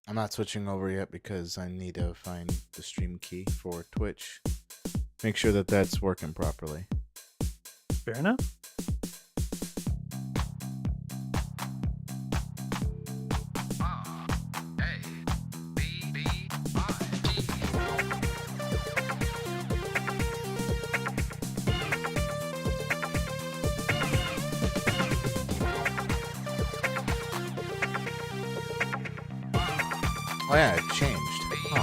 I'm not switching over yet because I need to find the stream key for Twitch. Make sure that that's working properly. Fair enough. Oh yeah, it changed. Huh.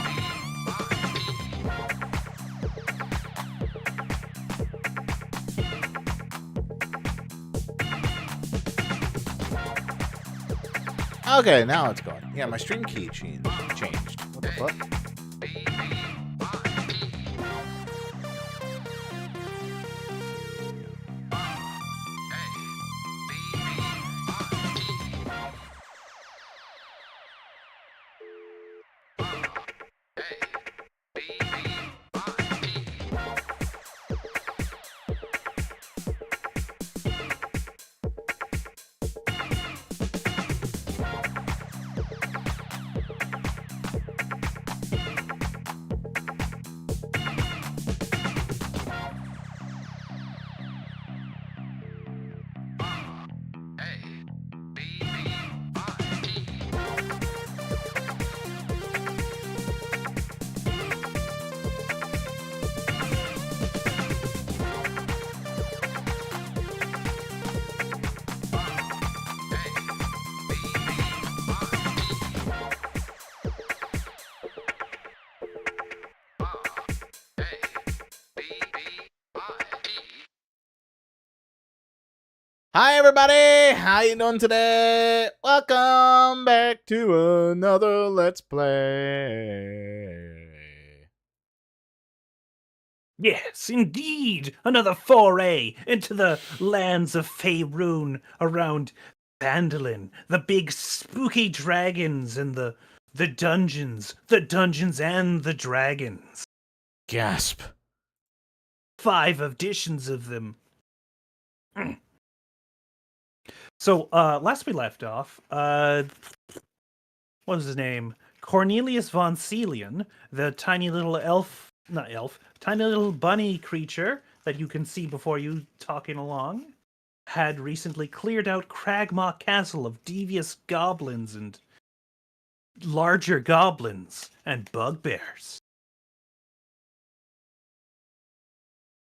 Okay, now it's going. Yeah, my stream key changed. What the fuck? Hi everybody, how you doing today? Welcome back to another Let's Play. Yes, indeed, another foray into the lands of Faerun around Phandalin, the big spooky dragons and the dungeons and the dragons. Gasp. 5 editions of them. So, last we left off, what was his name? Cornelius von Celian, the tiny little tiny little bunny creature that you can see before you talking along, had recently cleared out Cragmaw Castle of devious goblins and larger goblins and bugbears.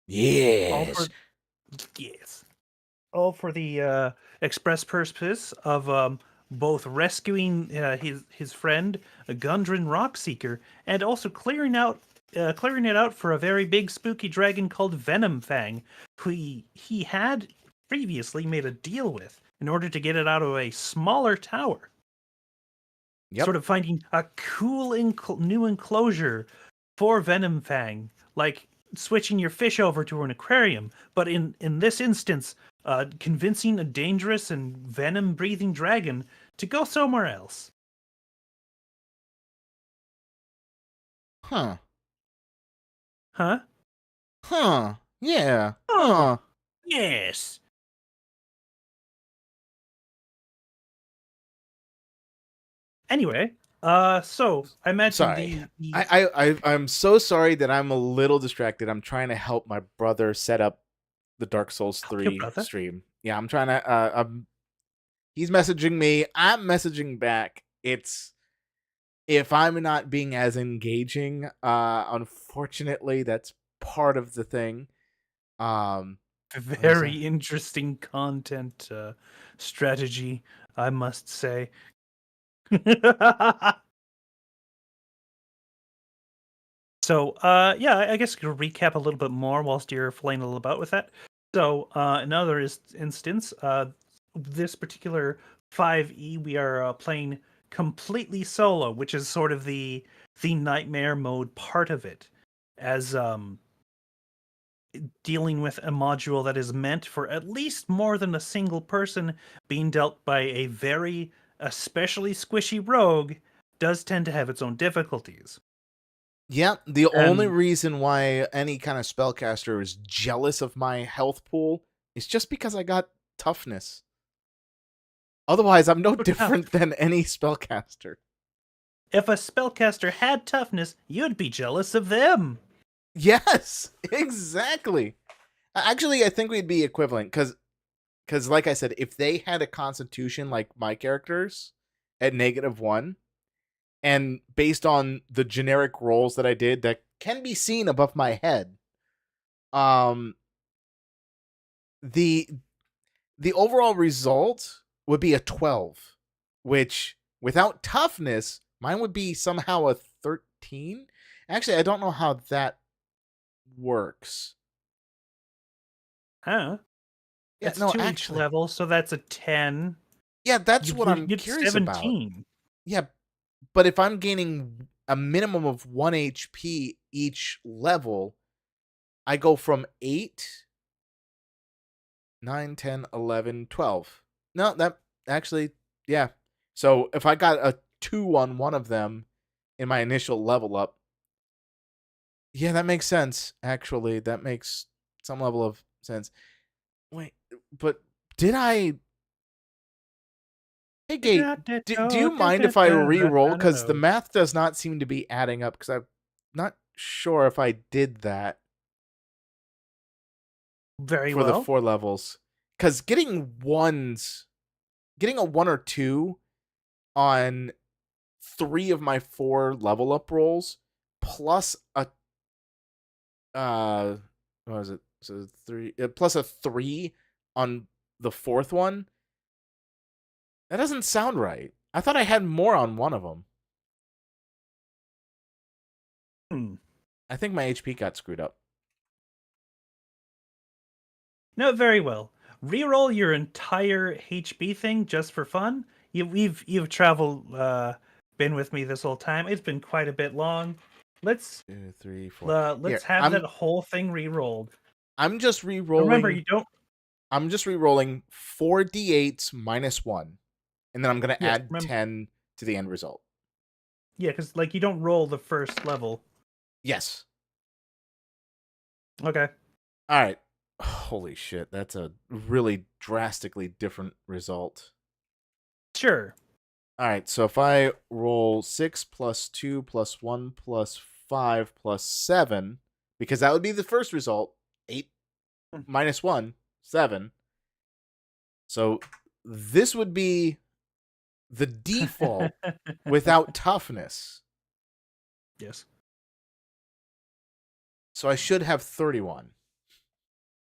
Yes. All for the express purpose of both rescuing his friend, Gundren Rockseeker, and also clearing out clearing it out for a very big spooky dragon called Venom Fang, who he had previously made a deal with in order to get it out of a smaller tower. Yep. Sort of finding a cool new enclosure for Venom Fang, like switching your fish over to an aquarium. But in this instance, convincing a dangerous and venom-breathing dragon to go somewhere else. Huh. Huh? Huh. Yeah. Oh, Huh. yes. Anyway, so I imagine Sorry. the I'm so sorry that I'm a little distracted. I'm trying to help my brother set up the Dark Souls help your 3 brother. stream. Yeah, I'm trying to he's messaging me, I'm messaging back. It's if I'm not being as engaging, unfortunately that's part of the thing. What is that? Very interesting content strategy, I must say. So, yeah, I guess to recap a little bit more whilst you're flailing about with that. So, another instance, this particular 5e, we are playing completely solo, which is sort of the nightmare mode part of it, as dealing with a module that is meant for at least more than a single person being dealt by a very especially squishy rogue does tend to have its own difficulties. Yeah, the only And reason why any kind of spellcaster is jealous of my health pool is just because I got toughness. Otherwise, I'm no so tough. different than any spellcaster. If a spellcaster had toughness, you'd be jealous of them. Yes, exactly. Actually, I think we'd be equivalent because, like I said, if they had a constitution like my characters at -1, and based on the generic rolls that I did that can be seen above my head, um, the the overall result would be a 12, which without toughness, mine would be somehow a 13. Actually, I don't know how that works. Huh? Yeah, It's no, two each actually. level, so that's a 10. Yeah, that's You'd, what I'm you'd curious about. 17. Yeah, but if I'm gaining a minimum of 1 HP each level, I go from 8, 9, 10, 11, 12. No, that actually, yeah. So if I got a 2 on one of them in my initial level up, yeah, that makes sense. Actually, that makes some level of sense. Wait, but did I? Hey, Gate, do you mind if I re-roll? Because the math does not seem to be adding up. Because I'm not sure if I did that Very for the well. 4 levels. Because getting a 1 or 2 on 3 of my 4 level up rolls, plus a what was it? So 3 plus a 3 on the 4th one. That doesn't sound right. I thought I had more on one of them. Hmm. I think my HP got screwed up. No, very well. Reroll your entire HB thing just for fun. You've traveled, been with me this whole time. It's been quite a bit long. Let's 2, 3, 4. let's Here, have that whole thing re-rolled. I'm just Remember, re-rolling. you don't. I'm just re-rolling 4d8s minus 1, and then I'm gonna Yes, add remember. 10 to the end result. Yeah, because like you don't roll the first level. Yes. Okay. All right. Holy shit, that's a really drastically different result. Sure. All right, so if I roll 6 plus 2 plus 1 plus 5 plus 7, because that would be the first result, 8 minus 1, 7. So this would be the default without toughness. Yes. So I should have 31.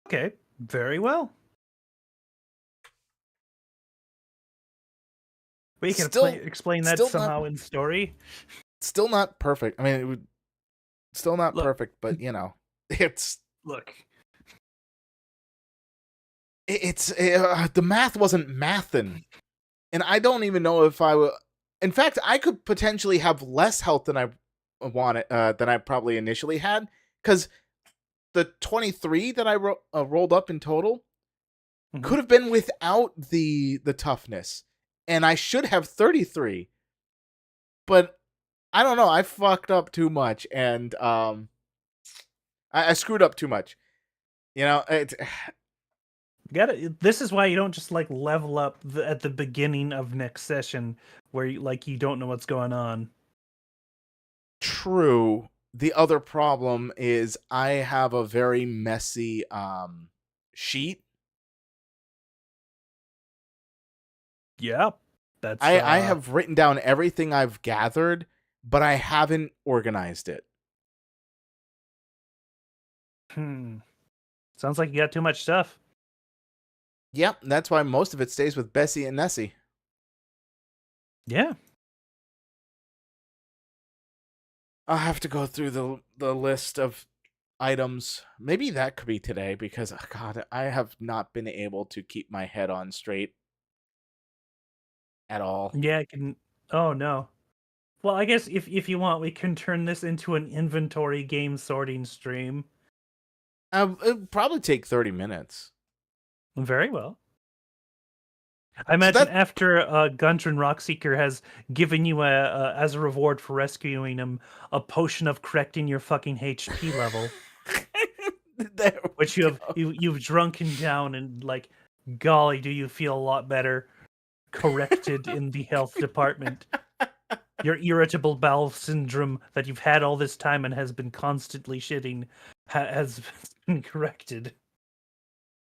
Okay. Very well. We can Still explain that still not somehow in story. still not perfect. I mean, Still not Look. perfect, but you know, it's Look. the math wasn't mathin', and I don't even know if I will. In fact, I could potentially have less health than I wanted, than I probably initially had, because the 23 that I rolled up in total Mhm. could have been without the toughness, and I should have 33. But I don't know. I fucked up too much, and I screwed up too much. You know, This is why you don't just like level up at the beginning of next session where you don't know what's going on. true. The other problem is I have a very messy sheet. Yeah, that's I have written down everything I've gathered, but I haven't organized it. Sounds like you got too much stuff. Yep, that's why most of it stays with Bessie and Nessie. Yeah. I'll have to go through the list of items. Maybe that could be today because God, I have not been able to keep my head on straight at all. Yeah, I can. Oh no. Well, I guess if you want, we can turn this into an inventory game sorting stream. It'd probably take 30 minutes. Very well. I So imagine after Gundren Rockseeker has given you as a reward for rescuing him a potion of correcting your fucking HP level, there we which go. you've drunken down, and like, golly, do you feel a lot better corrected in the health department. Your irritable bowel syndrome that you've had all this time and has been constantly shitting has been corrected.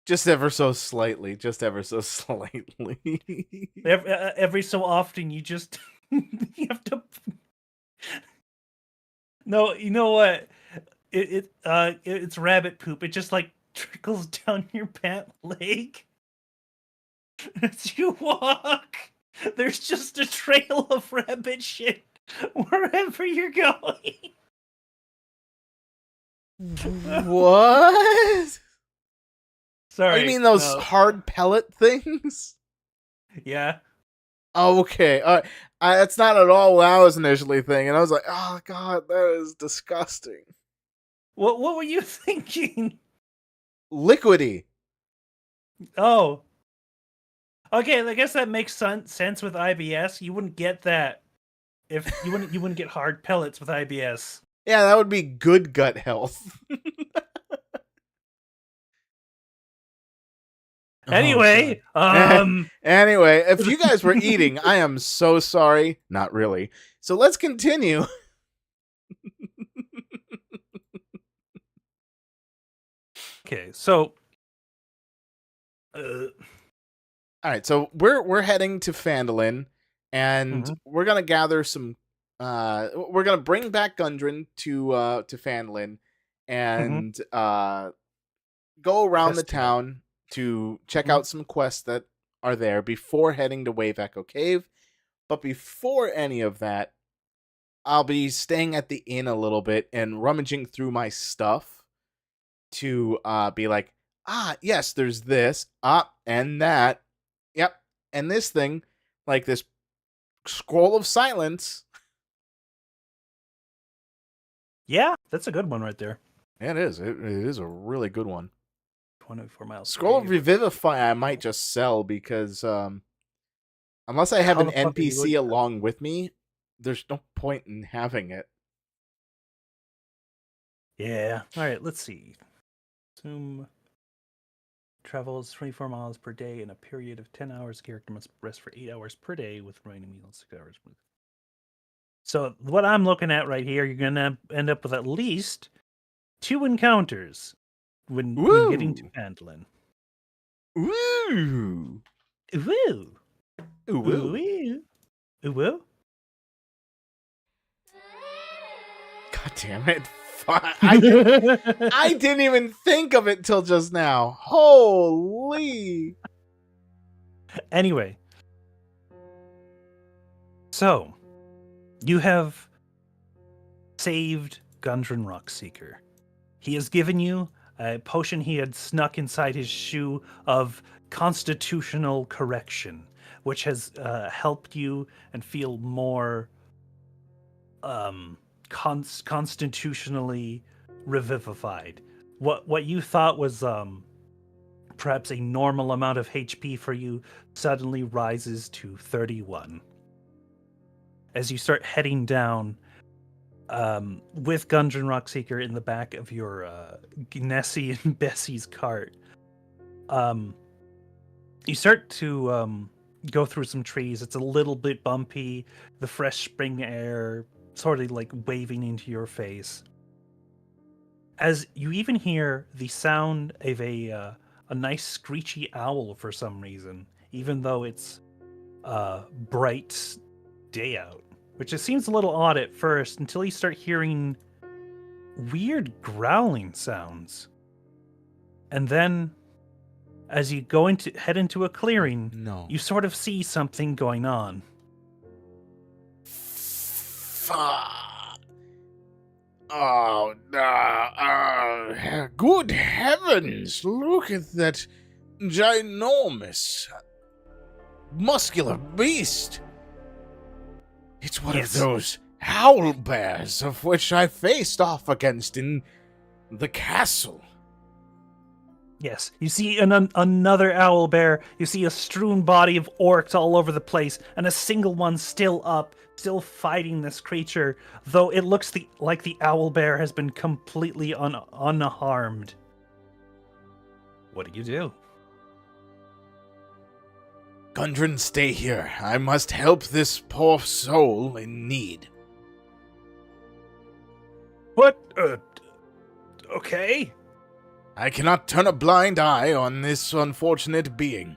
Just ever so slightly. Just ever so slightly. Every so often, you just you have to. No, you know what? It's rabbit poop. It just like trickles down your pant leg as you walk. There's just a trail of rabbit shit wherever you're going. What? Sorry. Oh, you mean those hard pellet things? Yeah. Oh, okay. All right. That's not at all what I was initially thinking. I was like, oh, God, that is disgusting. What were you thinking? Liquidy. Oh. Okay, I guess that makes sense with IBS. You wouldn't get that if you wouldn't get hard pellets with IBS. Yeah, that would be good gut health. Anyway, anyway, if you guys were eating, I am so sorry. Not really. So let's continue. Okay, so all right, so we're heading to Phandelver, and we're gonna gather some. We're gonna bring back Gundren to Phandelver, and go around the town to check out some quests that are there before heading to Wave Echo Cave. But before any of that, I'll be staying at the inn a little bit and rummaging through my stuff to be like, yes, there's this, and that, yep, and this thing, like this scroll of silence. yeah, that's a good one right there. Yeah, it is. It is a really good one. 24 miles. Scroll of Revivify I might just sell because unless I have an NPC along with me, there's no point in having it. Yeah. All right, let's see. Zoom travels 24 miles per day in a period of 10 hours. Character must rest for 8 hours per day with remaining meals 6 hours. So what I'm looking at right here, you're going to end up with at least 2 encounters when getting to Phandelver. Ooh. Woo. Ooh. Woo. Woo. God damn it. I didn't even think of it till just now. Holy. Anyway. So, you have saved Gundren Rockseeker. He has given you a potion he had snuck inside his shoe of constitutional correction, which has helped you and feel more constitutionally revivified. What you thought was perhaps a normal amount of HP for you suddenly rises to 31. As you start heading down, with Gundren Rockseeker in the back of your Nessie and Bessie's cart, you start to go through some trees. It's a little bit bumpy. The fresh spring air sort of like waving into your face. As you even hear the sound of a nice screechy owl for some reason, even though it's bright day out. Which just seems a little odd at first until you start hearing weird growling sounds. And then, as you head into a clearing, you sort of see something going on. Oh, no. Good heavens. Look at that ginormous, muscular beast. It's one of those howl bears of which I faced off against in the castle. Yes, you see another owl bear. You see a strewn body of orcs all over the place, and a single one still up, still fighting this creature, though it looks like the owl bear has been completely unharmed. What do? Gundren, stay here. I must help this poor soul in need. What? Okay. I cannot turn a blind eye on this unfortunate being.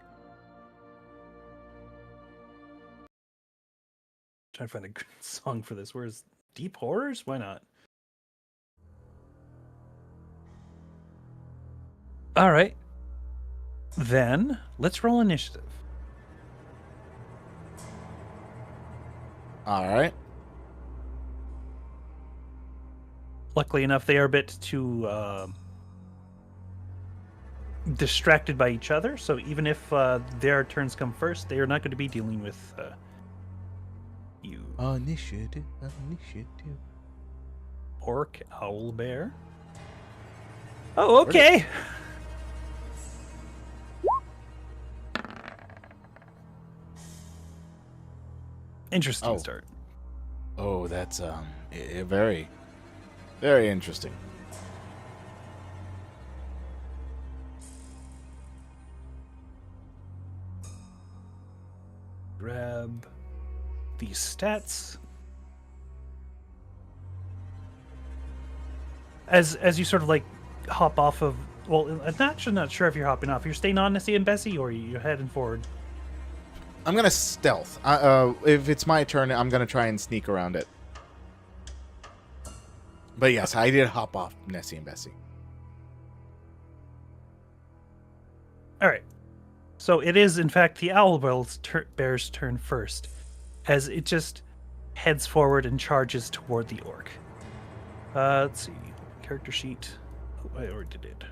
Trying to find a good song for this. Where's Deep Horrors? Why not? All right. Then let's roll initiative. All right. Luckily enough, they are a bit too distracted by each other, so even if their turns come first, they are not going to be dealing with you. Initiative. Orc, owl, bear. Oh, okay. Interesting start. Oh, that's very, very interesting. Grab these stats. As you sort of like hop off of, well, I'm actually not sure if you're hopping off. You're staying on Nessie and Bessie, or you're heading forward? I'm gonna stealth. If it's my turn, I'm gonna try and sneak around it. But yes, I did hop off Nessie and Bessie. All right. So it is, in fact, the owl bear's turn first, as it just heads forward and charges toward the orc. Let's see. Character sheet. Oh, I already did.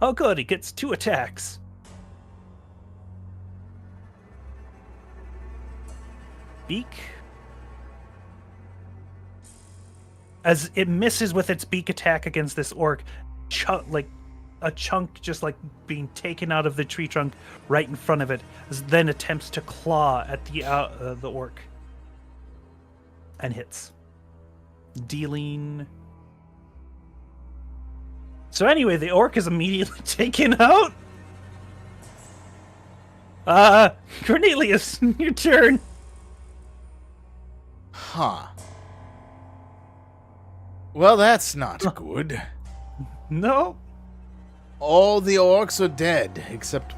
Oh, good. It gets 2 attacks. Beak. As it misses with its beak attack against this orc, like a chunk just like being taken out of the tree trunk right in front of it, as it then attempts to claw at the orc and hits, dealing. So anyway, the orc is immediately taken out. Cornelius, your turn. Huh. Well, that's not good. No. All the orcs are dead, except...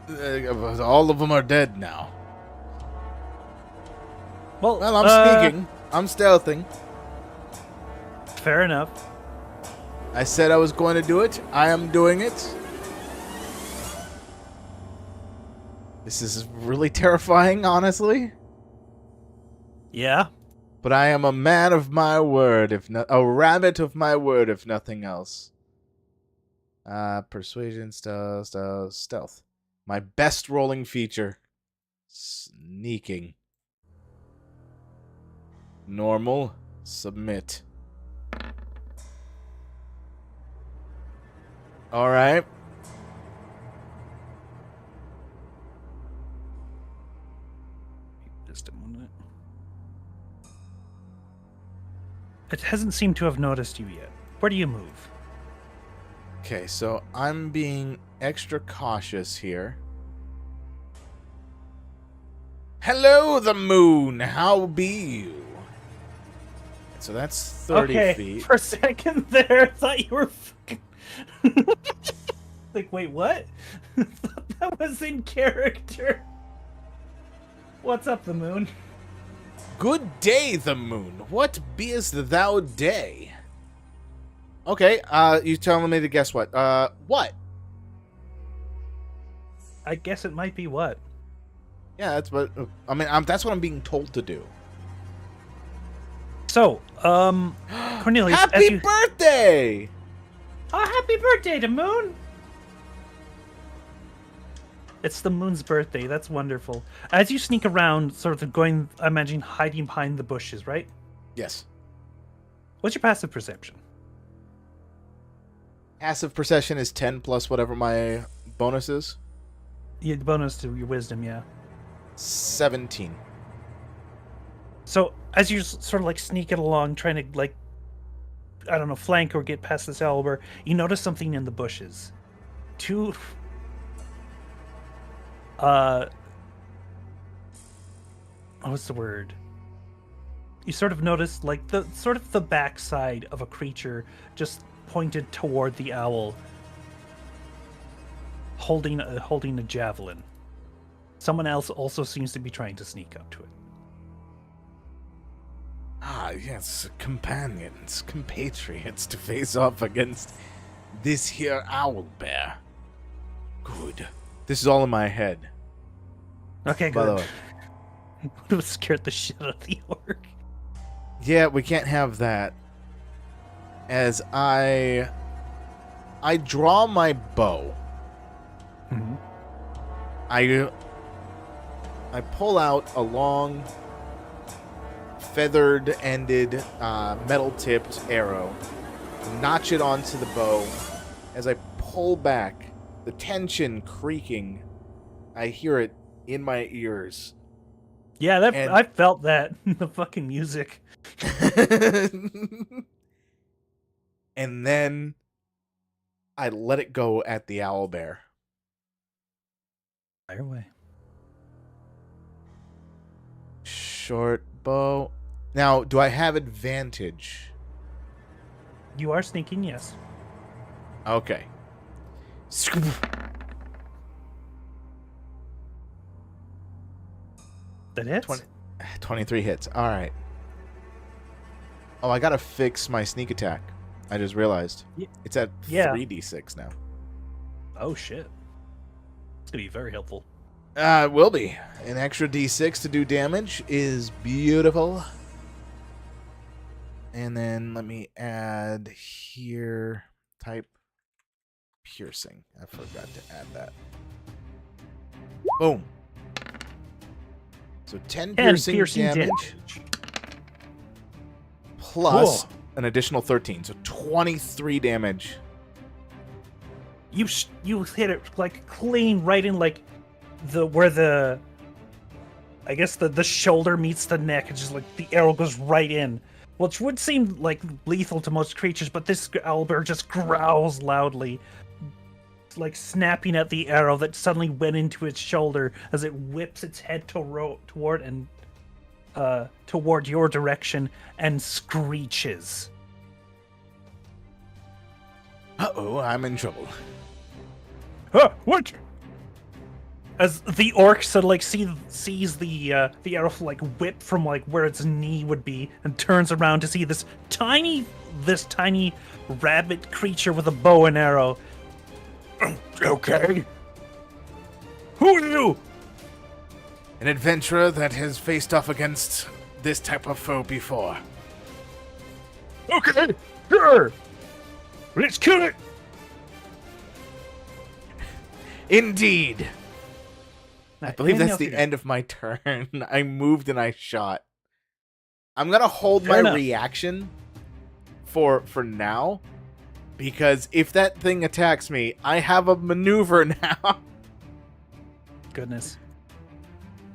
all of them are dead now. Well, I'm sneaking. I'm stealthing. Fair enough. I said I was going to do it. I am doing it. This is really terrifying, honestly. Yeah. But I am a man of my word, a rabbit of my word, if nothing else. Persuasion, stealth. My best rolling feature. Sneaking. Normal. Submit. Alright. Just a minute. It hasn't seemed to have noticed you yet. Where do you move? Okay, so I'm being extra cautious here. Hello, the moon. How be you? So that's 30 feet. For a second there, I thought you were fucking... like, wait, what? That was in character. What's up, the moon? Good day, the moon. What beest thou day? Okay, you telling me to guess what? What? I guess it might be what? Yeah, that's what... I mean, that's what I'm being told to do. So, Cornelius... Happy birthday! Oh, happy birthday to Moon! It's the moon's birthday. That's wonderful. As you sneak around, sort of going, I imagine, hiding behind the bushes, right? Yes. What's your passive perception? Passive perception is 10 plus whatever my bonus is. Yeah, the bonus to your wisdom, yeah. 17. So, as you're sort of like sneaking along, trying to, like, I don't know, flank or get past this Elber, you notice something in the bushes. Two... what's the word? You sort of notice, like, the backside of a creature just pointed toward the owl, holding a javelin. Someone else also seems to be trying to sneak up to it. Ah, yes, companions, compatriots to face off against this here owl bear. Good. This is all in my head. Okay, By the good. way. Would have scared the shit out of the orc. Yeah, we can't have that. As I draw my bow. Mm-hmm. I pull out a long, feathered-ended, metal-tipped arrow, notch it onto the bow. As I pull back, the tension creaking, I hear it in my ears. Yeah, I felt that. The fucking music. And then I let it go at the owlbear. Fire away. Short bow. Now, do I have advantage? You are sneaking, yes. Okay. That hits? 23 hits. All right. Oh, I gotta fix my sneak attack. I just realized. It's at 3d6 now. Oh, shit. It's gonna be very helpful. It will be. An extra d6 to do damage is beautiful. And then let me add here, type piercing. I forgot to add that. Boom. So 10 piercing damage. Plus an additional 13. So 23 damage. You hit it like clean right in like where the I guess the shoulder meets the neck. It's just like the arrow goes right in. Which would seem like lethal to most creatures, but this owlbear just growls loudly, like snapping at the arrow that suddenly went into its shoulder as it whips its head toward your direction and screeches. Uh-oh, I'm in trouble. What? As the orc suddenly sees the arrow like whip from like where its knee would be and turns around to see this tiny rabbit creature with a bow and arrow. Okay. Who are you? An adventurer that has faced off against this type of foe before. Okay, sure. Let's kill it. Indeed. I believe that's the end. end of my turn. I moved and I shot. I'm gonna hold Fair my enough. reaction for now, because if that thing attacks me, I have a maneuver now. Goodness.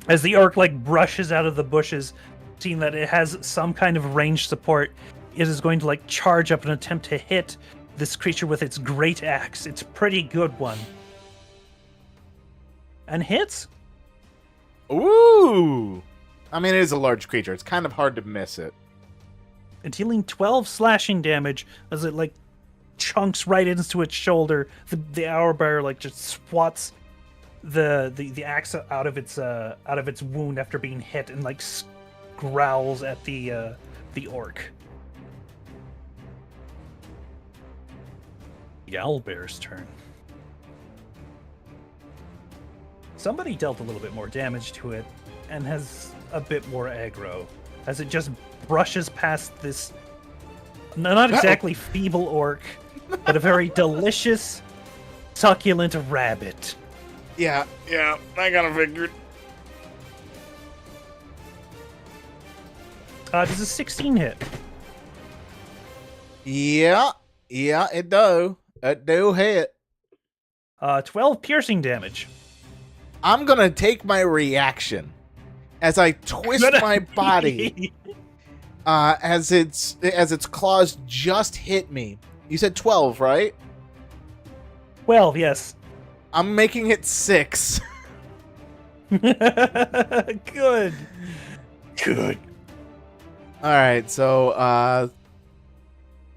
As the orc like brushes out of the bushes, seeing that it has some kind of range support, it is going to like charge up and attempt to hit this creature with its great axe. It's a pretty good one. And hits. Ooh! I mean, it is a large creature. It's kind of hard to miss it. And dealing 12 slashing damage as it like chunks right into its shoulder. The owlbear like just swats the axe out of its wound after being hit and like growls at the orc. The owlbear's turn. Somebody dealt a little bit more damage to it and has a bit more aggro as it just brushes past this not exactly feeble orc, but a very delicious, succulent rabbit. Yeah, I gotta figure. Does a 16 hit? Yeah, it do. It do hit. 12 piercing damage. I'm gonna take my reaction as I twist my body as its claws just hit me. You said 12, right? 12, yes. I'm making it 6. Good. All right, so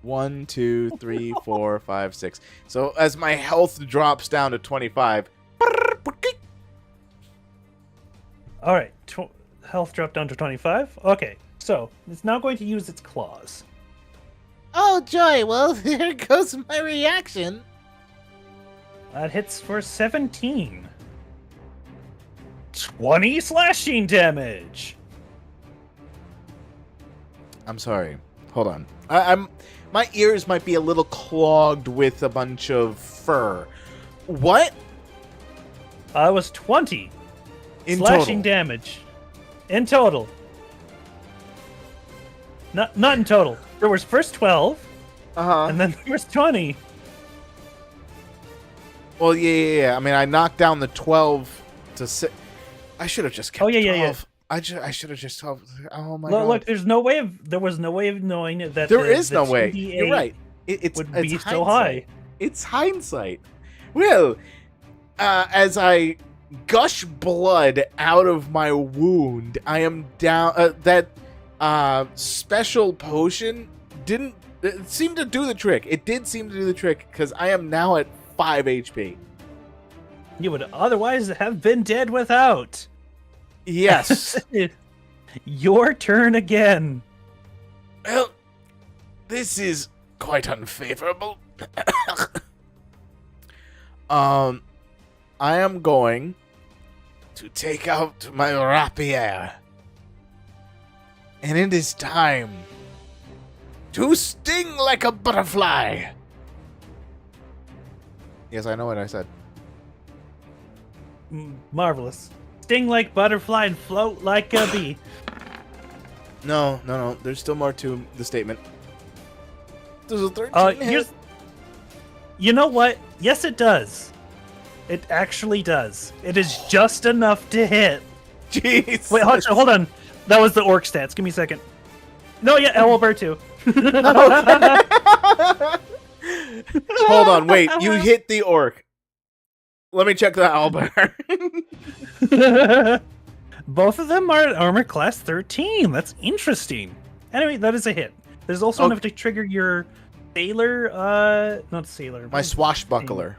1, 2, 3, 4, 5, 6. So as my health drops down to 25. All right, health dropped down to 25. Okay, so it's now going to use its claws. Oh joy! Well, there goes my reaction. That hits for 17. 20 slashing damage. I'm sorry. Hold on. I'm my ears might be a little clogged with a bunch of fur. What? It was 20 In slashing total? damage. In total. Not in total. There was first 12, Uh-huh. and then there was 20. Well, yeah. I mean, I knocked down the 12 to 6. I should have just kept 12. I should have just told. Oh my god! Look, there was no way of knowing that There is no 2d8 way. You're right. It's would be hindsight. so high. It's hindsight. Well, as I gush blood out of my wound, I am down. That special potion didn't seem to do the trick. It did seem to do the trick because I am now at 5 HP. You would otherwise have been dead without. Yes. Your turn again. Well, this is quite unfavorable. I am going to take out my rapier. And it is time to sting like a butterfly. Yes, I know what I said. Marvelous. Sting like butterfly and float like a bee. No. There's still more to the statement. There's a 13 hit. You know what? Yes, it does. It actually does. It is just enough to hit. Jeez. Wait, hold on. That was the orc stats. Give me a second. No, yeah, Owlbear too. Hold on, wait. You hit the orc. Let me check the owlbear. Both of them are armor class 13. That's interesting. Anyway, that is a hit. There's also enough to trigger your sailor, not sailor. My swashbuckler.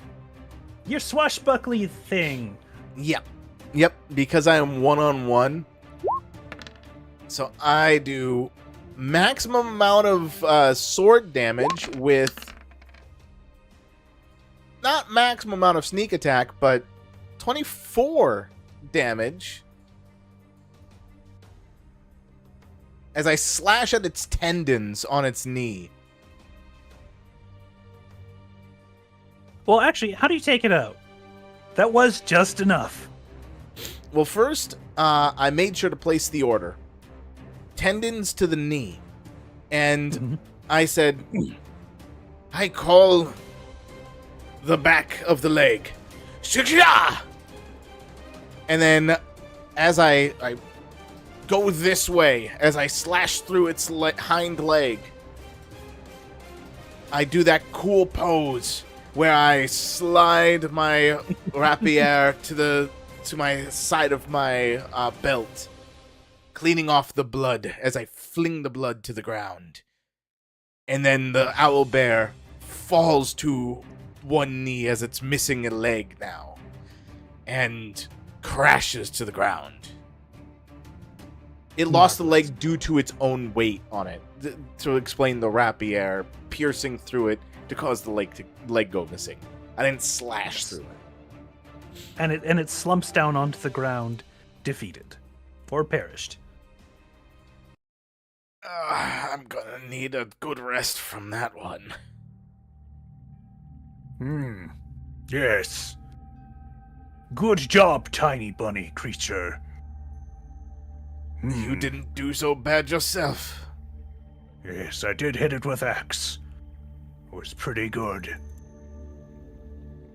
Your swashbuckly thing. Yep, because I am one-on-one. So I do maximum amount of sword damage with not maximum amount of sneak attack, but 24 damage. as I slash at its tendons on its knee. Well, actually, how do you take it out? That was just enough. Well, first, I made sure to place the order. Tendons to the knee. And I said, I call the back of the leg. Shikya! And then, as I go this way, as I slash through its hind leg, I do that cool pose where I slide my rapier to my side of my belt, cleaning off the blood as I fling the blood to the ground. And then the owlbear falls to one knee as it's missing a leg now, and crashes to the ground. It lost the leg due to its own weight on it, to explain the rapier piercing through it to cause the leg go missing. I didn't slash through it. And it slumps down onto the ground, defeated. Or perished. I'm gonna need a good rest from that one. Yes. Good job, tiny bunny creature. You didn't do so bad yourself. Yes, I did hit it with axe. It was pretty good.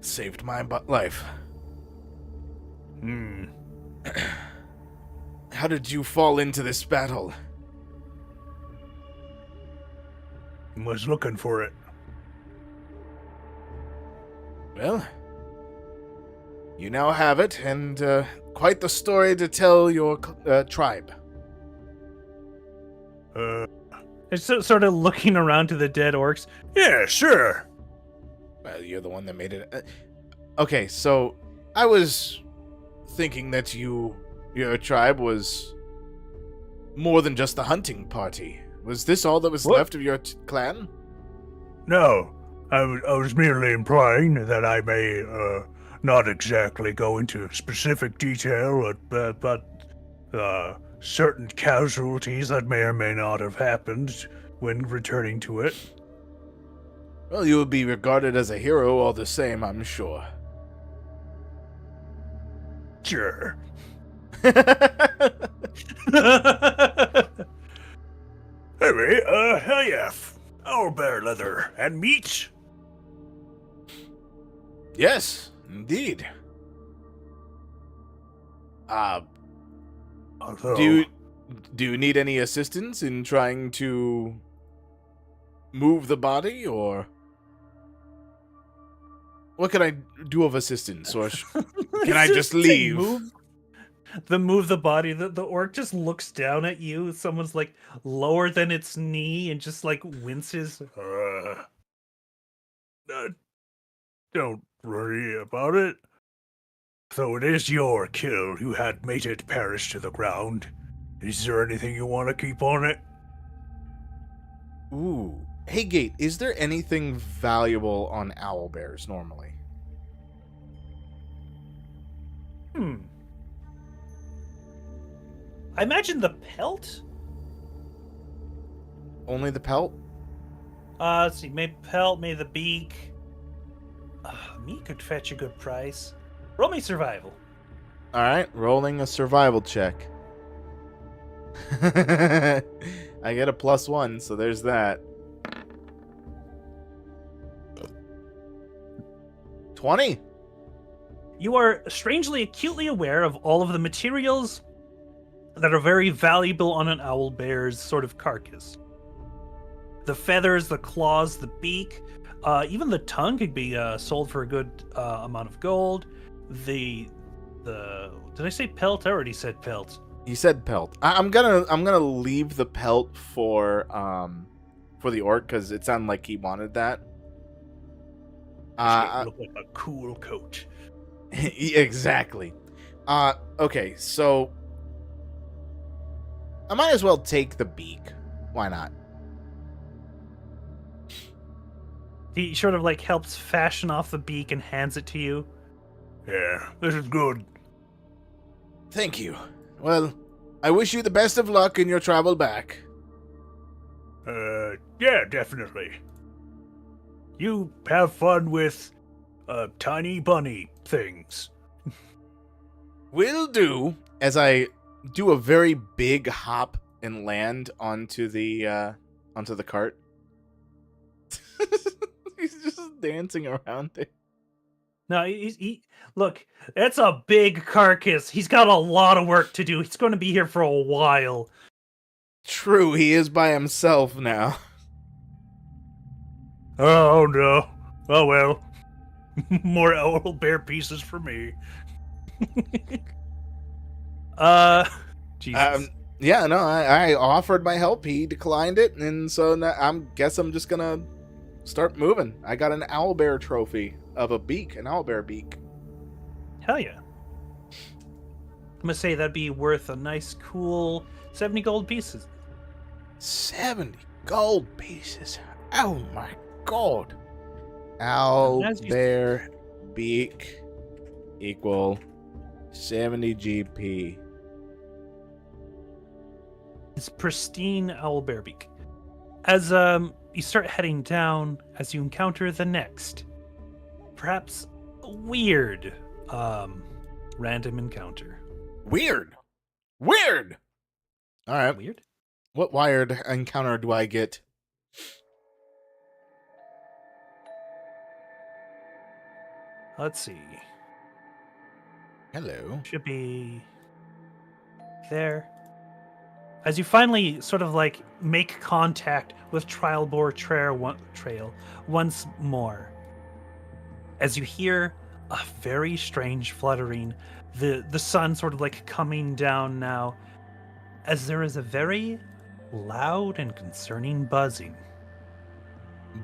Saved my life. How did you fall into this battle? Was looking for it. Well, you now have it, and quite the story to tell your tribe. It's sort of looking around to the dead orcs. Yeah, sure. Well, you're the one that made it. Okay, so I was thinking that your tribe was more than just a hunting party. Was this all that was left of your clan? No, I was merely implying that I may not exactly go into specific detail, but certain casualties that may or may not have happened when returning to it. Well, you will be regarded as a hero all the same, I'm sure. Sure. Anyway, hell yeah. Our bear leather and meat. Yes, indeed. Although, Do you need any assistance in trying to move the body, or what can I do of assistance, or can I just leave? Move the body. The orc just looks down at you. Someone's like lower than its knee and just like winces. Don't worry about it. Though it is your kill, you had made it perish to the ground. Is there anything you want to keep on it? Ooh. Hey, Gate, is there anything valuable on owlbears normally? I imagine the pelt? Only the pelt? Let's see. Maybe pelt, maybe the beak. Meat could fetch a good price. Roll me survival. Alright, rolling a survival check. I get a +1, so there's that. 20. You are strangely acutely aware of all of the materials that are very valuable on an owlbear's sort of carcass. The feathers, the claws, the beak, even the tongue could be sold for a good amount of gold. Did I say pelt? I already said pelt. You said pelt. I'm gonna leave the pelt for the orc because it sounded like he wanted that. Look like a cool coat. Exactly. Okay, so I might as well take the beak. Why not? He sort of like helps fashion off the beak and hands it to you. Yeah, this is good. Thank you. Well, I wish you the best of luck in your travel back. Yeah, definitely. You have fun with, tiny bunny things. Will do. As I do a very big hop and land onto the cart. He's just dancing around it. No, he look, that's a big carcass. He's got a lot of work to do. He's going to be here for a while. True, he is by himself now. Oh, no. Oh, well. More owl bear pieces for me. Jesus. Yeah, no, I offered my help. He declined it, and so now I'm just gonna start moving. I got an owlbear trophy of a beak, an owlbear beak. Hell yeah. I'm gonna say that'd be worth a nice, cool 70 gold pieces. 70 gold pieces. Oh my god. Owlbear beak equal 70 GP. It's pristine owlbear beak. As you start heading down, as you encounter the next, perhaps weird, random encounter. Weird. All right. Weird. What wired encounter do I get? Let's see. Hello. Should be there. As you finally sort of like make contact with Trialbore Trail once more, as you hear a very strange fluttering, the sun sort of like coming down now, as there is a very loud and concerning buzzing.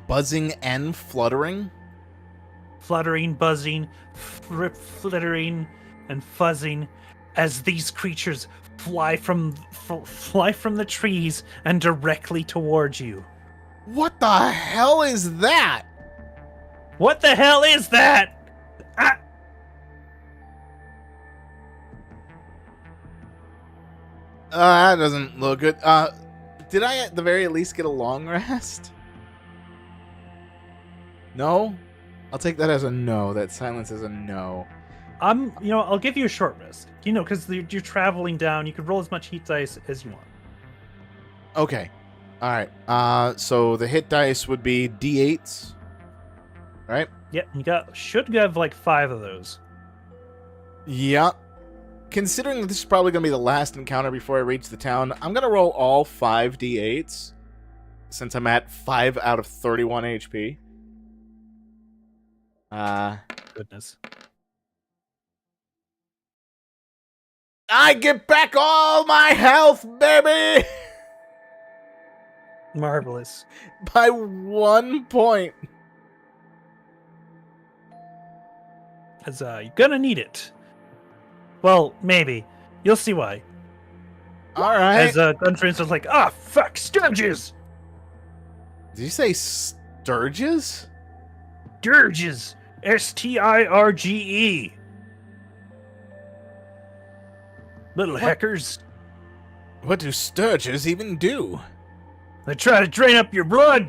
Buzzing and fluttering? Fluttering, buzzing, flittering, and fuzzing as these creatures fly from the trees and directly towards you. What the hell is that? What the hell is that? Ah! That doesn't look good. Did I at the very least get a long rest? No? I'll take that as a no. That silence is a no. I'll give you a short rest. Because you're traveling down. You could roll as much heat dice as you want. Okay. All right. So the hit dice would be D8s, right? Yep, should have like 5 of those. Yeah. Considering that this is probably going to be the last encounter before I reach the town, I'm going to roll all 5 D8s since I'm at 5 out of 31 HP. Goodness. I get back all my health, baby! Marvelous. By 1 point. As you're gonna need it. Well, maybe. You'll see why. Alright. As Gunfrance was like, fuck, Sturges! Did you say Sturges? Sturges! Stirge! Little heckers. What do Sturges even do? They try to drain up your blood!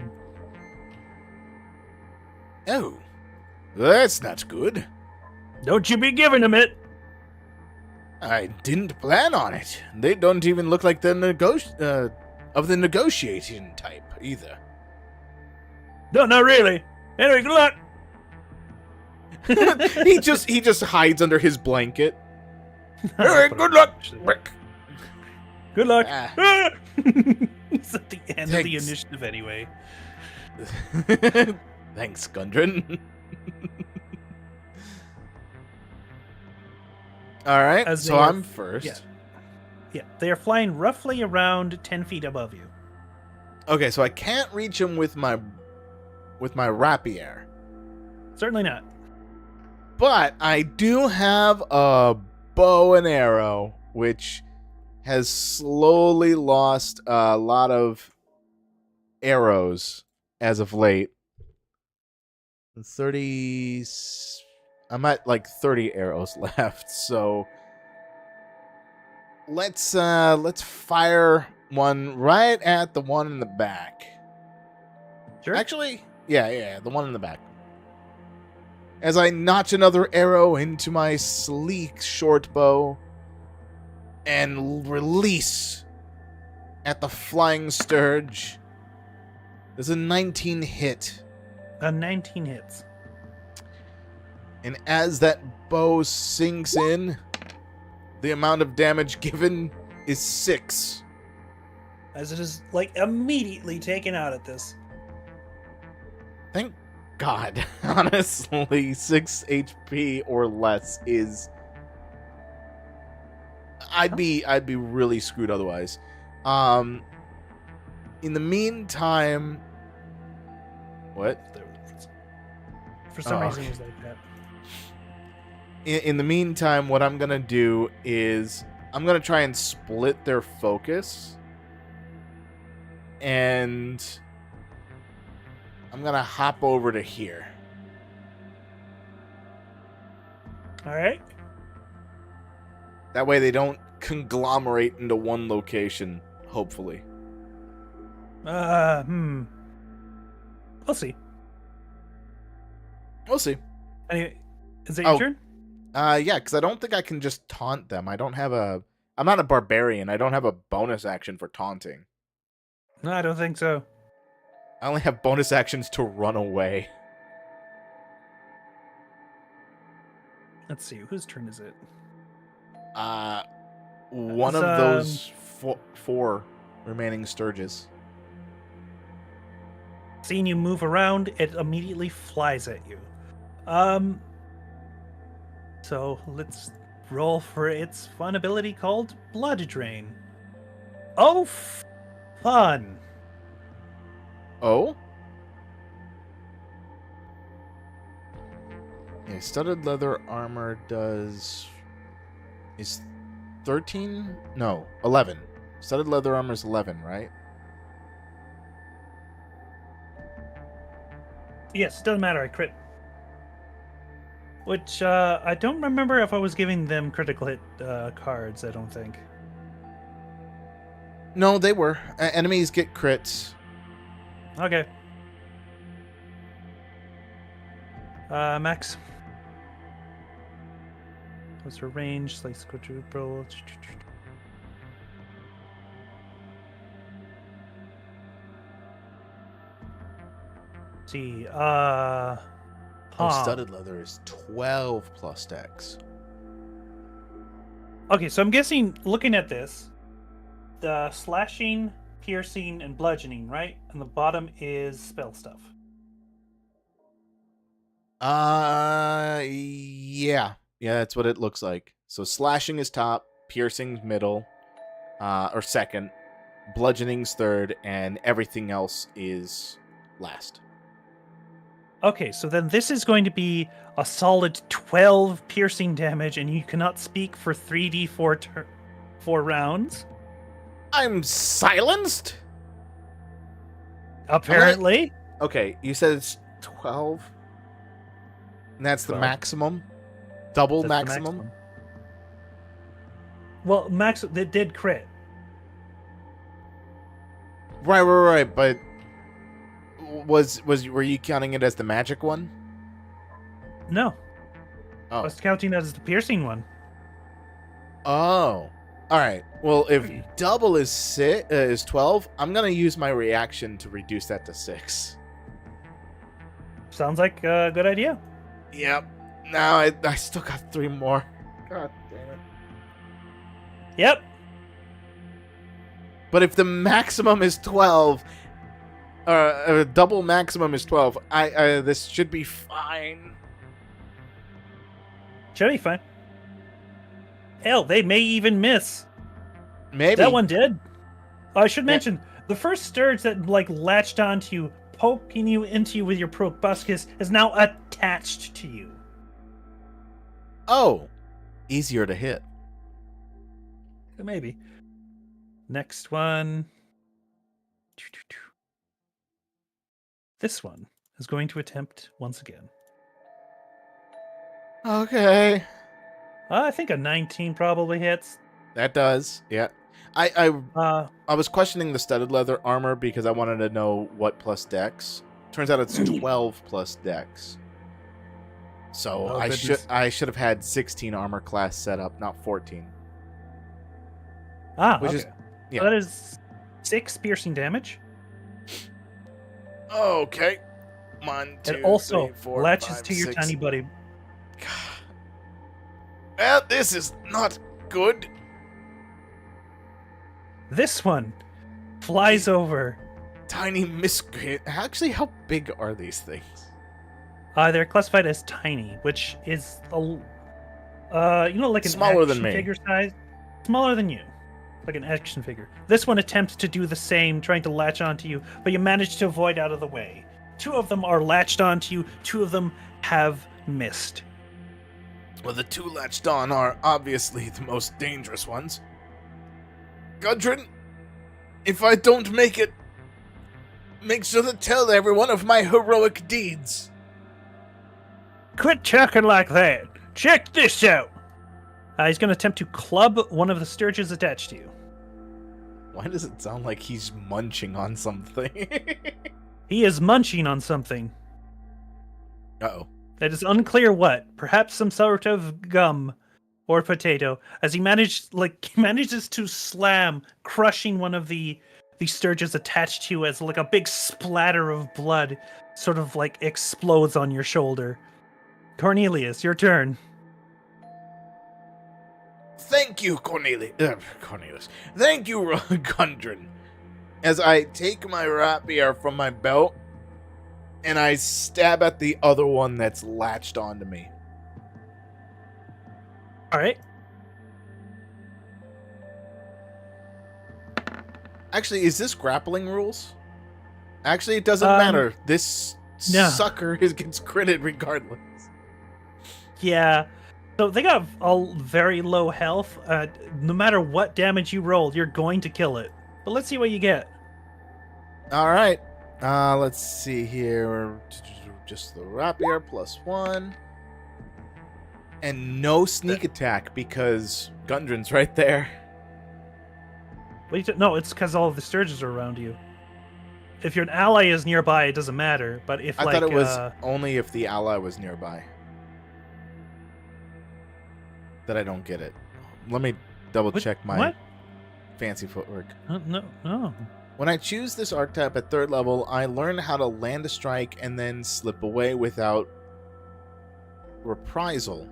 Oh. That's not good. Don't you be giving them it! I didn't plan on it. They don't even look like the of the negotiating type either. No, not really. Anyway, good luck! he just hides under his blanket. Hey, good luck, Rick. Good luck. Ah. It's at the end of the initiative anyway. Thanks, Gundren. All right, so I'm first. Yeah, they are flying roughly around 10 feet above you. Okay, so I can't reach him with my rapier. Certainly not. But I do have a bow and arrow, which has slowly lost a lot of arrows as of late. 30... I'm at like 30 arrows left, so let's fire one right at the one in the back. Sure. Actually, yeah, the one in the back. As I notch another arrow into my sleek short bow and release at the flying sturge. There's a 19 hit. A 19 hits. And as that bow sinks in, the amount of damage given is 6. As it is, like, immediately taken out at this. Thank God. Honestly, 6 HP or less is... I'd be really screwed otherwise. In the meantime... What? For some reason, okay. it was like that. In the meantime, what I'm going to do is I'm going to try and split their focus. And I'm going to hop over to here. All right. That way they don't conglomerate into one location, hopefully. We'll see. We'll see. Anyway, is it your turn? Yeah, because I don't think I can just taunt them. I'm not a barbarian. I don't have a bonus action for taunting. No, I don't think so. I only have bonus actions to run away. Let's see. Whose turn is it? One of those four remaining sturges. Seeing you move around, it immediately flies at you. So let's roll for its fun ability called Blood Drain. Oh, fun! Oh? Yeah, studded leather armor is 13? No, 11. Studded leather armor is 11, right? Yes, doesn't matter. I crit. Which, I don't remember if I was giving them critical hit cards, I don't think. No, they were. Enemies get crits. Okay. Max. What's her range? Slice quadruple. See, Studded leather is 12 plus dex. Okay, so I'm guessing, looking at this, the slashing, piercing, and bludgeoning, right? And the bottom is spell stuff. Yeah. Yeah, that's what it looks like. So slashing is top, piercing's middle, or second, bludgeoning's third, and everything else is last. Okay, so then this is going to be a solid 12 piercing damage, and you cannot speak for 3d4 4 rounds. I'm silenced? Apparently. Okay, you said it's 12? And that's the 12. maximum? Double That's maximum? Well, Max, it did crit. Right, but were you counting it as the magic one? No. Oh. I was counting that as the piercing one. Oh. Alright. Well, if double is 12, I'm going to use my reaction to reduce that to 6. Sounds like a good idea. Yep. Now I still got 3 more. God damn it. Yep. But if the maximum is 12, double maximum is 12, this should be fine. Should be fine. Hell, they may even miss. Maybe. That one did. I should mention, the first sturge that latched onto you, poking you into you with your proboscis, is now attached to you. Oh. Easier to hit. Maybe. Next one. This one is going to attempt once again. Okay. I think a 19 probably hits. That does. Yeah. I was questioning the studded leather armor because I wanted to know what plus dex. Turns out it's 12 plus dex. So Oh, I goodness. should have had 16 armor class set up, not 14. Which Which okay. is yeah. So that is 6 piercing damage. Okay. 1, 2, It also 3, 4, latches 5, to your 6. tiny buddy. Well, this is not good. This one flies over. Tiny miscreant. Actually, how big are these things? They're classified as tiny, which is like an Smaller than action me. figure size. Smaller than you, like an action figure. This one attempts to do the same, trying to latch onto you, but you manage to avoid out of the way. 2 of them are latched onto you. 2 of them have missed. Well, the 2 latched on are obviously the most dangerous ones. Gudrun, if I don't make it, make sure to tell everyone of my heroic deeds. Quit talking like that. Check this out. He's going to attempt to club one of the sturges attached to you. Why does it sound like he's munching on something? He is munching on something. Uh-oh. It is unclear what. Perhaps some sort of gum or potato. As he manages to slam, crushing one of the sturges attached to you as like a big splatter of blood sort of like explodes on your shoulder. Cornelius, your turn. Thank you, Cornelius. Thank you, Gundren. As I take my rapier from my belt, and I stab at the other one that's latched onto me. All right. Actually, is this grappling rules? Actually, it doesn't matter. This sucker gets critted regardless. Yeah. So they got all very low health. No matter what damage you roll, you're going to kill it. But let's see what you get. All right. Let's see here. Just the rapier plus 1. And no sneak attack because Gundren's right there. No, it's because all of the sturges are around you. If your ally is nearby, it doesn't matter. But if I thought it was only if the ally was nearby. That I don't get it. Let me double check my fancy footwork. No. When I choose this archetype at 3rd level, I learn how to land a strike and then slip away without reprisal.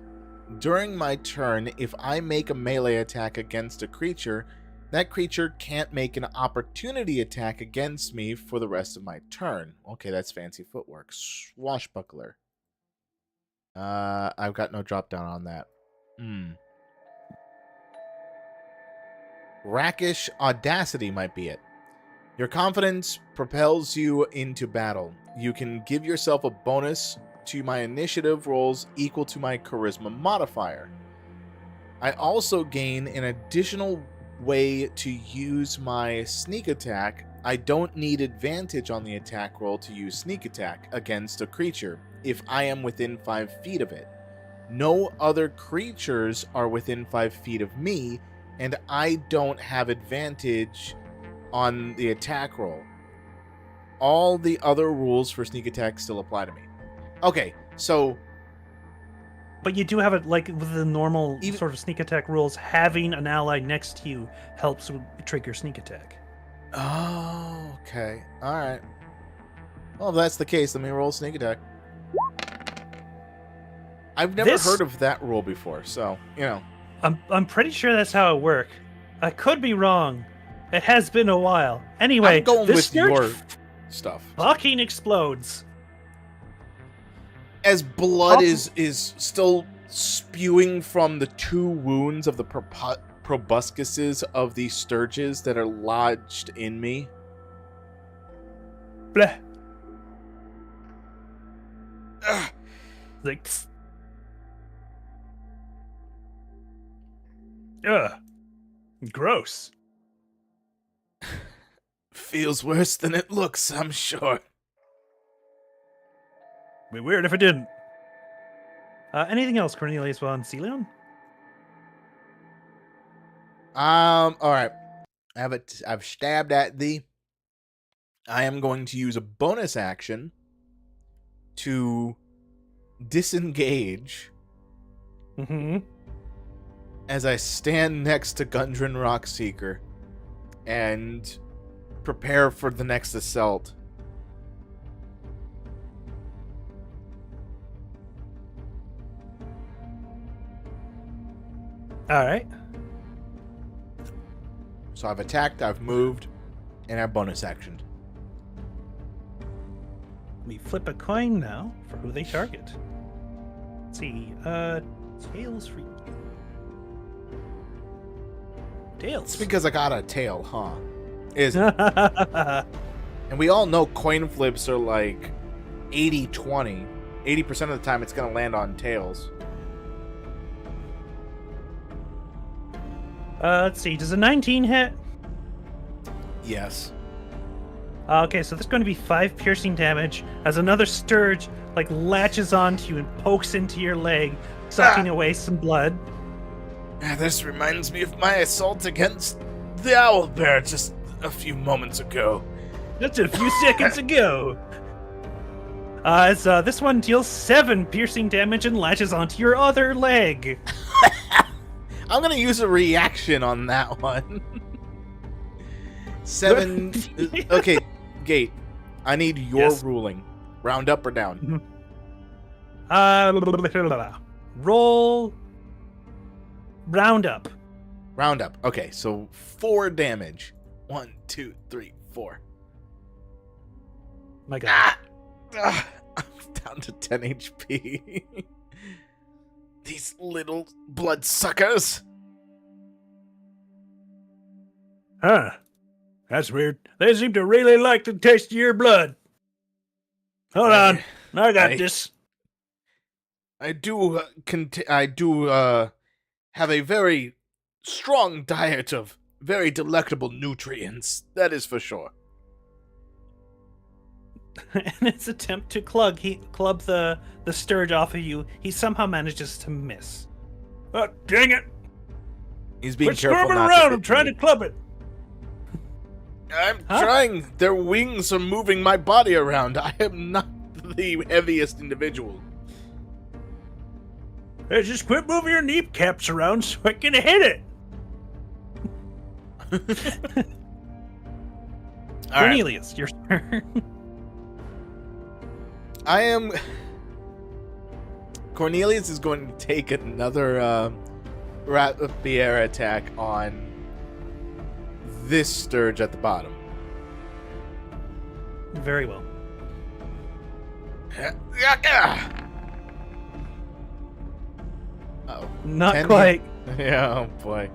During my turn, if I make a melee attack against a creature, that creature can't make an opportunity attack against me for the rest of my turn. Okay, that's fancy footwork. Swashbuckler. I've got no drop down on that. Rackish audacity might be it. Your confidence propels you into battle. You can give yourself a bonus to my initiative rolls equal to my charisma modifier. I also gain an additional way to use my sneak attack. I don't need advantage on the attack roll to use sneak attack against a creature if I am within 5 feet of it. No other creatures are within 5 feet of me, and I don't have advantage on the attack roll. All the other rules for sneak attack still apply to me. Okay, so... But you do have it, like, with the normal sort of sneak attack rules, having an ally next to you helps trigger sneak attack. Oh, okay. Alright. Well, if that's the case, let me roll sneak attack. I've never heard of that rule before, so, you know. I'm pretty sure that's how it works. I could be wrong. It has been a while. Anyway, I'm going this with your stuff. fucking explodes. As blood is still spewing from the 2 wounds of the proboscises of the sturges that are lodged in me. Bleh. Ugh. Like, ugh. Gross. Feels worse than it looks, I'm sure. Be weird if it didn't. Anything else, Cornelius von Celion? Alright. I've stabbed at thee. I am going to use a bonus action to disengage as I stand next to Gundren Rockseeker and prepare for the next assault. All right. So I've attacked, I've moved, and I've bonus actioned. Let me flip a coin now for who they target. Let's see. Tails for you. Tails. It's because I got a tail, huh? Is it? And we all know coin flips are like 80-20. 80% of the time it's going to land on tails. Let's see. Does a 19 hit? Yes. Okay, so there's going to be 5 piercing damage as another Sturge like latches onto you and pokes into your leg, sucking away some blood. This reminds me of my assault against the owlbear just a few moments ago. Just a few seconds ago. This one deals 7 piercing damage and latches onto your other leg. I'm going to use a reaction on that one. 7. Okay, Gate. I need your ruling. Round up or down? Roll. Round up. Round up. Okay, so 4 damage. 1, 2, 3, 4. My God. I'm down to 10 HP. These little bloodsuckers. Huh. That's weird. They seem to really like the taste of your blood. Hold on. I got this. I do have a very strong diet of very delectable nutrients. That is for sure. In its attempt to club the Sturge off of you, he somehow manages to miss. Oh, dang it. He's being Quit careful squirming not around. to I'm trying to club it. I'm trying. Their wings are moving my body around. I am not the heaviest individual. Hey, just quit moving your kneecaps around so I can hit it. Cornelius, your turn. Cornelius is going to take another rapier attack on this Sturge at the bottom. Very well. Oh, not quite. Yeah, oh boy.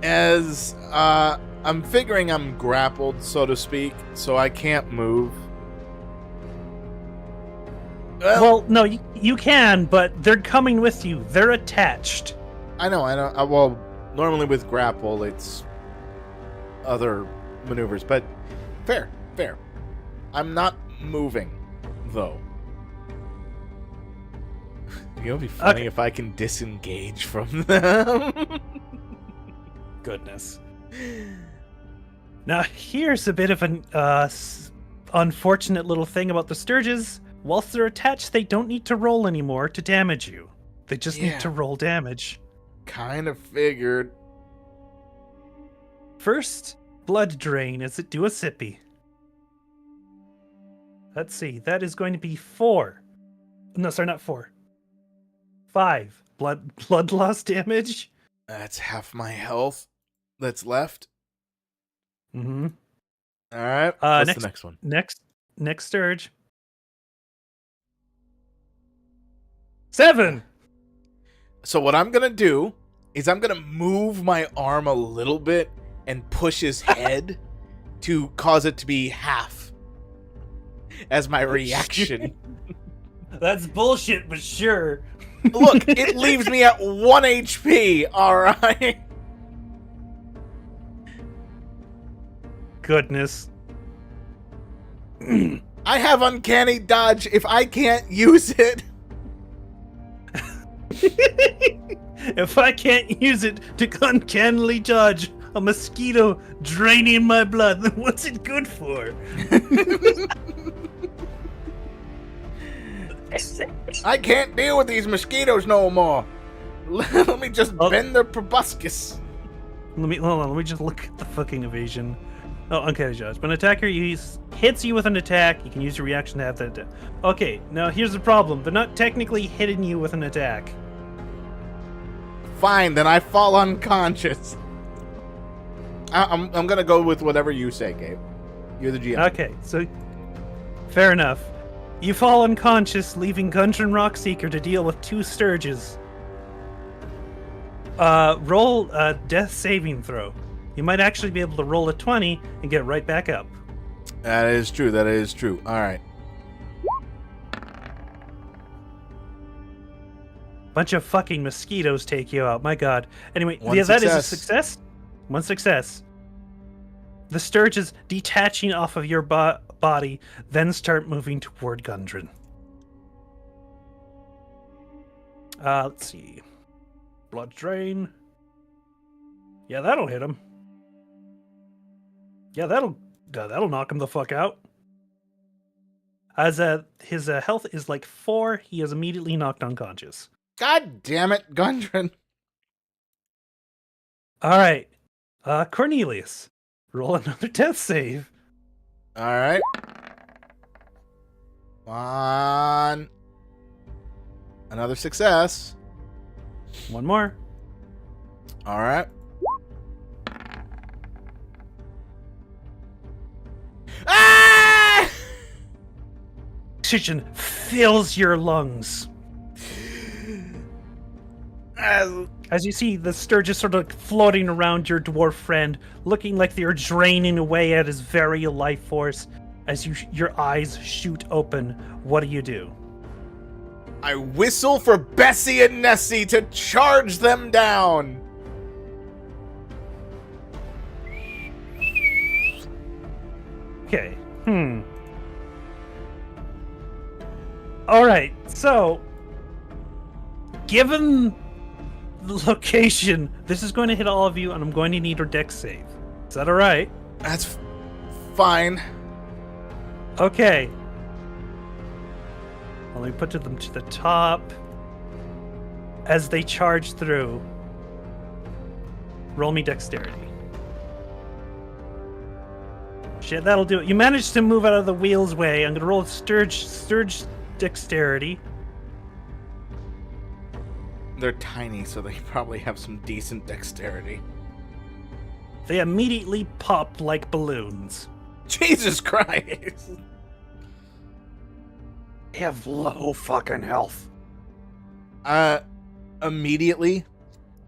As I'm figuring I'm grappled, so to speak, so I can't move. Well, no, you can, but they're coming with you. They're attached. I know. Well, normally with grapple, it's other maneuvers, but fair. I'm not moving, though. It would be funny if I can disengage from them. Goodness. Now, here's a bit of an unfortunate little thing about the Sturges. Whilst they're attached, they don't need to roll anymore to damage you. They just need to roll damage. Kind of figured. First, blood drain as it do a sippy. Let's see, that is going to be 4. No, sorry, not 4. 5 blood loss damage. That's half my health that's left. Mm-hmm. All right. What's the next one? Next Sturge. 7. So what I'm gonna do is I'm gonna move my arm a little bit and push his head to cause it to be half as my reaction. That's bullshit, but sure. Look, it leaves me at 1 HP, alright? Goodness. I have uncanny dodge if I can't use it. If I can't use it to uncannily dodge a mosquito draining my blood, then what's it good for? I can't deal with these mosquitoes no more. Let me just bend their proboscis. Hold on. Let me just look at the fucking evasion. Oh, uncanny dodge. When an attacker hits you with an attack, you can use your reaction to have that attack. Okay, now here's the problem. They're not technically hitting you with an attack. Fine, then I fall unconscious. I'm gonna go with whatever you say, Gabe. You're the GM. Okay, so fair enough. You fall unconscious, leaving Gundren Rockseeker to deal with 2 Sturges. Roll a death saving throw. You might actually be able to roll a 20 and get right back up. That is true. That is true. All right. Bunch of fucking mosquitoes take you out. My God. Anyway, One yeah, that is a success. success. 1 success. The Sturges detaching off of your body, then start moving toward Gundren. Let's see. Blood drain. Yeah, that'll hit him. Yeah, that'll knock him the fuck out. As his health is like 4, he is immediately knocked unconscious. God damn it, Gundren. All right, Cornelius, roll another death save. All right. On. Another success. 1 more. All right. Ah! Oxygen fills your lungs. As you see the Sturgis sort of floating around your dwarf friend, looking like they're draining away at his very life force. As your eyes shoot open, what do? I whistle for Bessie and Nessie to charge them down. Okay. All right. So, given the location, this is going to hit all of you, and I'm going to need a dex save. Is that all right? That's fine. Okay. Well, let me put them to the top. As they charge through, roll me dexterity. Shit, that'll do it. You managed to move out of the wheel's way. I'm going to roll a Sturge dexterity. They're tiny, so they probably have some decent dexterity. They immediately pop like balloons. Jesus Christ. They have low fucking health. Immediately,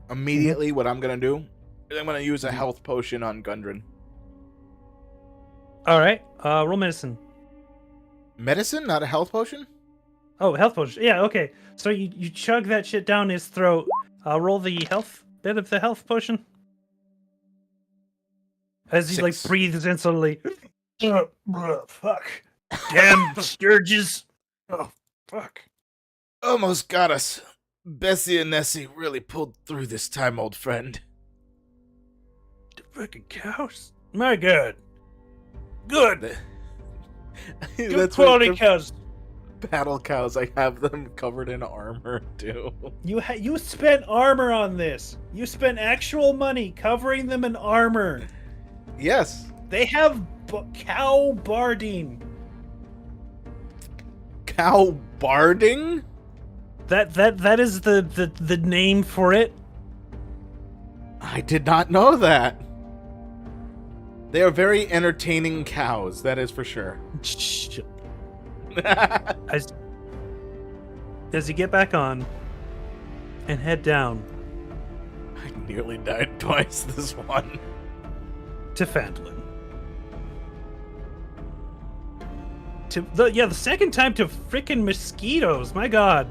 what I'm gonna do is I'm gonna use a health potion on Gundren. All right, roll medicine. Medicine, not a health potion? Oh, health potion. Yeah, okay. So you chug that shit down his throat. Roll the health bit of the health potion. As he 6. like breathes instantly. Fuck. Damn Sturges. Oh, fuck. Almost got us. Bessie and Nessie really pulled through this time, old friend. The fucking cows. My God. Good. Good That's quality what cows. battle cows. I have them covered in armor too. You spent armor on this. You spent actual money covering them in armor. Yes. They have cow barding. Cow barding? That is the name for it. I did not know that. They are very entertaining cows, that is for sure. As you get back on and head down I nearly died twice this one. to Phandelver. The second time to frickin' mosquitoes. My God.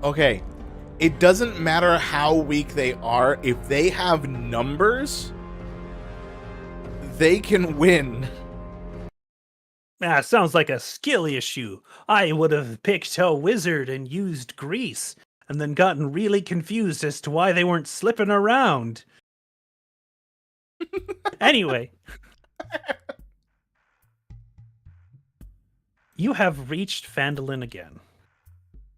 Okay. It doesn't matter how weak they are, if they have numbers, they can win. Sounds like a skill issue. I would have picked a wizard and used grease. and then gotten really confused as to why they weren't slipping around. Anyway. You have reached Phandelver again.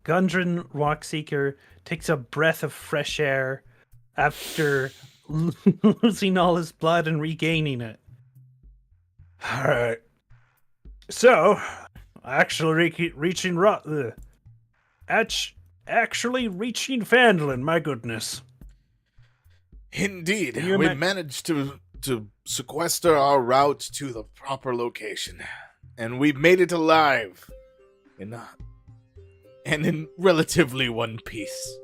Gundren Rockseeker takes a breath of fresh air after losing all his blood and regaining it. Alright. So, actually reaching Phandelver, my goodness. Indeed, You we ma- managed to sequester our route to the proper location, and we made it alive, and in relatively one piece.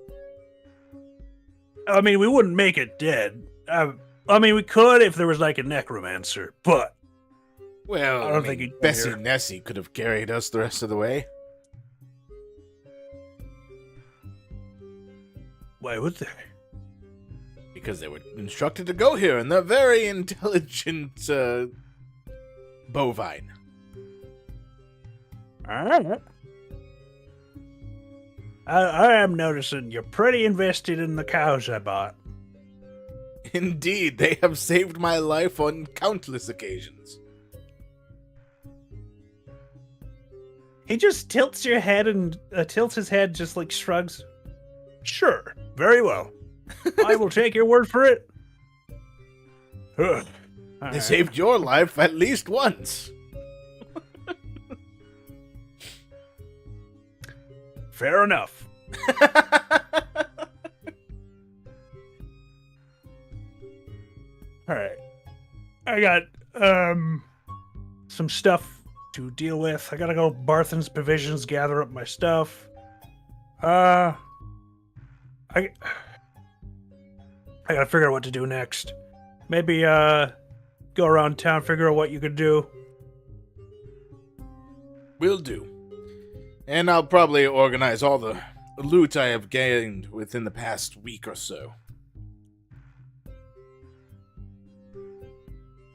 I mean, we wouldn't make it dead. I mean, we could if there was like a necromancer, but Well, I don't think he'd Bessie care. Nessie could have carried us the rest of the way. why would they? Because they were instructed to go here, and they're very intelligent, bovine. Alright. I am noticing you're pretty invested in the cows I bought. Indeed, they have saved my life on countless occasions. He just tilts your head and tilts his head, just like shrugs. Sure, very well. I will take your word for it. Ugh. They Alright. saved your life at least once. Fair enough. Alright. I got some stuff to deal with. I gotta go Barthen's Provisions, gather up my stuff. I gotta figure out what to do next. Maybe go around town, figure out what you could do. Will do. And I'll probably organize all the loot I have gained within the past week or so.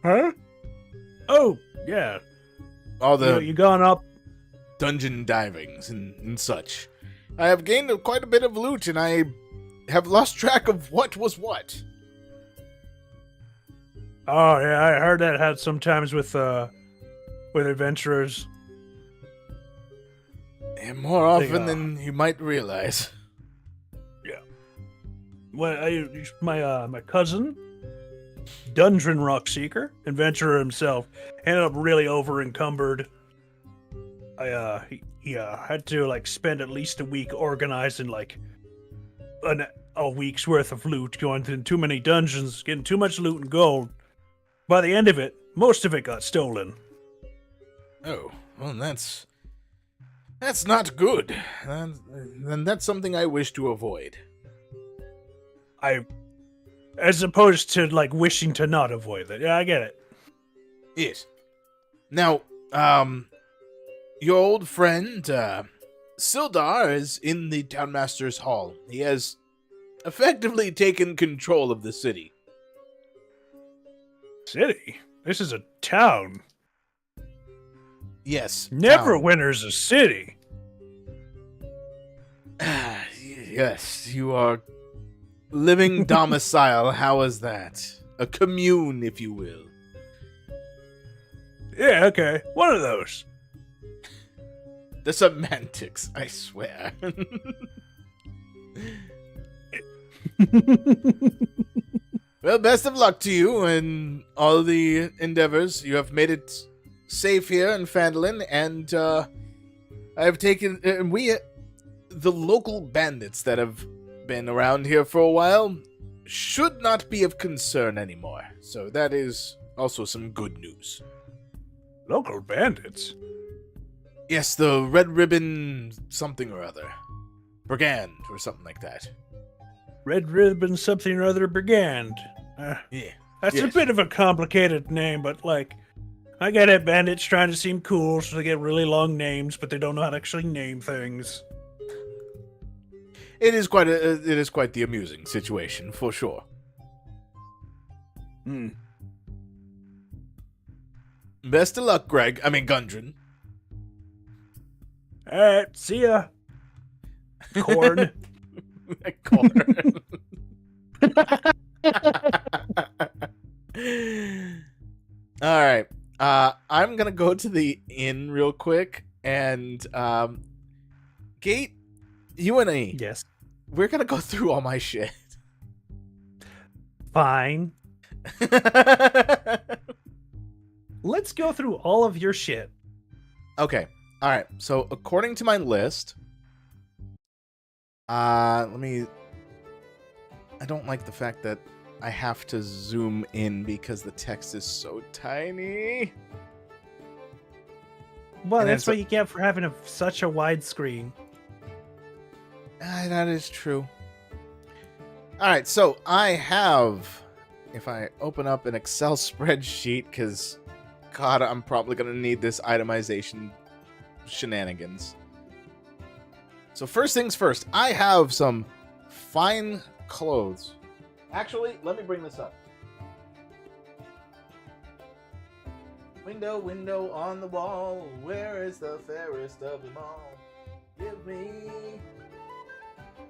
Huh? Oh, yeah. All the You gone up? dungeon divings and such. I have gained quite a bit of loot, and I have lost track of what was what. Oh yeah, I heard that had sometimes with adventurers. And more often are. than you might realize. Well, my cousin, Dungeon Rockseeker, adventurer himself, ended up really over encumbered. He had to like spend at least a week organizing like a week's worth of loot, going through too many dungeons, getting too much loot and gold. By the end of it, most of it got stolen. Oh, well, that's not good. Then that's something I wish to avoid. As opposed to like wishing to not avoid it. Yeah, I get it. Yes. Now, your old friend, Sildar is in the Townmaster's Hall. He has effectively taken control of the city. City? This is a town. Yes. Neverwinter's a city. town. Yes, you are living domicile. How is that? A commune, if you will. Yeah, okay. One of those. The semantics, I swear. Well, best of luck to you in all the endeavors. You have made it safe here in Phandelver, and I have taken the local bandits that have been around here for a while should not be of concern anymore. So that is also some good news. Local bandits? Yes, the Red Ribbon something or other. Brigand or something like that. Red Ribbon something or other brigand. Yeah. That's a Yes. bit of a complicated name, but like, I get it. Bandits trying to seem cool, so they get really long names, but they don't know how to actually name things. It is quite the amusing situation, for sure. Hmm. Best of luck, Gundren. Alright, see ya. Corn. Corn. All right. I'm gonna go to the inn real quick, and Gate, you and me, Yes. we're gonna go through all my shit. Fine. Let's go through all of your shit. Okay. All right. So according to my list, I don't like the fact that I have to zoom in because the text is so tiny. Well, And that's it's what you get for having such a wide screen. That is true. All right, so I have, if I open up an Excel spreadsheet, because, God, I'm probably going to need this itemization shenanigans. So first things first, I have some fine clothes. Actually, let me bring this up. Window, window on the wall, where is the fairest of them all? Give me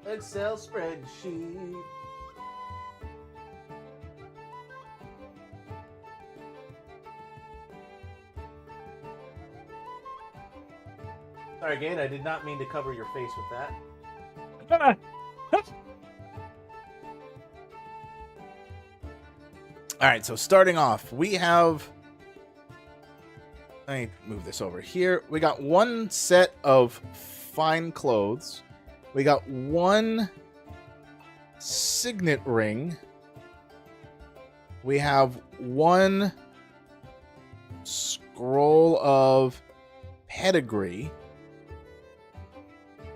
Excel spreadsheet. Sorry, Gate, I did not mean to cover your face with that. Alright, so starting off, we have... Let me move this over here. We got one set of fine clothes. We got one signet ring. We have one scroll of pedigree.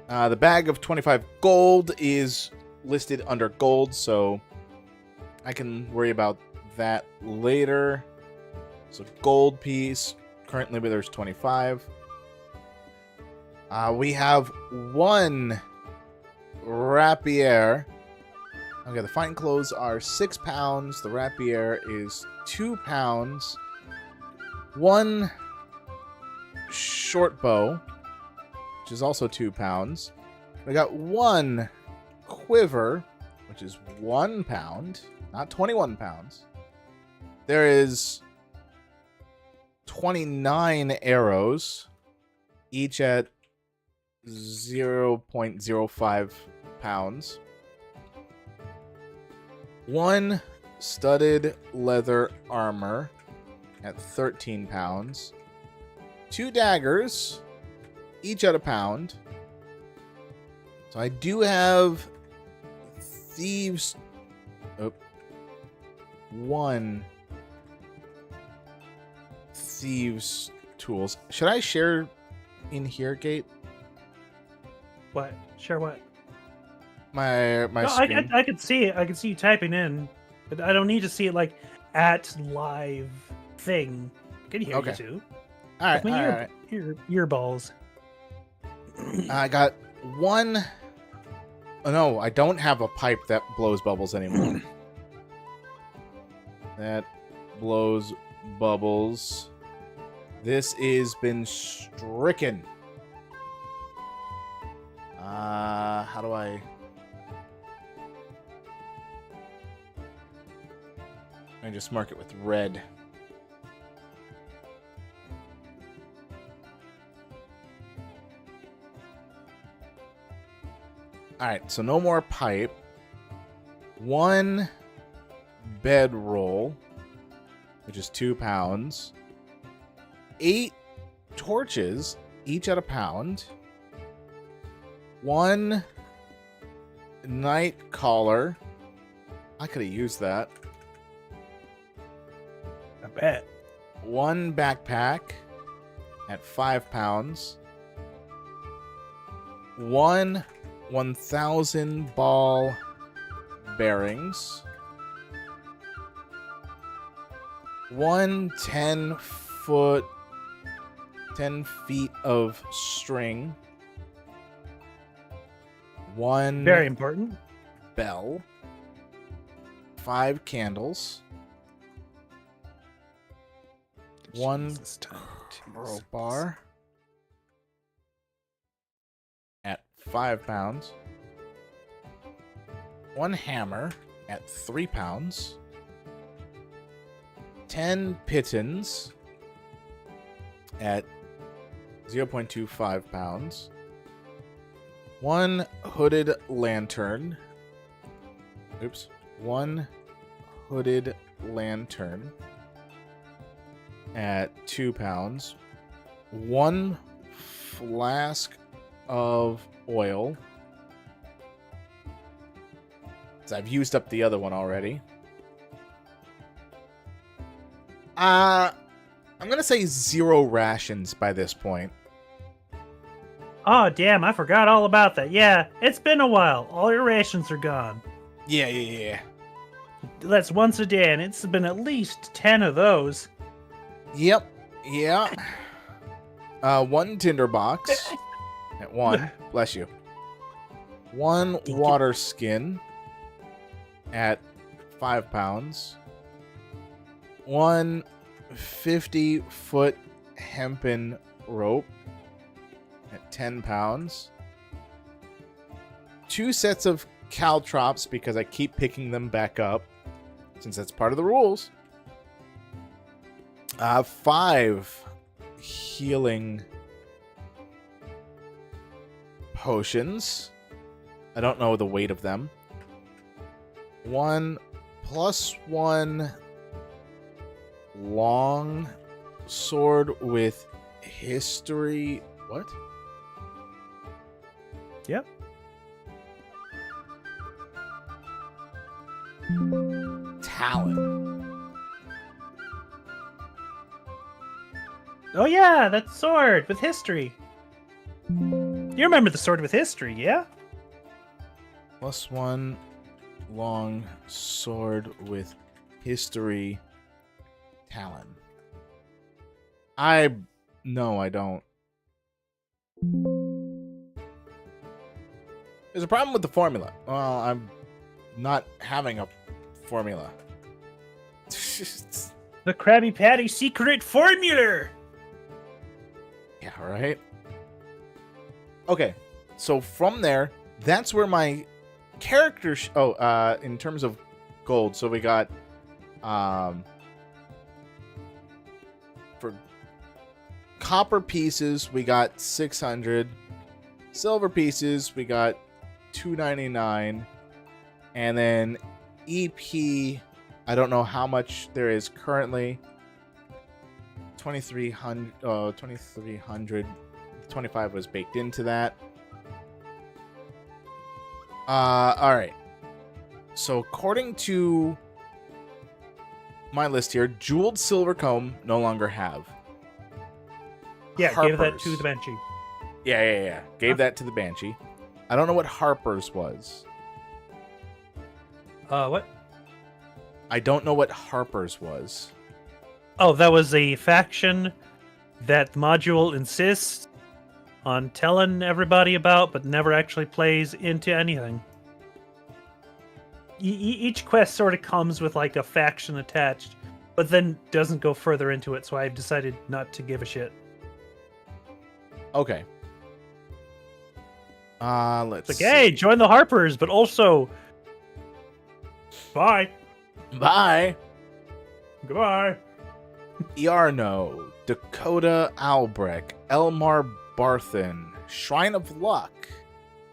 The bag of 25 gold is listed under gold, so I can worry about that later. So gold piece. Currently there's 25. We have one rapier. Okay, the fine clothes are 6 pounds. The rapier is 2 pounds. One short bow, which is also 2 pounds. We got one quiver, which is 1 pound, not 21 pounds. There is 29 arrows, each at 0.05 pounds. One studded leather armor at 13 pounds. 2 daggers, each at 1 pound. So I do have thieves. Oh, one thieves tools. Should I share in here, Gate? What? Share what? My No, screen. I could see it. I could see you typing in, but I don't need to see it like at live thing. I can hear Okay. you too. All right, With all my right. ear balls. I got one. Oh, no, I don't have a pipe that blows bubbles anymore. That blows bubbles. This is been stricken. How do I... I just mark it with red. Alright, so no more pipe. One bedroll, which is 2 pounds. 8 torches, each at 1 pound. One night collar. I could have used that. I bet. One backpack at 5 pounds. One 1,000 ball bearings. One 10 feet of string. One Very important. bell. 5 candles. One Jesus, time. crowbar at 5 pounds. 1 hammer at 3 pounds, 10 pitons at 0.25 pounds, 1 hooded lantern. Oops. 1 hooded lantern at 2 pounds, 1 flask of oil. So I've used up the other one already. I'm gonna say 0 rations by this point. Oh, damn, I forgot all about that. Yeah, it's been a while. All your rations are gone. Yeah. That's once a day, and it's been at least 10 of those. Yep. Yeah. 1 tinder box at 1. Bless you. 1 water skin at 5 pounds. 1 50-foot hempen rope at 10 pounds. 2 sets of caltrops because I keep picking them back up since that's part of the rules. 5 healing potions. I don't know the weight of them. 1 + 1 long sword with history. What? Yep. Talon. Oh yeah, that sword with history. You remember the sword with history, yeah? +1 long sword with history. Talon. No, I don't. There's a problem with the formula. Well, I'm not having a formula. The Krabby Patty secret formula! Yeah, right? Okay, so from there, that's where my character... in terms of gold, so we got... for copper pieces, we got 600. Silver pieces, we got 299. And then EP, I don't know how much there is currently. 2,300. 2,300. 25 was baked into that. All right. So according to my list here, jeweled silver comb no longer have. Yeah, Harper's. give that to the Banshee. Yeah. Gave that to the Banshee. I don't know what Harper's was. What? I don't know what Harper's was. Oh, that was a faction that the module insists on telling everybody about, but never actually plays into anything. Each quest sort of comes with like a faction attached, but then doesn't go further into it, so I've decided not to give a shit. Okay. Let's It's like, hey, join the Harpers, but also... Bye. Bye. Goodbye. Iarno, Dakota Albrecht, Elmar Barthen, Shrine of Luck.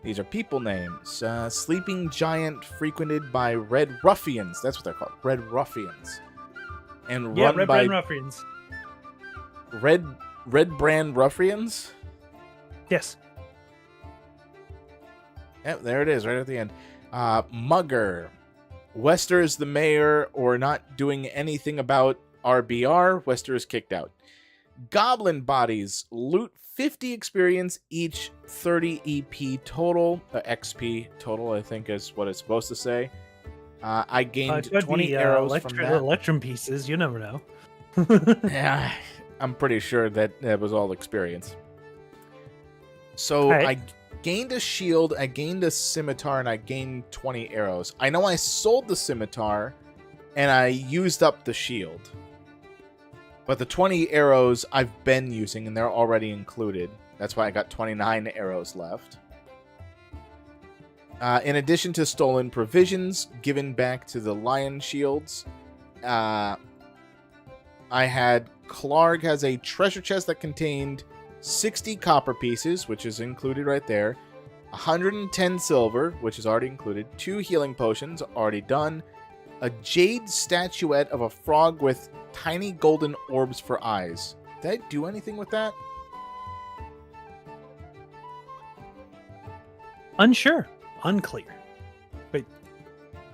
These are people names. Sleeping Giant frequented by Red Ruffians. That's what they're called. Red Ruffians. And Yeah, run Red by Brand Ruffians. Red Brand Ruffians? Yes. Yep, there it is, right at the end. Mugger. Wester is the mayor or not doing anything about RBR. Wester is kicked out. Goblin bodies. Loot 50 experience each, 30 EP total. XP total, I think is what it's supposed to say. I gained 20 arrows from that. Electrum pieces, you never know. Yeah, I'm pretty sure that was all experience. So Right. I gained a shield, I gained a scimitar, and I gained 20 arrows. I know I sold the scimitar, and I used up the shield. But the 20 arrows I've been using, and they're already included. That's why I got 29 arrows left. In addition to stolen provisions given back to the lion shields, I had Clark has a treasure chest that contained 60 copper pieces, which is included right there, 110 silver, which is already included, 2 healing potions, already done, a jade statuette of a frog with tiny golden orbs for eyes. Did I do anything with that? Unsure. Unclear.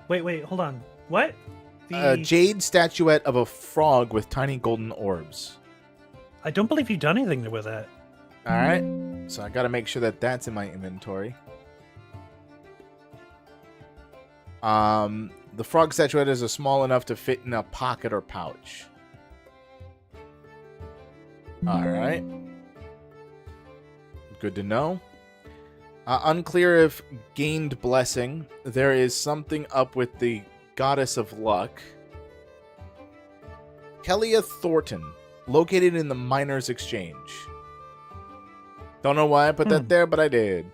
Wait, hold on. What? A jade statuette of a frog with tiny golden orbs. I don't believe you've done anything with that. Alright, so I gotta make sure that that's in my inventory. The frog statuette is small enough to fit in a pocket or pouch. Alright. Good to know. Unclear if gained blessing. There is something up with the goddess of luck. Kellia Thornton, located in the Miners' Exchange. Don't know why I put that there, but I did.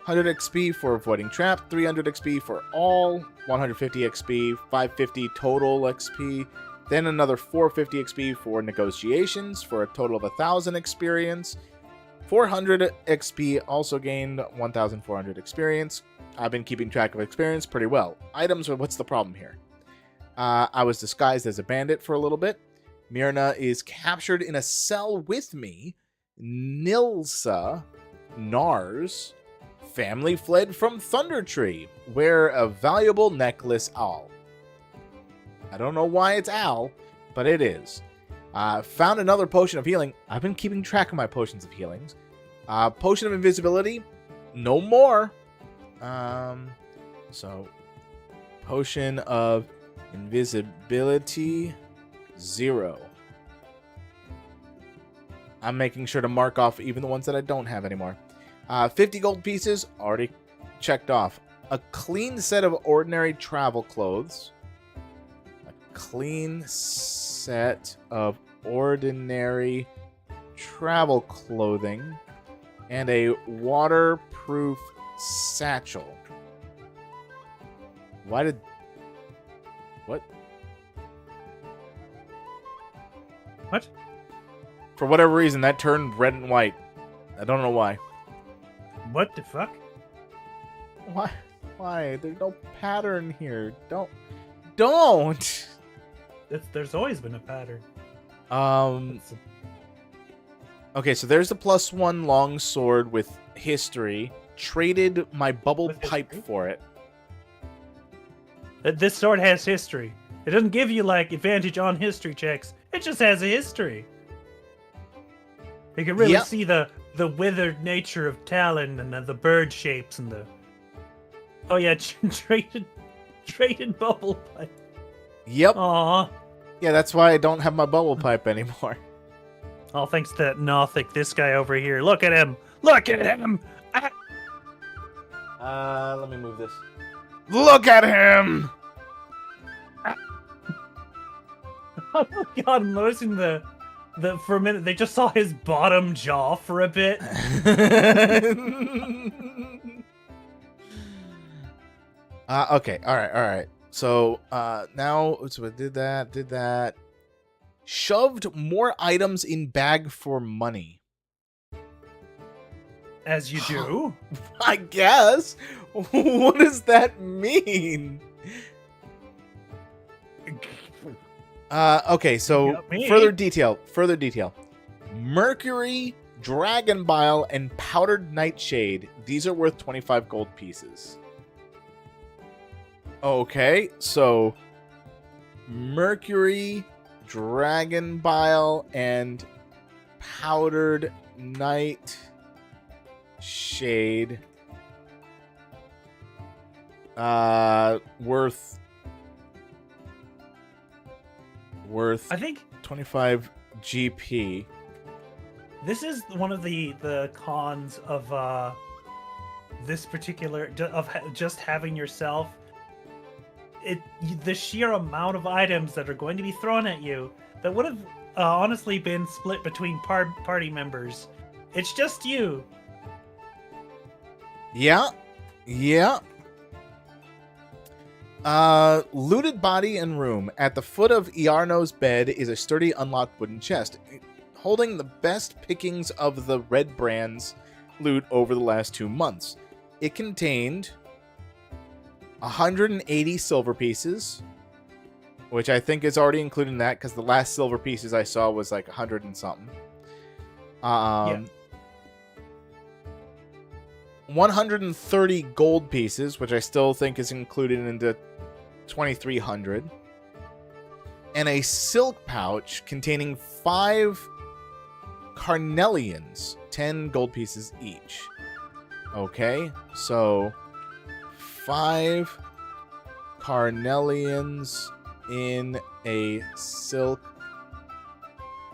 100 XP for avoiding trap, 300 XP for all, 150 XP, 550 total XP, then another 450 XP for negotiations for a total of 1,000 experience. 400 XP also gained 1,400 experience. I've been keeping track of experience pretty well. Items, what's the problem here? I was disguised as a bandit for a little bit. Myrna is captured in a cell with me. Nilsa, Nars, family fled from Thunder Tree. Wear a valuable necklace, Al. I don't know why it's Al, but it is. Found another potion of healing. I've been keeping track of my potions of healings. Potion of invisibility, no more. So, potion of invisibility, 0. I'm making sure to mark off even the ones that I don't have anymore. 50 gold pieces, already checked off. A clean set of ordinary travel clothes. A clean set of ordinary travel clothing. And a waterproof satchel. Why did... What? What? For whatever reason, that turned red and white. I don't know why. What the fuck? Why? Why? There's no pattern here. Don't! There's always been a pattern. Okay, so there's the +1 long sword with history. Traded my bubble With pipe history? for it. This sword has history. It doesn't give you, like, advantage on history checks. It just has a history. You can really Yep. see the withered nature of Talon and the bird shapes and the... Oh yeah, traded bubble pipe. Yep. Aww. Yeah, that's why I don't have my bubble pipe anymore. All thanks to that Nothic, this guy over here. Look at him! Look at him! Let me move this. Look at him! Oh god, I'm noticing the for a minute, they just saw his bottom jaw for a bit. Okay, alright. So, now, so I did that. Shoved more items in bag for money. As you do. I guess. What does that mean? Okay, so got me. further detail. Mercury, Dragon Bile, and Powdered Nightshade. These are worth 25 gold pieces. Okay, so Mercury, Dragon Bile, and Powdered Nightshade. Worth I think 25 GP. this is one of the cons of this particular just having yourself. The sheer amount of items that are going to be thrown at you that would have honestly been split between party members. It's just you. Yeah. Looted body and room. At the foot of Iarno's bed is a sturdy unlocked wooden chest, holding the best pickings of the Red Brand's loot over the last 2 months. It contained 180 silver pieces, which I think is already included in that because the last silver pieces I saw was like 100 and something. 130 gold pieces, which I still think is included into 2,300. And a silk pouch containing 5 carnelians, 10 gold pieces each. Okay, so 5 carnelians in a silk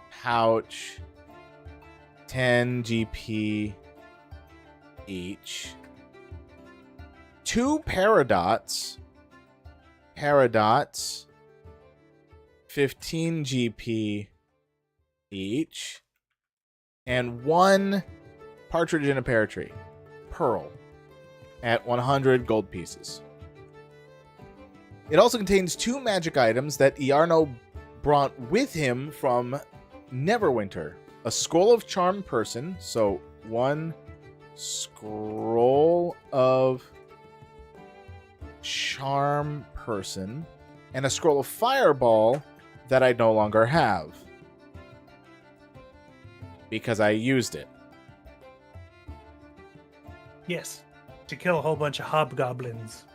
pouch, 10 GP each. 2 paradots, 15 GP each, and 1 partridge in a pear tree, pearl, at 100 gold pieces. It also contains 2 magic items that Iarno brought with him from Neverwinter. A scroll of charm person, so 1 scroll of charm person, and a scroll of fireball that I no longer have because I used it. Yes, to kill a whole bunch of hobgoblins.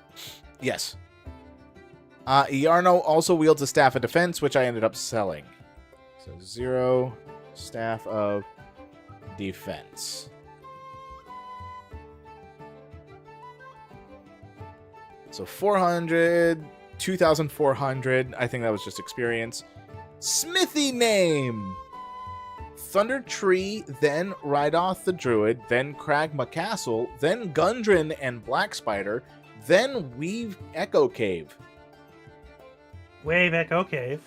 Yes. Iarno also wields a staff of defense, which I ended up selling. So 0 staff of defense. So 400, 2,400. I think that was just experience. Smithy name. Thunder Tree, then Rydoth the Druid, then Cragma Castle, then Gundren and Black Spider, then Weave Echo Cave. Wave Echo Cave.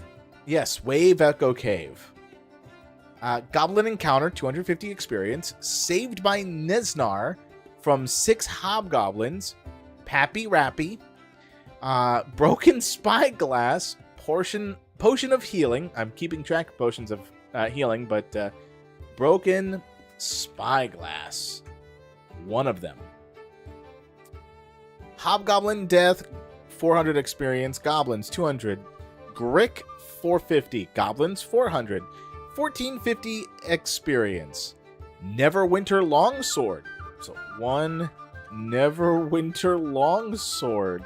Yes, Wave Echo Cave. Goblin Encounter, 250 experience. Saved by Nesnar from 6 hobgoblins. Pappy Rappy. Broken Spyglass. Potion of Healing. I'm keeping track of potions of healing, but Broken Spyglass. One of them. Hobgoblin Death, 400 experience. Goblins, 200. Grick, 450. Goblins, 400. 1450 experience. Neverwinter Longsword. So 1 Neverwinter Longsword.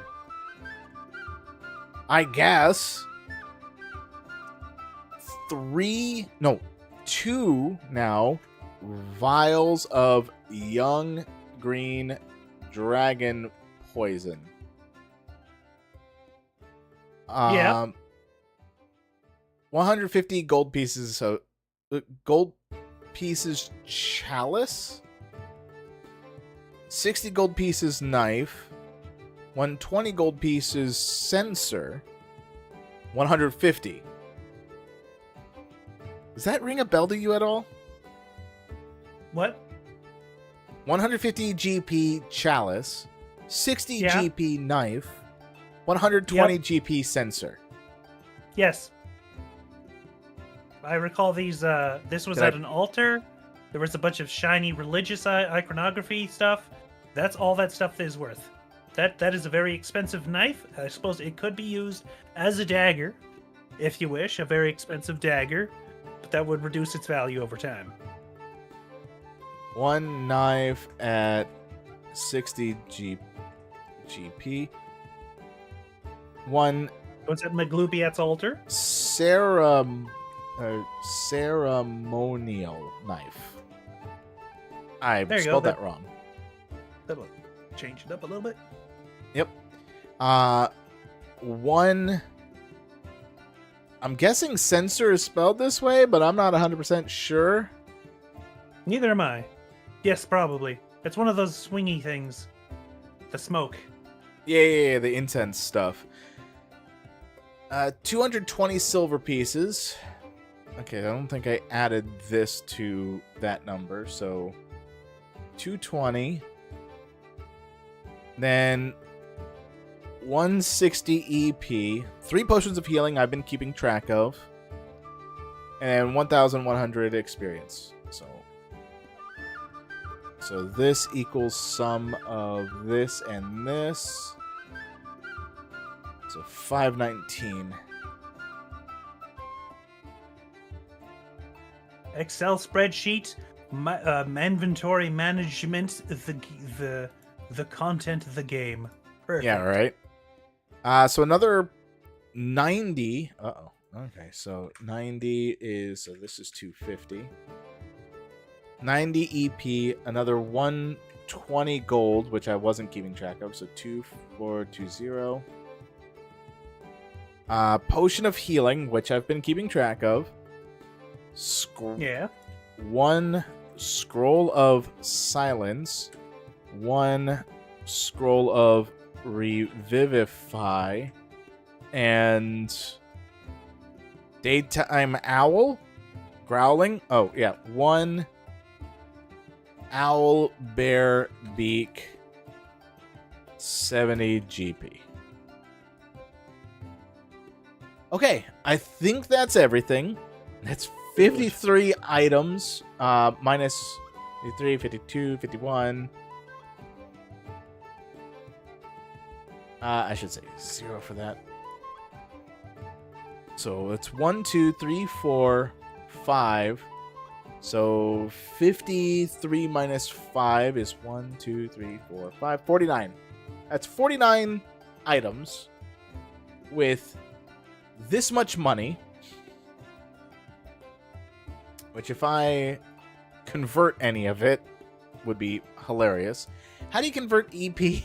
I guess 2 now vials of young green dragon poison. Yeah. 150 gold pieces. So gold pieces chalice. 60 gold pieces knife. 120 gold pieces censer. 150. Does that ring a bell to you at all? What? 150 GP chalice, 60 Yeah. GP knife, 120 Yep. GP censer. Yes. I recall these. This was Did at I- an altar. There was a bunch of shiny religious iconography stuff. That's all that stuff is worth. That is a very expensive knife. I suppose it could be used as a dagger, if you wish, a very expensive dagger, but that would reduce its value over time. 1 knife at 60 GP. 1 What's at Maglubiat's altar? ceremonial knife. I There you go, spelled that- that wrong. That'll change it up a little bit. Yep. 1. I'm guessing censor is spelled this way, but I'm not 100% sure. Neither am I. Yes, probably. It's one of those swingy things. The smoke. Yeah, the incense stuff. 220 silver pieces. Okay, I don't think I added this to that number, so 220. Then 160 EP, 3 potions of healing I've been keeping track of, and 1,100 experience. So this equals sum of this and this. So 519. Excel spreadsheet, inventory management, the content of the game. Perfect. Yeah, right. So another 90. Uh-oh. Okay, so 90 is, so this is 250. 90 EP, another 120 gold, which I wasn't keeping track of, so 2420. Potion of healing, which I've been keeping track of. Yeah. 1 scroll of silence. 1 scroll of revivify. And daytime owl growling. Oh, yeah. 1 owl bear beak. 70 GP. Okay, I think that's everything. That's 53 items, minus 53, 52, 51. I should say 0 for that. So it's 1, 2, 3, 4, 5. So 53 minus 5 is 1, 2, 3, 4, 5, 49. That's 49 items with this much money. Which, if I convert any of it, would be hilarious. How do you convert EP?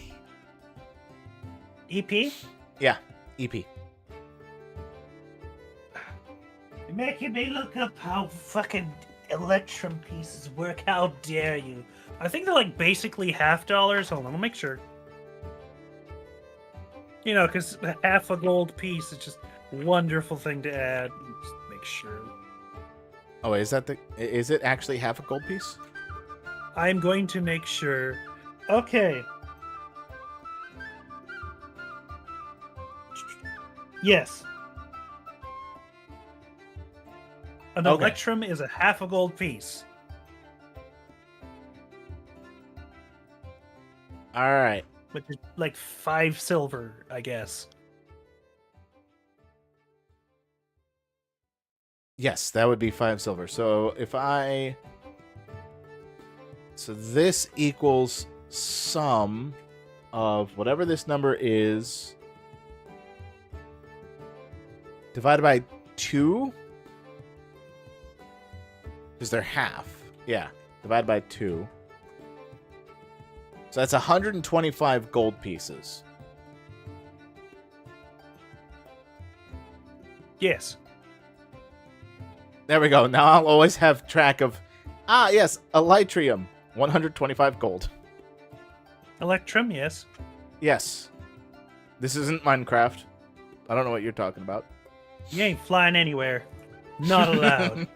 EP? Yeah, EP. You're making me look up how fucking Electrum pieces work. How dare you? I think they're like basically $half. Hold on, I'll make sure. You know, because half a gold piece is just a wonderful thing to add. Just make sure. Oh, is it actually half a gold piece? I'm going to make sure. Okay. Yes. An Okay. Electrum is a half a gold piece. All right. Which is like 5 silver, I guess. Yes, that would be 5 silver. So so this equals sum of whatever this number is divided by 2. Because they're half. Yeah, divided by 2. So that's 125 gold pieces. Yes. There we go. Now I'll always have track of... Ah, yes, Elytrium. 125 gold. Electrum, yes. Yes. This isn't Minecraft. I don't know what you're talking about. You ain't flying anywhere. Not allowed.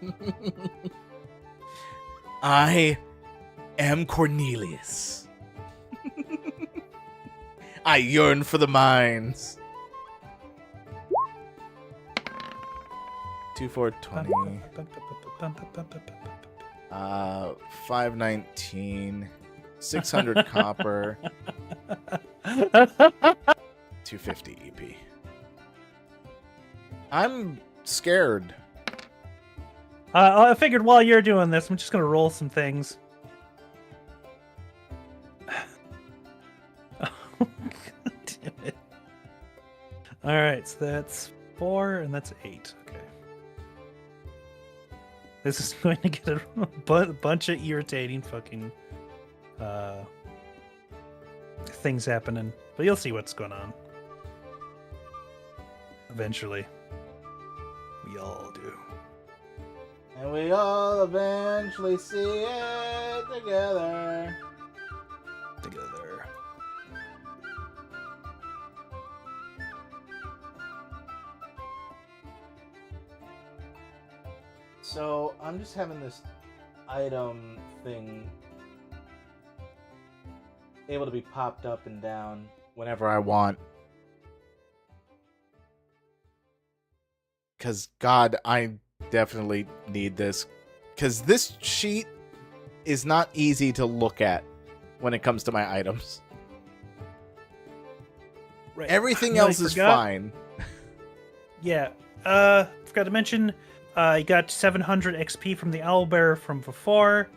I am Cornelius. I yearn for the mines. 2, 4, 20. 519. 600 copper. 250 EP. I'm scared. I figured while you're doing this, I'm just gonna roll some things. Damn it. Alright, so that's 4 and that's 8. Okay. This is going to get a bunch of irritating fucking things happening. But you'll see what's going on. Eventually. We all do. And we all eventually see it together. Together. So I'm just having this item thing able to be popped up and down whenever I want. because God, I definitely need this. Because this sheet is not easy to look at when it comes to my items. Right. Everything Nearly else is forgot. fine. Yeah. Forgot to mention, you got 700 XP from the owlbear from before,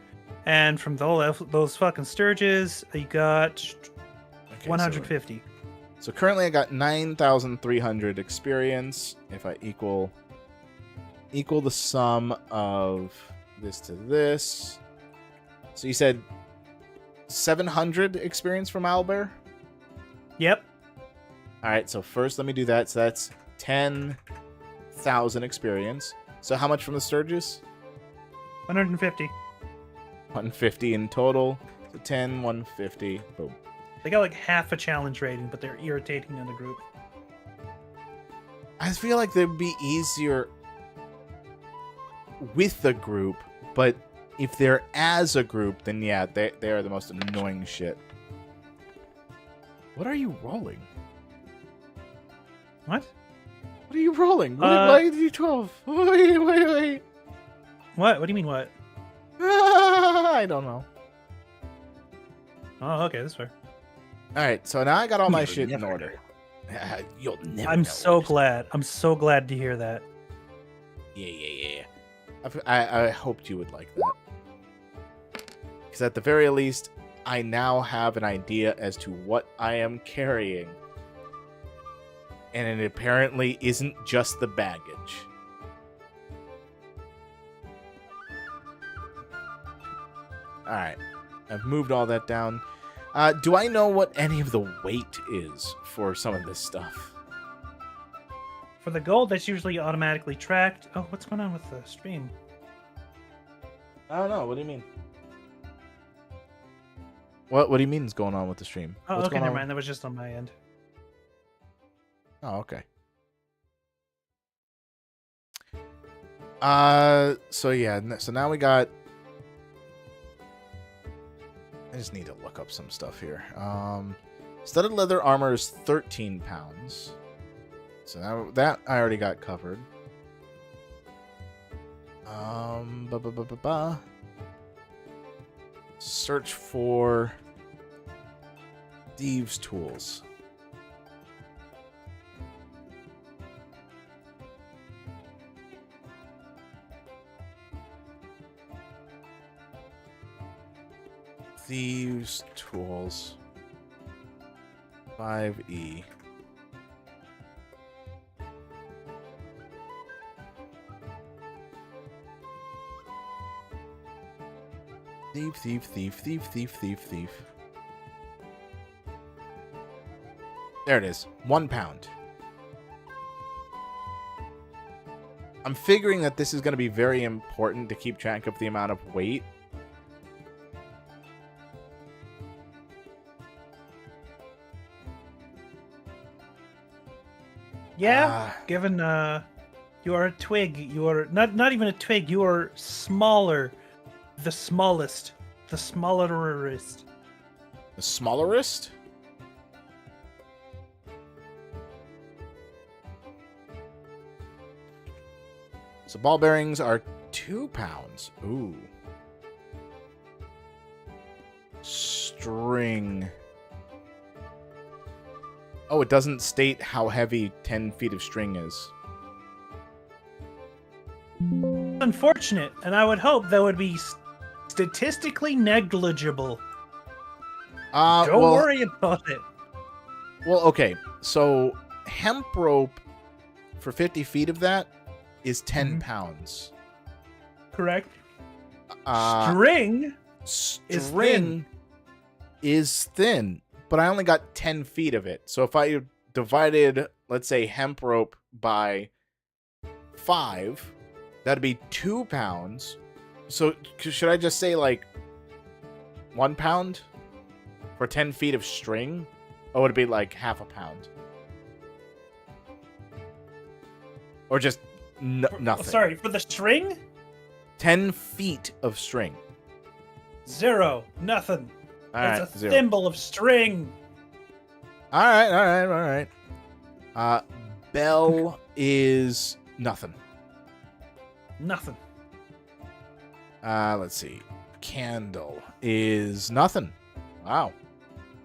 and from those fucking sturges, you got Okay, 150. So currently I got 9,300 experience. If I equal the sum of this to this. So you said 700 experience from owlbear? Yep. All right, so first let me do that. So that's 10,000 experience. So how much from the Sturgis? 150. 150 in total. So 10, 150. Boom. They got like half a challenge rating, but they're irritating in the group. I feel like they'd be easier with the group, but if they're as a group, then yeah, they are the most annoying shit. What are you rolling? What? What are you rolling? Why did you 12? Wait. What? What do you mean what? I don't know. Oh, okay, that's fair. All right, so now I got all my You'll shit in never order. You'll never. I'm know so what it is. glad. I'm so glad to hear that. Yeah. I hoped you would like that. Because at the very least, I now have an idea as to what I am carrying. And it apparently isn't just the baggage. Alright. I've moved all that down. Do I know what any of the weight is for some of this stuff? For the gold, that's usually automatically tracked. Oh, what's going on with the stream? I don't know. What do you mean? What do you mean is going on with the stream? Oh, What's okay, going never on? mind. That was just on my end. Oh, okay. So yeah, so now we got... I just need to look up some stuff here. Studded leather armor is 13 pounds. So now that I already got covered. Search for thieves' tools. Thieves' tools. 5E. Thief. There it is. 1 pound. I'm figuring that this is going to be very important to keep track of the amount of weight. Yeah, given you are a twig, you are not even a twig, you are smaller, the smallest, the smallerest. The smallerest? So ball bearings are 2 pounds. Ooh. String. Oh, it doesn't state how heavy 10 feet of string is. Unfortunate, and I would hope that would be statistically negligible. Don't Well, worry about it. Well, okay. So hemp rope for 50 feet of that is 10 pounds. Correct. String String is thin, but I only got 10 feet of it. So if I divided, let's say, hemp rope by 5, that'd be 2 pounds. So should I just say like 1 pound for 10 feet of string? Or would it be like half a pound? Or just nothing? Sorry, for the string? 10 feet of string. 0. Nothing. All It's right, a 0. thimble of string. All right. Bell is Nothing. Nothing. Let's see. Candle is nothing. Wow.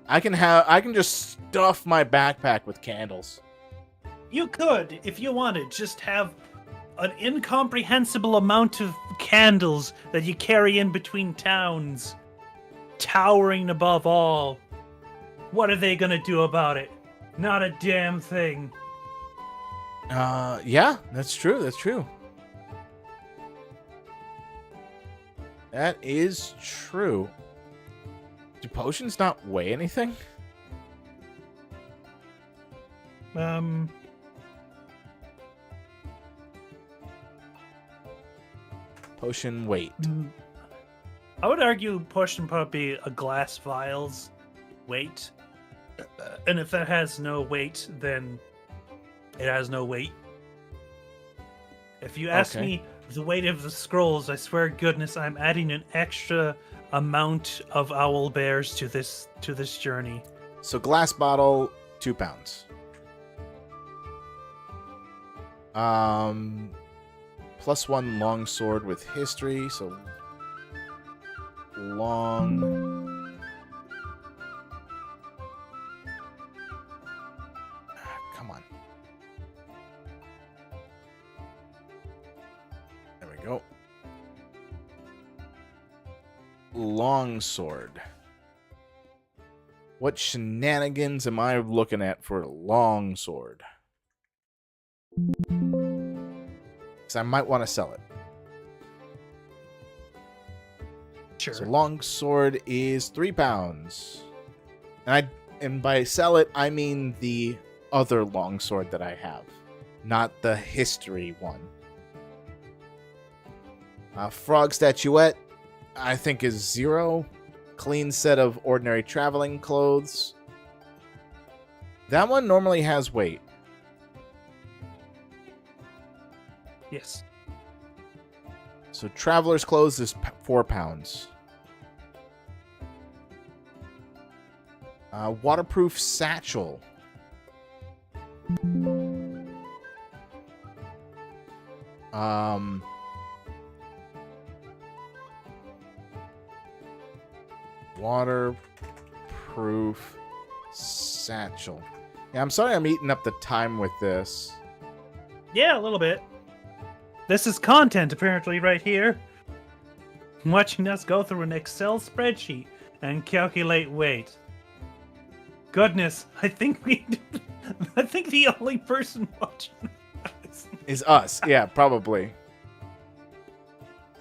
I can just stuff my backpack with candles. You could, if you wanted, just have an incomprehensible amount of candles that you carry in between towns, towering above all. What are they gonna do about it? Not a damn thing. Yeah, that's true. That's true. That is true. Do potions not weigh anything? Potion weight. I would argue potion probably a glass vial's weight. And if that has no weight, then it has no weight. If you ask me the weight of the scrolls, I swear to goodness I'm adding an extra amount of owl bears to this journey. So glass bottle, 2 pounds. +1 long sword with history, so long. Come on. There we go. Long sword. What shenanigans am I looking at for a long sword? Because I might want to sell it. Sure. So long sword is 3 pounds. And by sell it, I mean the other long sword that I have, not the history one. Frog statuette, I think, is 0. Clean set of ordinary traveling clothes. That one normally has weight. Yes. So traveler's clothes is 4 pounds. Waterproof satchel. Waterproof satchel. Yeah, I'm sorry I'm eating up the time with this. Yeah, a little bit. This is content, apparently, right here. Watching us go through an Excel spreadsheet and calculate weight. Goodness, I think the only person watching this Is us. Yeah, probably.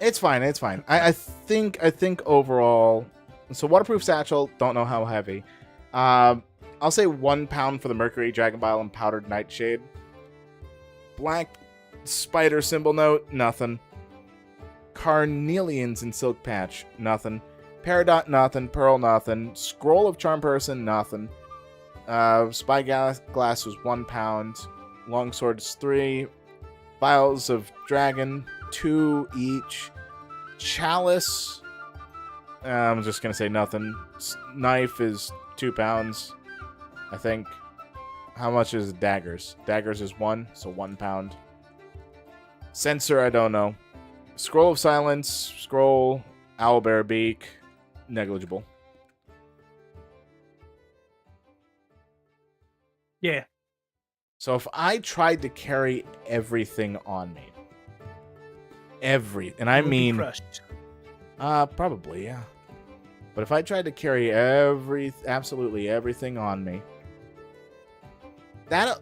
It's fine. It's fine. I think overall. So waterproof satchel. Don't know how heavy. I'll say 1 pound for the Mercury Dragon Bile and powdered nightshade. Black spider symbol note. Nothing. Carnelians and silk patch. Nothing. Peridot. Nothing. Pearl. Nothing. Scroll of charm person. Nothing. Spyglass was 1 pound. Longsword is 3. Vials of dragon, 2 each. Chalice, I'm just gonna say nothing. Knife is 2 pounds, I think. How much is daggers? Daggers is 1, so 1 pound. Censer, I don't know. Scroll of silence, scroll, owlbear beak, negligible. Yeah. So if I tried to carry everything on me, and I It would be mean, crushed. probably, yeah. But if I tried to carry absolutely everything on me, that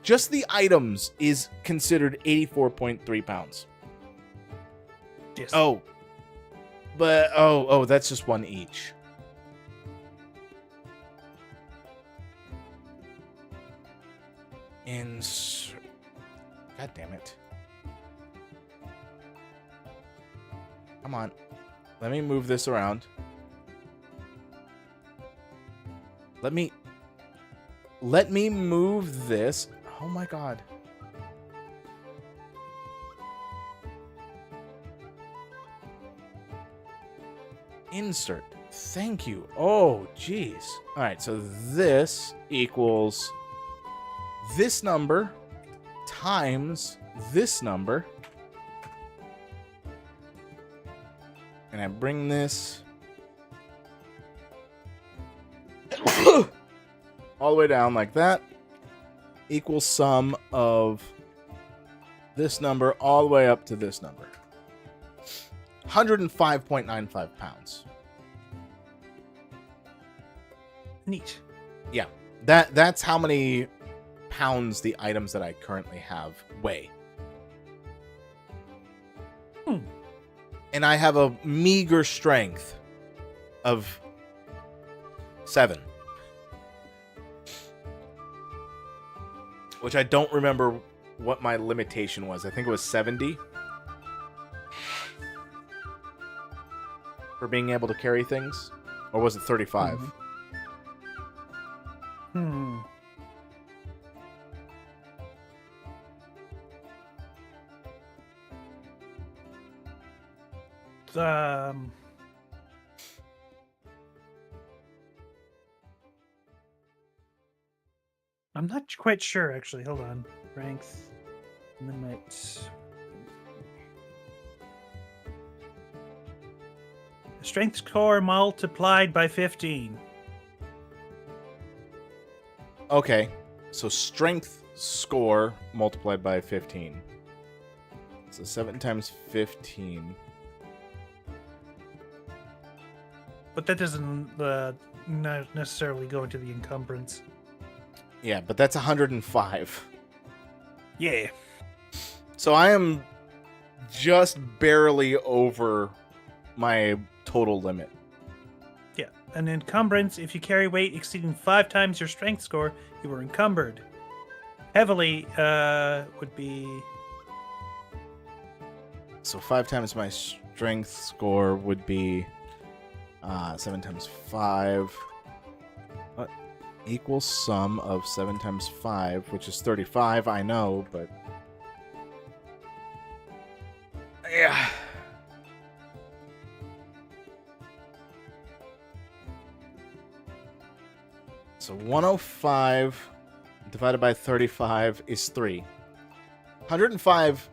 just the items is considered 84.3 pounds. Yes. Oh, but that's just 1 each. God damn it. Come on. Let me move this around. Let me move this. Oh my god. Insert. Thank you. Oh, jeez. All right, so this equals this number times this number. And I bring this all the way down like that. Equals sum of this number all the way up to this number. 105.95 pounds. Neat. Yeah. That's how many pounds the items that I currently have weigh. And I have a meager strength of 7. Which I don't remember what my limitation was. I think it was 70. For being able to carry things. Or was it 35? I'm not quite sure, actually. Hold on. Ranks. Limit. Strength score multiplied by 15. Okay. So strength score multiplied by 15. So 7 times 15. But that doesn't not necessarily go into the encumbrance. Yeah, but that's 105. Yeah. So I am just barely over my total limit. Yeah. An encumbrance, if you carry weight exceeding 5 times your strength score, you are encumbered. Heavily would be... So 5 times my strength score would be 7 times 5. What? Equals sum of 7 times 5, which is 35, I know, but... Yeah. So 105 divided by 35 is 3. 105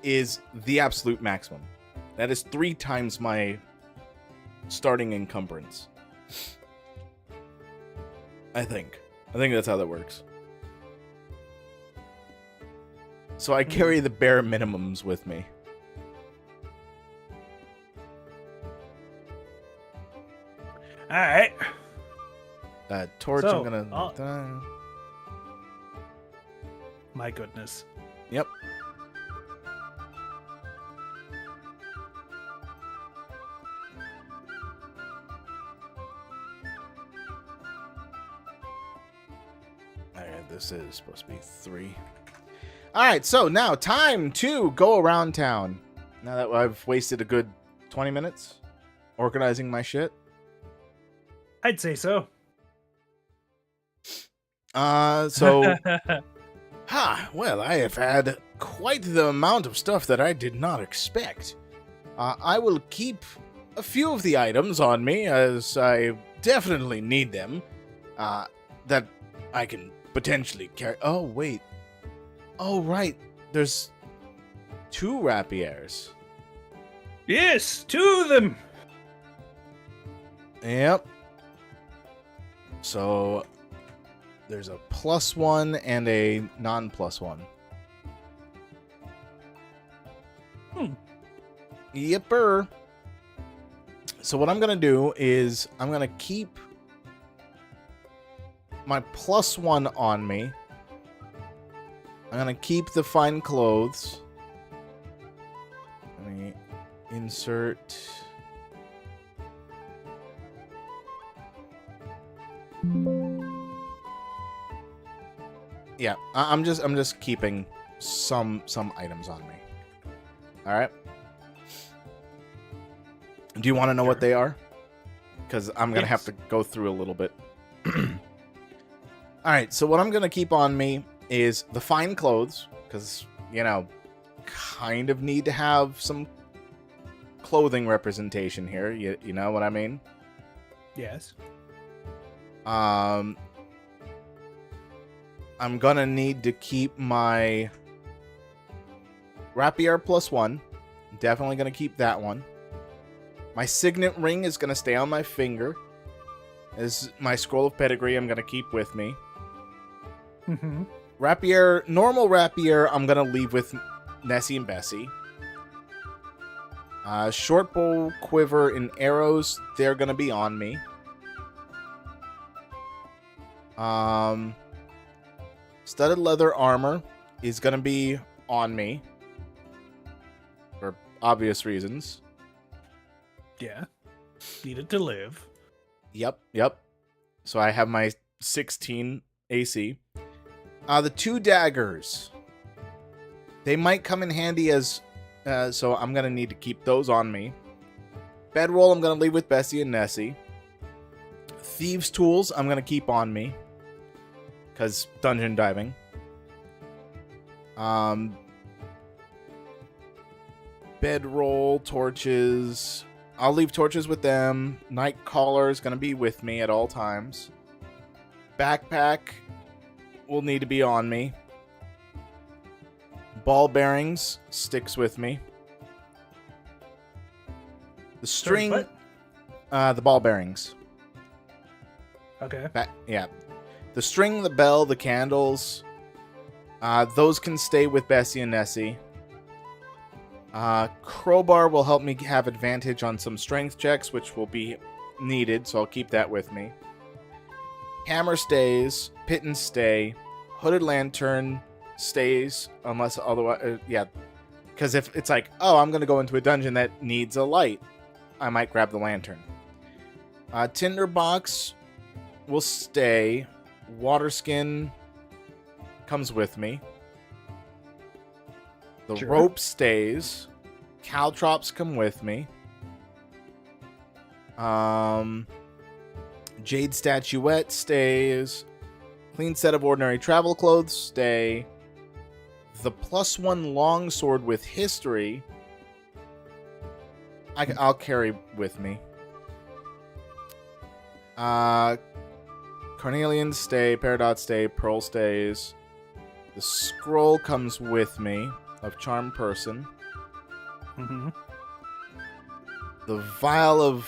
is the absolute maximum. That is 3 times my starting encumbrance. I think that's how that works. So I carry the bare minimums with me. All right. Torch, So, I'm gonna... My goodness. Yep. Alright, this is supposed to be 3. Alright, so now time to go around town. Now that I've wasted a good 20 minutes organizing my shit. I'd say so. So... well, I have had quite the amount of stuff that I did not expect. I will keep a few of the items on me, as I definitely need them, that I can potentially carry. Oh, wait. Oh, right. There's 2 rapiers. Yes, 2 of them. Yep. So... there's a +1 and a non-+1. Yepper. So what I'm going to do is I'm going to keep my +1 on me. I'm going to keep the fine clothes. Let me insert... Yeah, I'm just keeping some items on me. All right. Do you want to know what they are? Because I'm gonna have to go through a little bit. All right. So what I'm gonna keep on me is the fine clothes, because kind of need to have some clothing representation here. You know what I mean? Yes. I'm gonna need to keep my Rapier +1. Definitely going to keep that one. My signet ring is going to stay on my finger. As my scroll of pedigree, I'm going to keep with me. Mm-hmm. Rapier, normal rapier, I'm going to leave with Nessie and Bessie. Short bow, quiver, and arrows, they're going to be on me. Studded leather armor is going to be on me. For obvious reasons. Yeah. Needed to live. Yep. So I have my 16 AC. The 2 daggers. They might come in handy as... so I'm going to need to keep those on me. Bedroll, I'm going to leave with Bessie and Nessie. Thieves' tools, I'm going to keep on me. Because dungeon diving. Bedroll, torches... I'll leave torches with them. Night collar is going to be with me at all times. Backpack will need to be on me. Ball bearings sticks with me. The string... Sorry, what? The ball bearings. Okay. Yeah. The string, the bell, the candles. Those can stay with Bessie and Nessie. Crowbar will help me have advantage on some strength checks, which will be needed, so I'll keep that with me. Hammer stays, pittance stay, hooded lantern stays, unless otherwise, yeah. Because if it's like, oh, I'm going to go into a dungeon that needs a light, I might grab the lantern. Tinderbox will stay. Water skin comes with me. The Sure. rope stays. Caltrops come with me. Jade statuette stays. Clean set of ordinary travel clothes stay. The +1 longsword with history I'll carry with me. Carnelian stay. Peridot stay. Pearl stays. The scroll comes with me. Of charm person. Mm-hmm. The vial of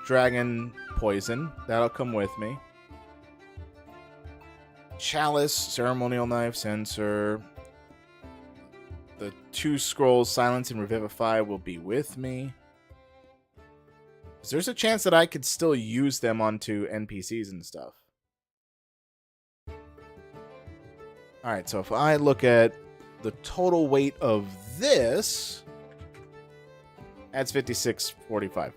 dragon poison. That'll come with me. Chalice, ceremonial knife, censer. The 2 scrolls, silence and revivify, will be with me. There's a chance that I could still use them onto NPCs and stuff. Alright, so if I look at the total weight of this, adds 56.45.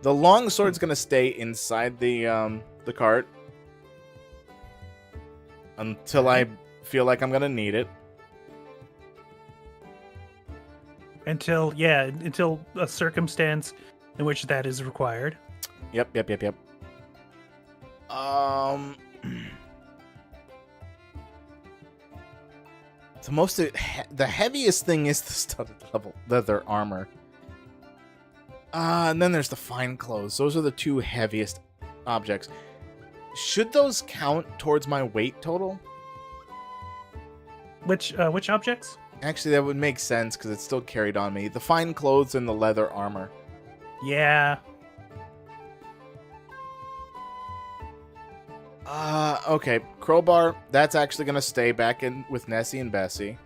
The long sword's gonna stay inside the cart until I feel like I'm gonna need it. Until a circumstance in which that is required. Yep. The heaviest thing is the studded leather armor. And then there's the fine clothes. Those are the 2 heaviest objects. Should those count towards my weight total? Which objects? Actually, that would make sense because it's still carried on me. The fine clothes and the leather armor. Yeah. Okay. Crowbar, that's actually going to stay back in with Nessie and Bessie.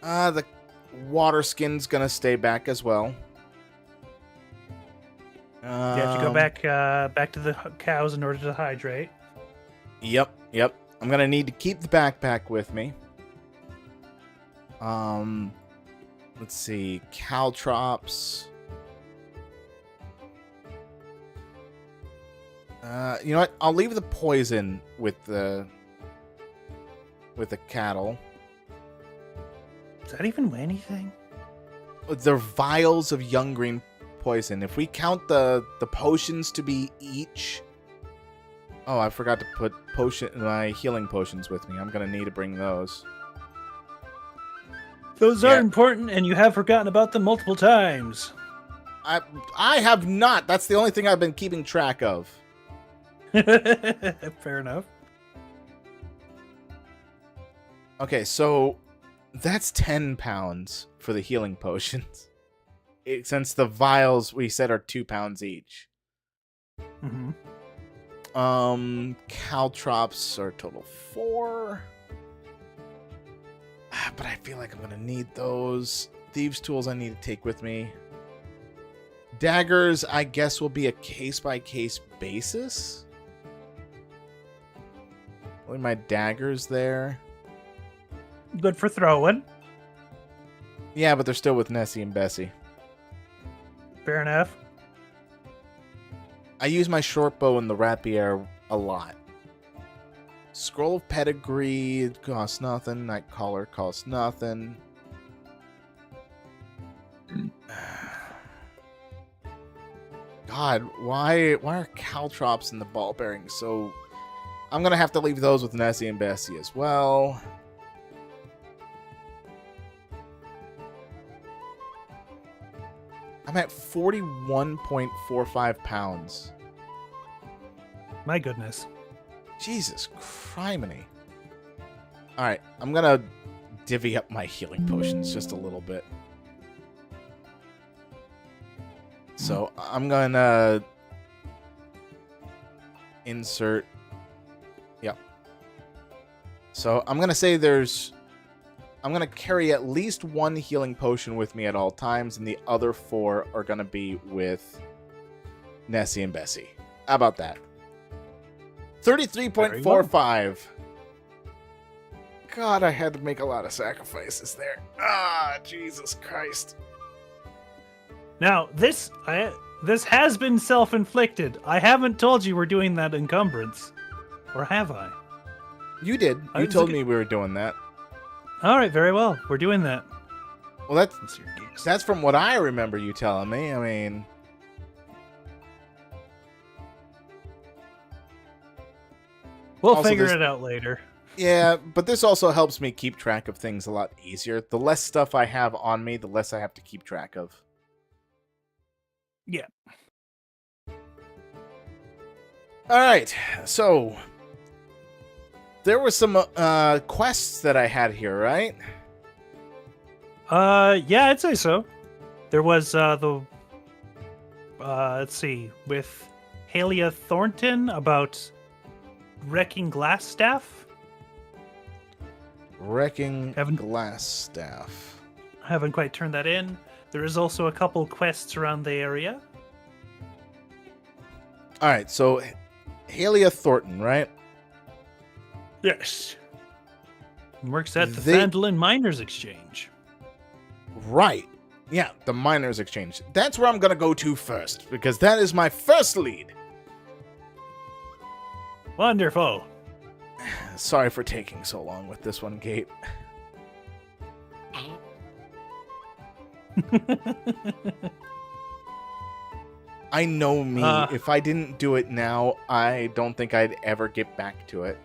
The water skin's going to stay back as well. You have to go back to the cows in order to hydrate. Yep. I'm going to need to keep the backpack with me. Let's see. Caltrops. You know what? I'll leave the poison with the cattle. Does that even weigh anything? They're vials of young green poison. If we count the potions to be each... Oh, I forgot to put my healing potions with me. I'm going to need to bring those. Those are important, and you have forgotten about them multiple times. I have not. That's the only thing I've been keeping track of. Fair enough. Okay, so that's 10 pounds for the healing potions. Since the vials we said are 2 pounds each. Mm-hmm. Caltrops are total 4. But I feel like I'm gonna need those. Thieves' tools I need to take with me. Daggers, I guess, will be a case-by-case basis. Only my daggers there. Good for throwing. Yeah, but they're still with Nessie and Bessie. Fair enough. I use my short bow and the rapier a lot. Scroll of Pedigree, it costs nothing. Night Collar costs nothing. God, why are caltrops and the ball bearings so... I'm going to have to leave those with Nessie and Bessie as well. I'm at 41.45 pounds. My goodness. Jesus criminy. Alright, I'm gonna divvy up my healing potions just a little bit. So, I'm gonna insert... Yep. So, I'm gonna say I'm gonna carry at least 1 healing potion with me at all times, and the other 4 are gonna be with Nessie and Bessie. How about that? 33.45. God, I had to make a lot of sacrifices there. Ah, Jesus Christ. Now, this has been self-inflicted. I haven't told you we're doing that encumbrance. Or have I? You did. You told me we were doing that. All right, very well. We're doing that. Well, that's from what I remember you telling me. I mean... We'll Also, figure it out later. Yeah, but this also helps me keep track of things a lot easier. The less stuff I have on me, the less I have to keep track of. Yeah. Alright, so... There were some quests that I had here, right? Yeah, I'd say so. There was, let's see, with Halia Thornton about wrecking glass staff. Wrecking glass staff. I haven't quite turned that in. There is also a couple quests around the area. Alright, so Halia Thornton, right? Yes. Works at the Phandelver Miners Exchange. Right. Yeah, the Miners Exchange. That's where I'm going to go to first, because that is my first lead. Wonderful. Sorry for taking so long with this one, Kate. I know me. If I didn't do it now, I don't think I'd ever get back to it.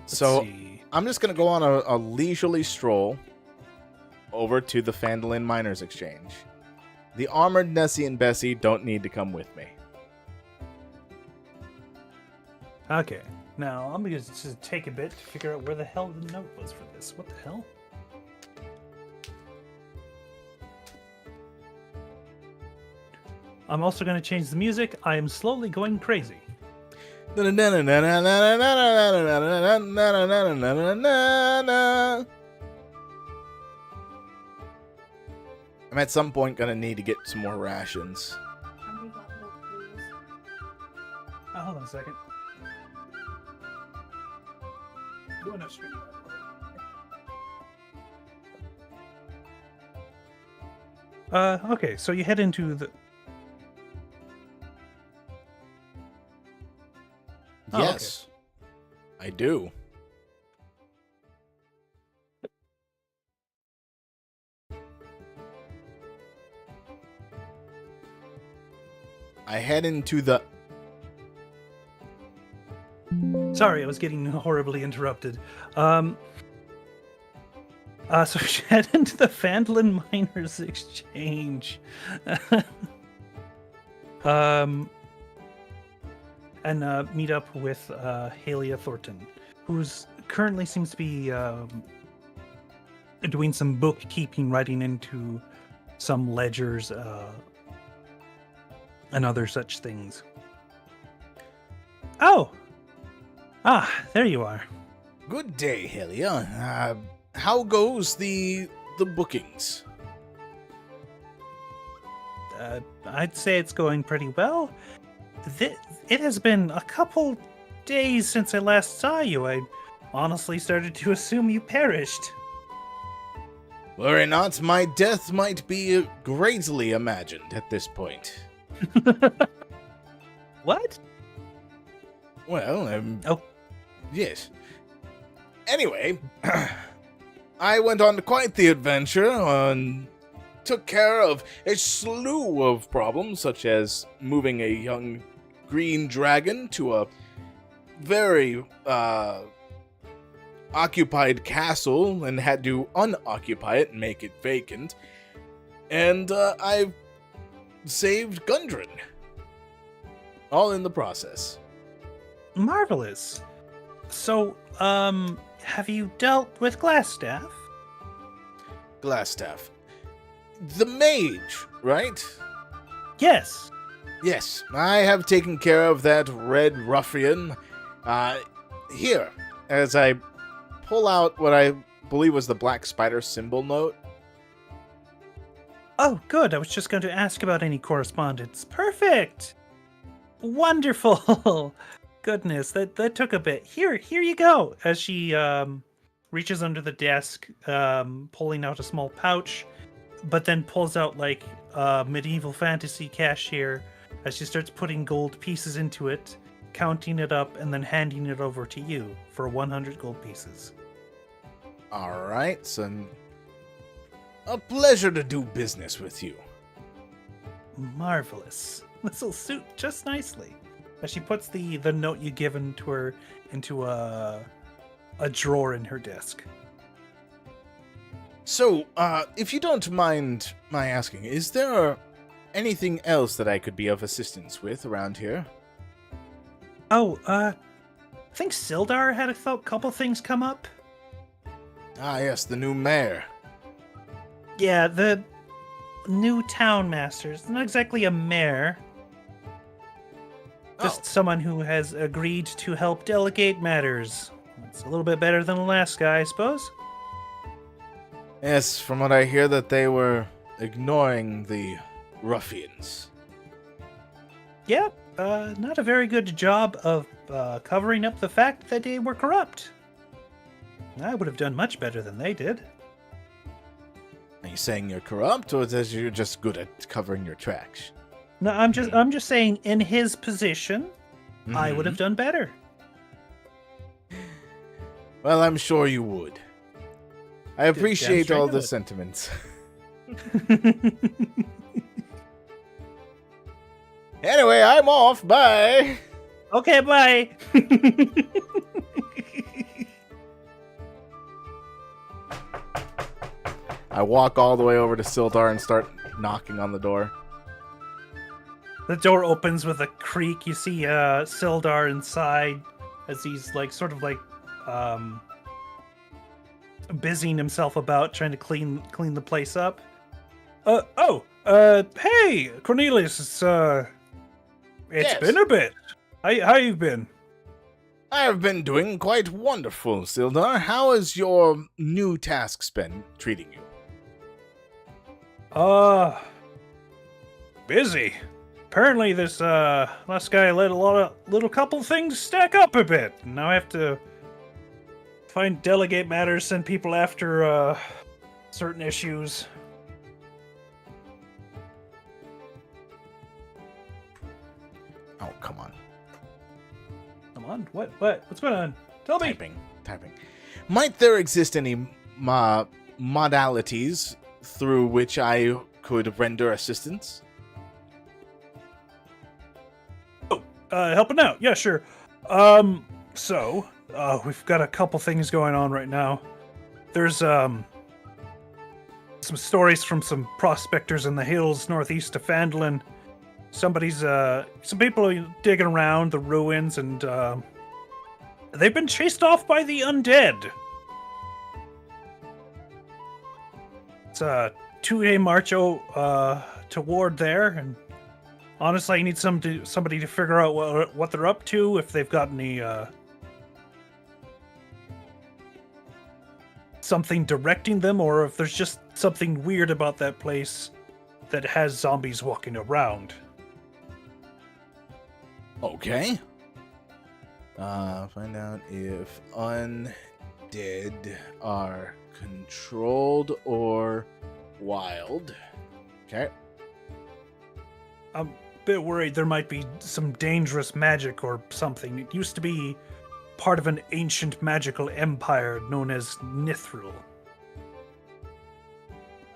So, I'm just going to go on a leisurely stroll over to the Phandelver Miners Exchange. The armored Nessie and Bessie don't need to come with me. Okay. Now, I'm going to just take a bit to figure out where the hell the note was for this. What the hell? I'm also going to change the music. I am slowly going crazy. I'm at some point going to need to get some more rations. Hold on a second. Doing a stream. Okay, so you head into the... Yes, I do. I head into the... Sorry, I was getting horribly interrupted. So head into the Phandelver Miners Exchange. and meet up with Halia Thornton, who's currently seems to be doing some bookkeeping, writing into some ledgers and other such things. Oh! There you are. Good day, Helia. How goes the bookings? I'd say it's going pretty well. It has been a couple days since I last saw you. I honestly started to assume you perished. Worry not, my death might be greatly imagined at this point. What? Well, Oh. Yes. Anyway, I went on quite the adventure and took care of a slew of problems, such as moving a young green dragon to a very occupied castle and had to unoccupy it and make it vacant. And I saved Gundren. All in the process. Marvelous. So, have you dealt with Glassstaff? Glassstaff. The mage, right? Yes. Yes, I have taken care of that red ruffian. Here, as I pull out what I believe was the black spider symbol note. Oh, good. I was just going to ask about any correspondence. Perfect. Wonderful. Goodness, that took a bit. Here you go. As she reaches under the desk, pulling out a small pouch, but then pulls out like a medieval fantasy cashier as she starts putting gold pieces into it, counting it up, and then handing it over to you for 100 gold pieces. All right, son. A pleasure to do business with you. Marvelous. This will suit just nicely. As she puts the note you given to her into a drawer in her desk. So, if you don't mind my asking, is there anything else that I could be of assistance with around here? Oh, I think Sildar had a couple things come up. Ah, yes, the new mayor. Yeah, the new town master. It's not exactly a mayor. Just someone who has agreed to help delegate matters. It's a little bit better than the last guy, I suppose. Yes, from what I hear that they were ignoring the ruffians. Yep, not a very good job of covering up the fact that they were corrupt. I would have done much better than they did. Are you saying you're corrupt, or that you're just good at covering your tracks? No, I'm just saying, in his position, I would have done better. Well, I'm sure you would. I appreciate all the good. sentiments. Anyway, I'm off. Bye. Okay, bye. I walk all the way over to Sildar and start knocking on the door. The door opens with a creak. You see Sildar inside as he's busying himself about trying to clean the place up. Hey, Cornelius, it's Yes. been a bit. How you been? I have been doing quite wonderful, Sildar. How has your new tasks been treating you? Busy. Apparently this last guy let a little couple things stack up a bit. Now I have to delegate matters, send people after certain issues. Oh, come on. Come on, what's going on? Tell me. Typing. Might there exist any modalities through which I could render assistance? Helping out. Yeah, sure. So, we've got a couple things going on right now. There's, some stories from some prospectors in the hills northeast of Phandelver. some people are digging around the ruins, and they've been chased off by the undead. It's a 2-day march toward there, and honestly, I need somebody to figure out what they're up to, if they've got any something directing them, or if there's just something weird about that place that has zombies walking around. Okay. Find out if undead are controlled or wild. Okay. I'm a bit worried there might be some dangerous magic or something. It used to be part of an ancient magical empire known as Nithril.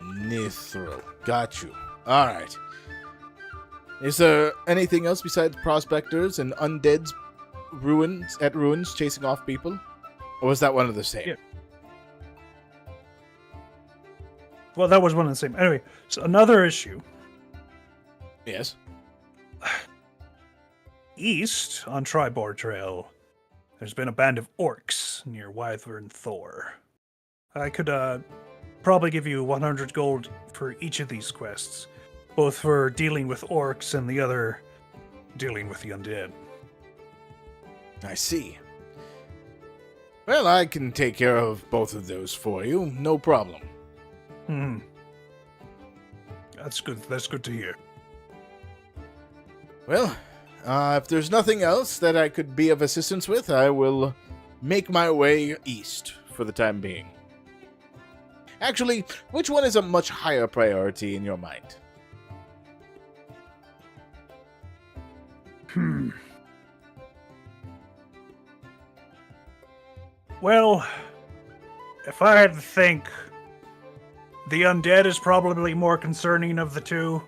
Nithril. Got you. Alright. Is there anything else besides prospectors and undeads ruins chasing off people? Or was that one of the same? Yeah. Well, that was one of the same. Anyway, so another issue. Yes. East on Tribor Trail, there's been a band of orcs near Wyvern Thor. I could probably give you 100 gold for each of these quests, both for dealing with orcs and the other dealing with the undead. I see. Well, I can take care of both of those for you. No problem. That's good. That's good to hear. Well, if there's nothing else that I could be of assistance with, I will make my way east for the time being. Actually, which one is a much higher priority in your mind? Well, if I had to think, the undead is probably more concerning of the two.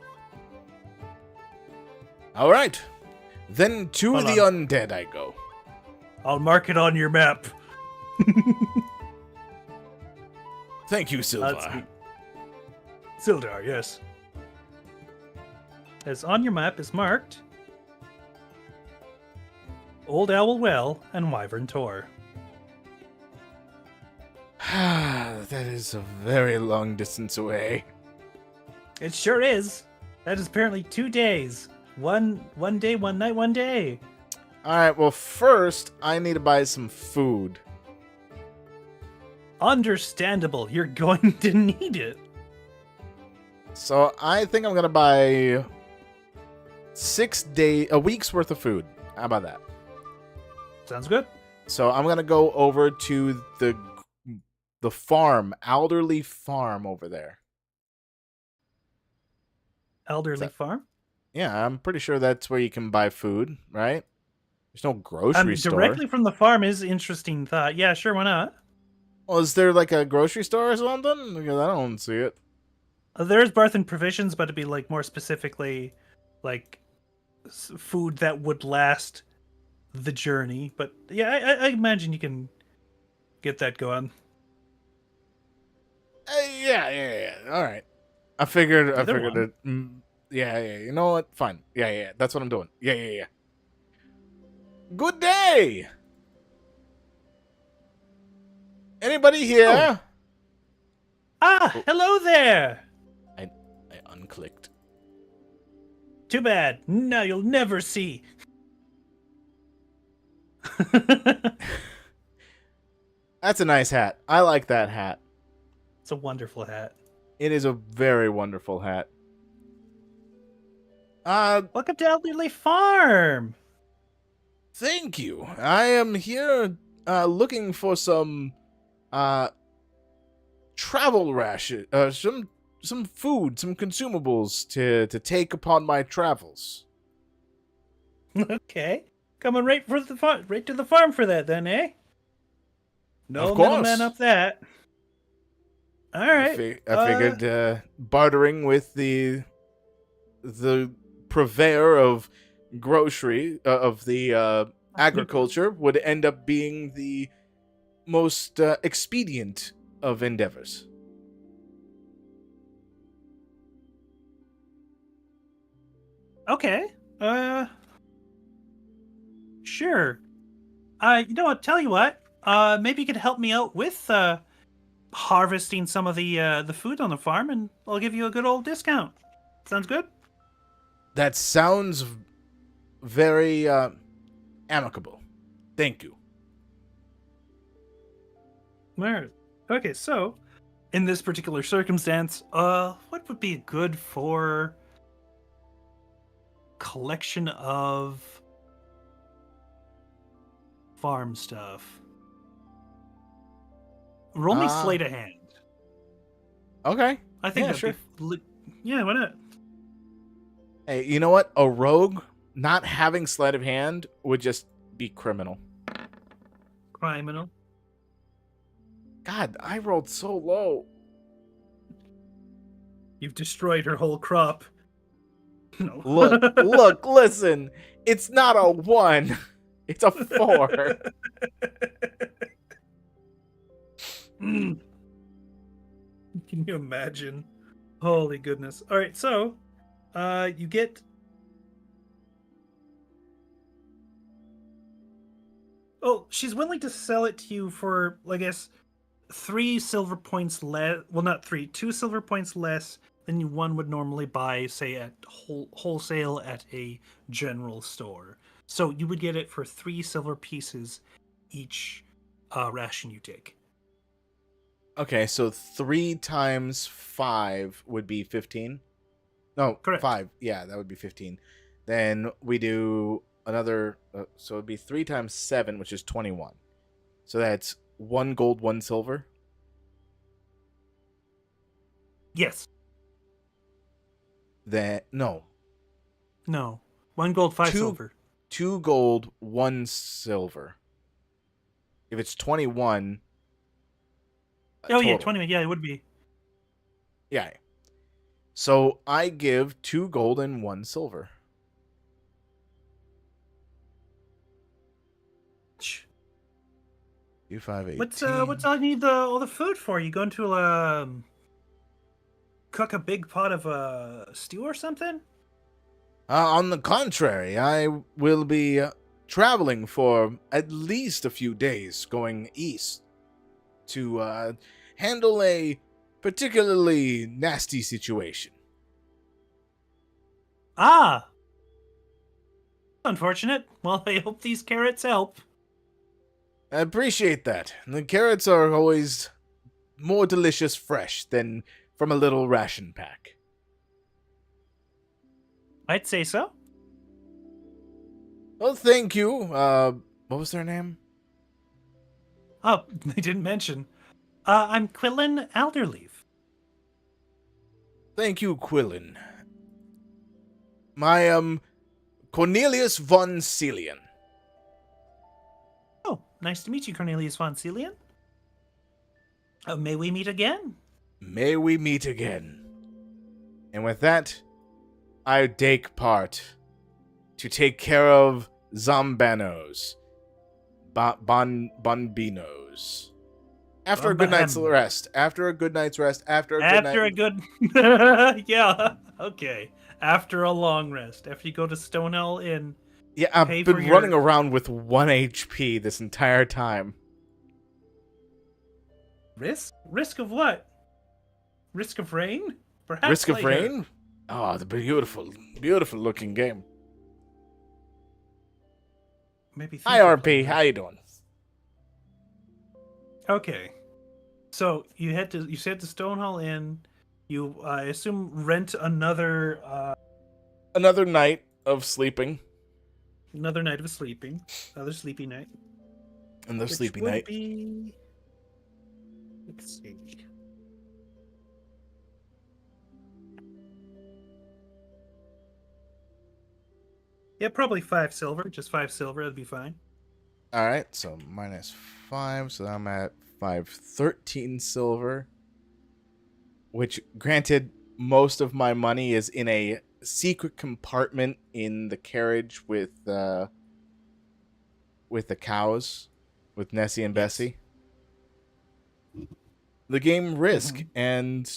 All right. Then to Hold the on. undead I go. I'll mark it on your map. Thank you, That's Silvar. neat. Sildar, yes. As on your map is marked Old Owl Well and Wyvern Tor. That is a very long distance away. It sure is. That is apparently 2 days. One day, 1 night, 1 day. Alright, well, first, I need to buy some food. Understandable. You're going to need it. So I think I'm going to buy a week's worth of food. How about that? Sounds good. So I'm going to go over to the farm, Elderly Farm over there. Elderly Farm? Yeah, I'm pretty sure that's where you can buy food, right? There's no grocery store. Directly from the farm is interesting thought. Yeah, sure, why not? Well, is there like a grocery store or something? Because I don't see it. There's Barth and Provisions, but it'd be like more specifically like food that would last the journey. But yeah, I imagine you can get that going. Yeah. All right. I figured Either it. Yeah. You know what? Fine. Yeah. That's what I'm doing. Yeah. Good day. Anybody here? Ah, hello there. I unclicked. Too bad. No, you'll never see. That's a nice hat. I like that hat. It's a wonderful hat. It is a very wonderful hat. Welcome to Elderly Farm. Thank you. I am here looking for some travel ration, some food, some consumables to take upon my travels. Okay, coming right to the farm for that, then, eh? No Of course. middleman up that. All right. I figured bartering with the purveyor of grocery of the agriculture would end up being the most expedient of endeavors. Okay. Sure. You know what? Tell you what. Maybe you could help me out with harvesting some of the food on the farm, and I'll give you a good old discount. Sounds good. That sounds very amicable. Thank you. Alright. Okay, so in this particular circumstance, what would be good for collection of farm stuff? Roll me sleight of hand. Okay. I think Yeah, that'd sure. be yeah, why not? Hey, you know what? A rogue not having sleight of hand would just be criminal. Criminal. God, I rolled so low. You've destroyed her whole crop. No. Look, listen. It's not a 1. It's a 4. Can you imagine? Holy goodness. All right, so you get she's willing to sell it to you for, I guess, 3 silver points less. Well, not 3, 2 silver points less than one would normally buy, say, at wholesale at a general store. So you would get it for 3 silver pieces each ration you take. Okay, so 3 times 5 would be 15. No, Correct. 5. Yeah, that would be 15. Then we do another, so it'd be 3 times 7, which is 21. So that's 1 gold, 1 silver. Yes. No. 1 gold, 5 Two- silver. 2 gold, 1 silver. If it's 21. Oh, yeah, total. 20. Yeah, it would be. Yeah. So I give 2 gold and 1 silver. Shh. 2, 5, 8. What's I need all the food for? You going to cook a big pot of stew or something? On the contrary, I will be traveling for at least a few days going east to handle a particularly nasty situation. Ah, unfortunate. Well, I hope these carrots help. I appreciate that. The carrots are always more delicious fresh than from a little ration pack. I'd say so. Well, thank you. What was their name? Oh, they didn't mention. I'm Quillen Alderleaf. Thank you, Quillen. My, Cornelius von Celian. Oh, nice to meet you, Cornelius von Celian. May we meet again? May we meet again. And with that, I take part to take care of Zombanos. Bonbinos. After a good night's Bombahem. rest. After a good night's rest. Yeah, okay. After a long rest. After you go to Stonehall Inn. Yeah, I've pay been for running your- around with 1 HP this entire time. Risk? Risk of what? Risk of rain? Perhaps Risk of later. Rain? Oh, the beautiful, beautiful looking game. Maybe. Hi, RP. How you doing? Okay. So you said to Stonehall Inn. You, I assume, rent another Another night of sleeping. night of sleeping, another sleepy night. Another which sleepy would night. Be... Let's see. Yeah, probably 5 silver. Just 5 silver. That'd be fine. Alright, so -5, so I'm at 513 silver. Which, granted, most of my money is in a secret compartment in the carriage with the cows, with Nessie and Bessie. The game Risk and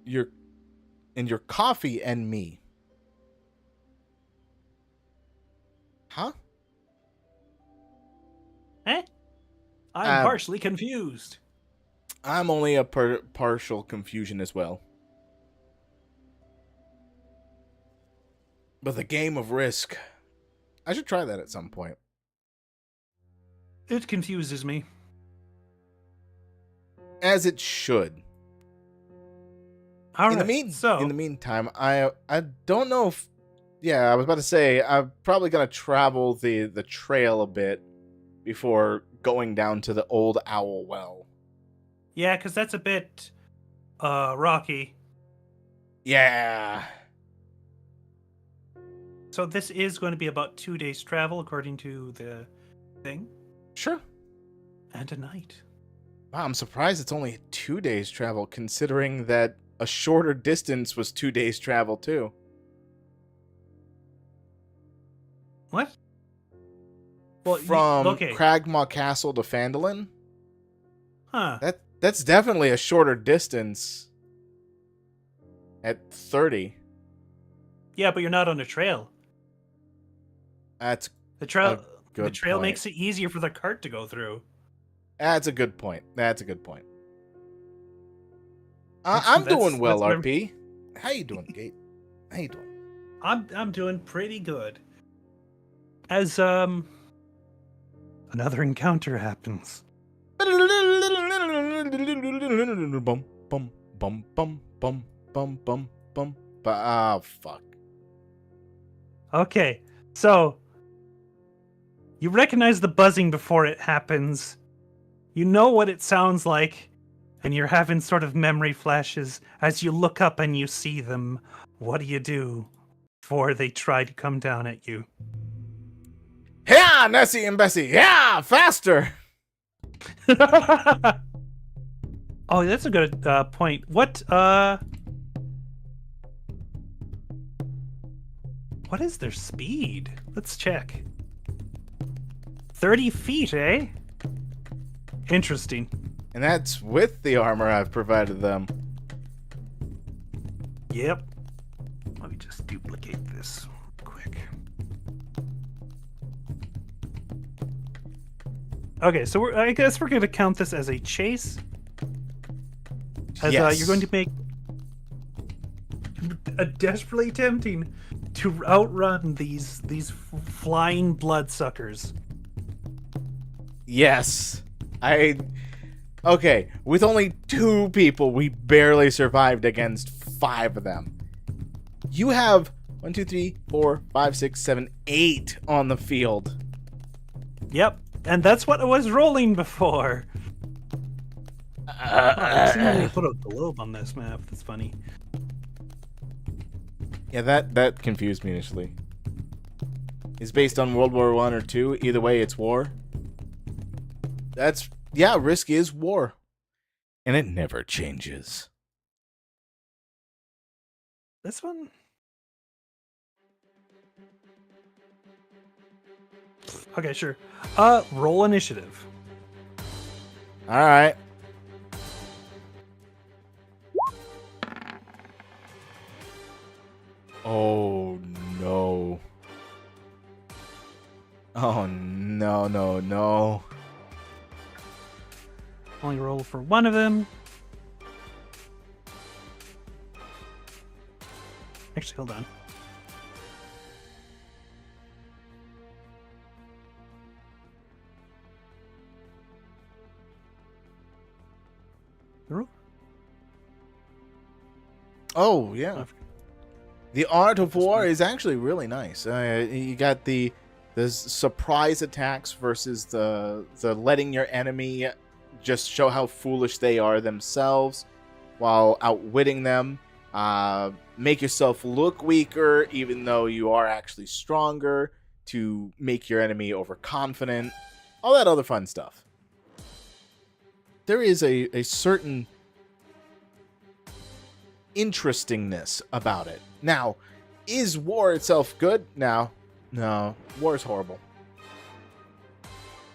your coffee and me. Huh? Eh? I'm Uh, partially confused. I'm only a partial confusion as well. But the game of Risk. I should try that at some point. It confuses me. As it should. All in right. In the meantime, I don't know if. Yeah, I was about to say I'm probably gonna travel the trail a bit before going down to the old owl well. Yeah, because that's a bit rocky. Yeah. So this is going to be about 2 days travel according to the thing. Sure. And a night. Wow, I'm surprised it's only 2 days travel, considering that a shorter distance was 2 days travel too. What? Well, From okay. Cragmaw Castle to Phandelver? Huh. That's definitely a shorter distance. At 30. Yeah, but you're not on a trail. That's The trail a good point. makes it easier for the cart to go through. That's a good point. That's a good point. That's- I'm that's- doing well, that's what RP. How you doing, Gate? How you doing? I'm doing pretty good. As another encounter happens. Bum bum bum bum bum bum bum bum. Ah, fuck. Okay, so you recognize the buzzing before it happens. You know what it sounds like, and you're having sort of memory flashes as you look up and you see them. What do you do before they try to come down at you? Yeah, Nessie and Bessie. Yeah, faster. Oh, that's a good point. What is their speed? Let's check. 30 feet, eh? Interesting. And that's with the armor I've provided them. Yep. Let me just duplicate this quick. Okay, so I guess we're going to count this as a chase. As Yes. you're going to make a desperately tempting to outrun these flying bloodsuckers. Yes. Okay, with only 2 people, we barely survived against 5 of them. You have 1, 2, 3, 4, 5, 6, 7, 8 on the field. Yep, and that's what I was rolling before. I've seen they put a globe on this map. That's funny. Yeah, that confused me initially. It's based on World War I or II. Either way, it's war. Yeah, Risk is war. And it never changes. This one? Okay, sure. Roll initiative. Alright. Oh, no. Oh, no. Only roll for one of them. Actually, hold on. Roll? Oh, yeah. The art of war is actually really nice. You got the surprise attacks versus the letting your enemy just show how foolish they are themselves while outwitting them. Make yourself look weaker even though you are actually stronger to make your enemy overconfident. All that other fun stuff. There is a certain interestingness about it. Now, is war itself good? No. War is horrible.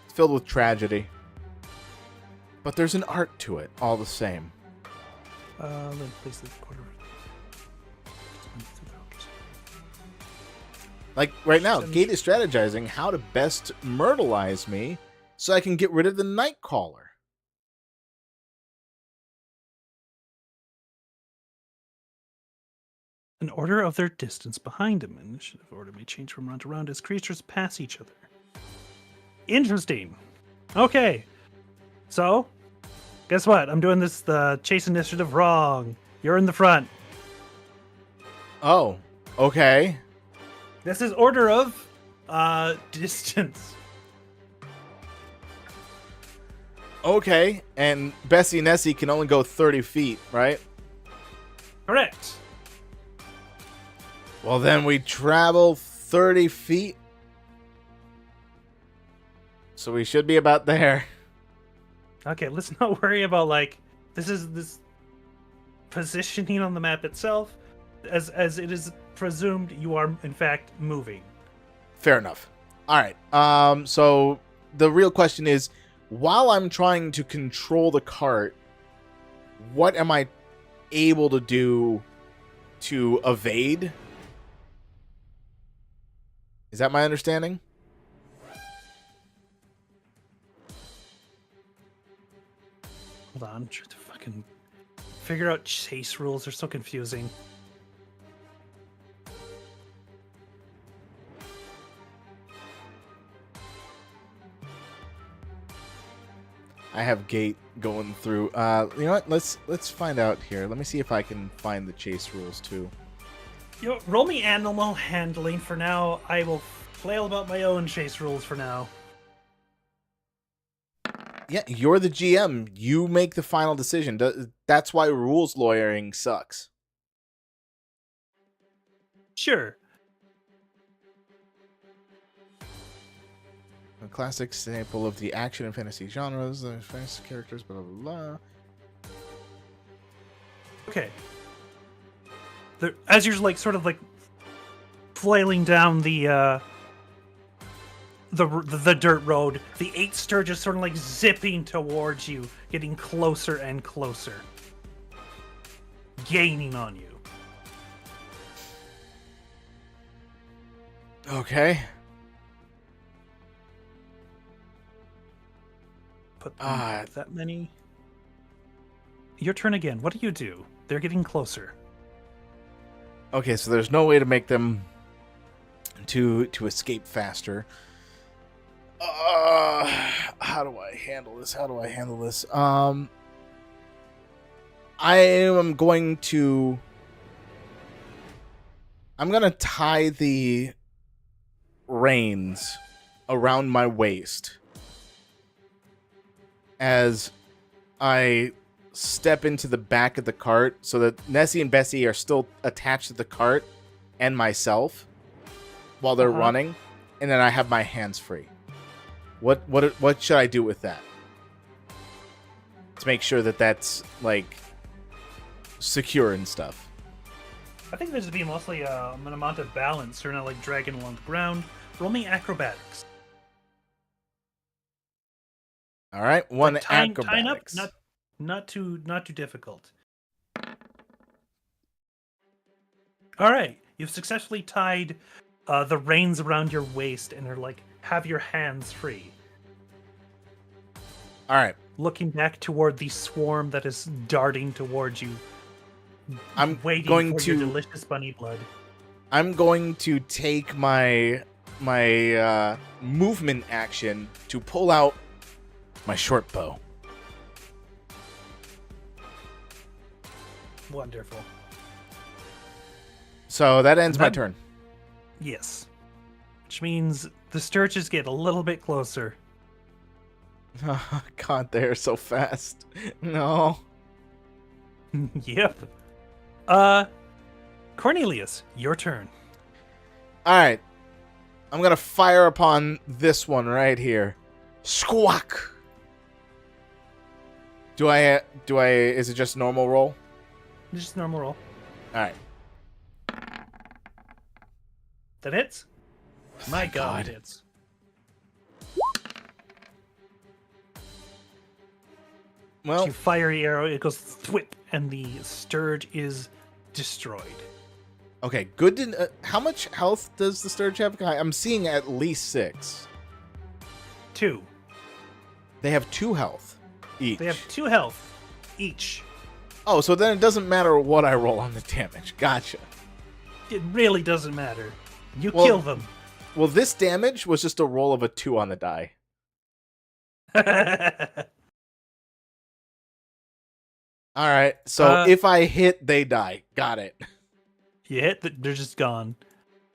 It's filled with tragedy. But there's an art to it, all the same. Let me place this quarter. Like right now, Gate is strategizing how to best myrtleize me so I can get rid of the Nightcaller. An order of their distance behind him. Initiative order may change from round to round as creatures pass each other. Interesting. Okay. So, guess what? I'm doing the chase initiative wrong. You're in the front. Oh, okay. This is order of distance. Okay, and Bessie and Nessie can only go 30 feet, right? Correct. Well, then we travel 30 feet. So we should be about there. Okay, let's not worry about this positioning on the map itself, as it is presumed you are in fact moving. Fair enough. All right. So the real question is, while I'm trying to control the cart, what am I able to do to evade? Is that my understanding? Hold on, I'm trying to fucking figure out chase rules. They're so confusing. I have Gate going through. You know what? Let's find out here. Let me see if I can find the chase rules too. Roll me animal handling for now. I will flail about my own chase rules for now. Yeah, you're the GM. You make the final decision. That's why rules lawyering sucks. Sure. A classic example of the action and fantasy genres, the fantasy characters, blah, blah, blah. Okay. As you're sort of flailing down the dirt road, the 8 Sturges sort of zipping towards you, getting closer and closer, gaining on you. Okay. Put that many. Your turn again. What do you do? They're getting closer. Okay, so there's no way to make them to escape faster. How do I handle this? I'm gonna tie the reins around my waist as I step into the back of the cart so that Nessie and Bessie are still attached to the cart and myself while they're running, and then I have my hands free. What should I do with that to make sure that that's secure and stuff? I think this would be mostly an amount of balance. You're not dragging along the ground. Roll me acrobatics. All right, acrobatics. Tying up, not too difficult. All right, you've successfully tied the reins around your waist and are have your hands free. All right. Looking back toward the swarm that is darting towards you. I'm waiting going for to your delicious bunny blood. I'm going to take my movement action to pull out my short bow. Wonderful. So that ends my turn. Yes. Which means the Sturges get a little bit closer. Oh, God, they're so fast. No. Yep. Cornelius, your turn. All right. I'm going to fire upon this one right here. Squawk. Is it just normal roll? Just normal roll. All right. That hits? My Thank God, God. it hits. Well, You fire the arrow, it goes thwip, and the Sturge is destroyed. Okay, good to how much health does the Sturge have? I'm seeing at least 6. 2. They have 2 health each. They have 2 health each. Oh, so then it doesn't matter what I roll on the damage. Gotcha. It really doesn't matter. You Well- kill them. Well, this damage was just a roll of a 2 on the die. All right, so if I hit, they die. Got it. You hit, they're just gone.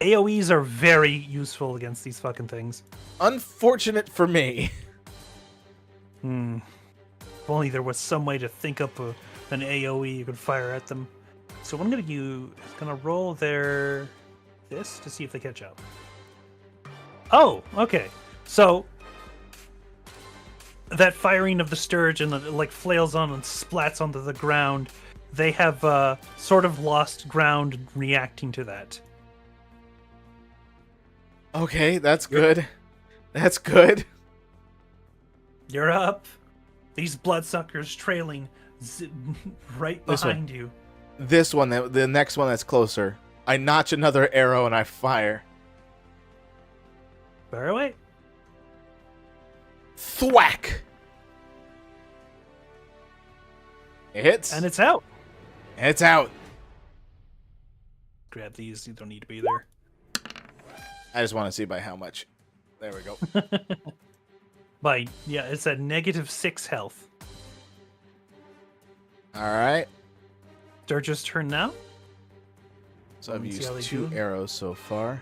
AoEs are very useful against these fucking things. Unfortunate for me. If only there was some way to think up an AoE you could fire at them. So what I'm gonna do is gonna roll this to see if they catch up. Oh, okay. So that firing of the Sturge and it like flails on and splats onto the ground. They have sort of lost ground reacting to that. Okay, that's good. That's good. You're up. These bloodsuckers trailing right This one. behind you. This one, the next one that's closer. I notch another arrow and I fire. Fire away. Thwack! It hits. And it's out. It's out. Grab these. You don't need to be there. I just want to see by how much. There we go. It's at -6 health. All right. Sturge's turn now. So I've Let's see how used they 2 do. arrows so far.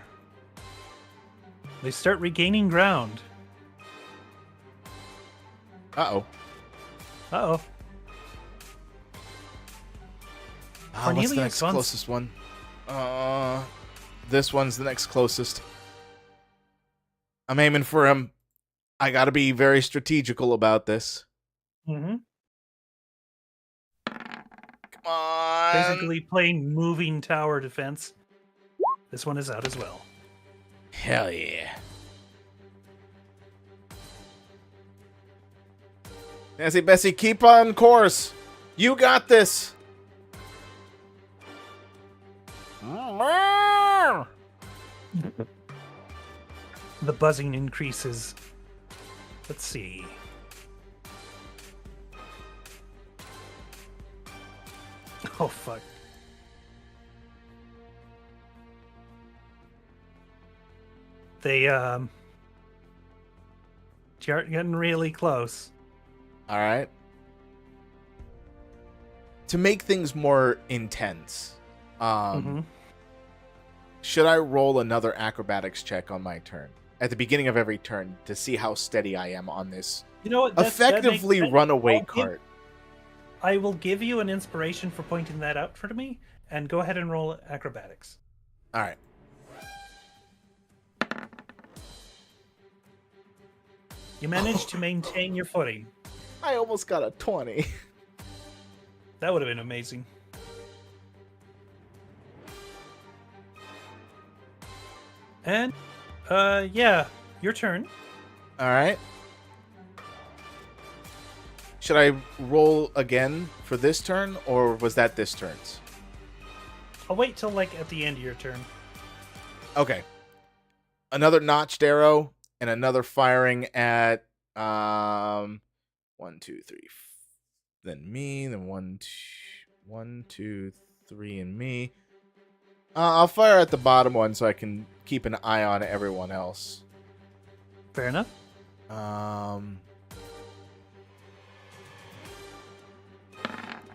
They start regaining ground. Uh-oh. Uh-oh. What's the Cornelius next Von- closest one? This one's the next closest. I'm aiming for him. I gotta be very strategical about this. Mm-hmm. Come on. Basically playing moving tower defense. This one is out as well. Hell yeah. Nancy Bessie, keep on course. You got this. The buzzing increases. Let's see. Oh, fuck. They, start getting really close. All right. To make things more intense, should I roll another acrobatics check on my turn at the beginning of every turn to see how steady I am on this You know what? effectively runaway cart? I will give you an inspiration for pointing that out for me, and go ahead and roll acrobatics. All right. You managed to maintain your footing. I almost got a 20. That would have been amazing. And, yeah, your turn. All right. Should I roll again for this turn, or was that this turn's? I'll wait till, like, at the end of your turn. Okay. Another notched arrow and another firing at 1, 2, 3. Then me. Then 1, 2, 3, and me. I'll fire at the bottom one so I can keep an eye on everyone else. Fair enough.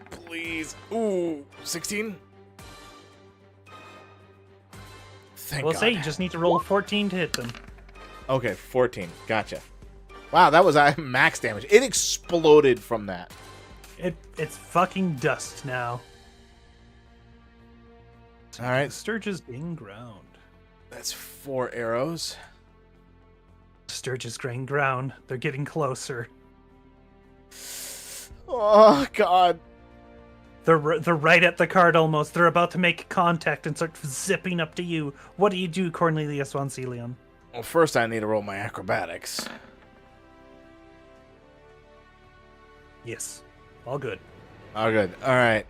Please. Ooh, 16. Thank We'll God. say you just need to roll 14 to hit them. Okay, 14. Gotcha. Wow, that was max damage. It exploded from that. It's fucking dust now. All right, Sturges gain ground. that's 4 arrows. Sturges gain ground. They're getting closer. Oh, God. They're right at the card almost. They're about to make contact and start zipping up to you. What do you do, Cornelius von Celion? Well, first I need to roll my acrobatics. Yes. All good. Oh, good. All right.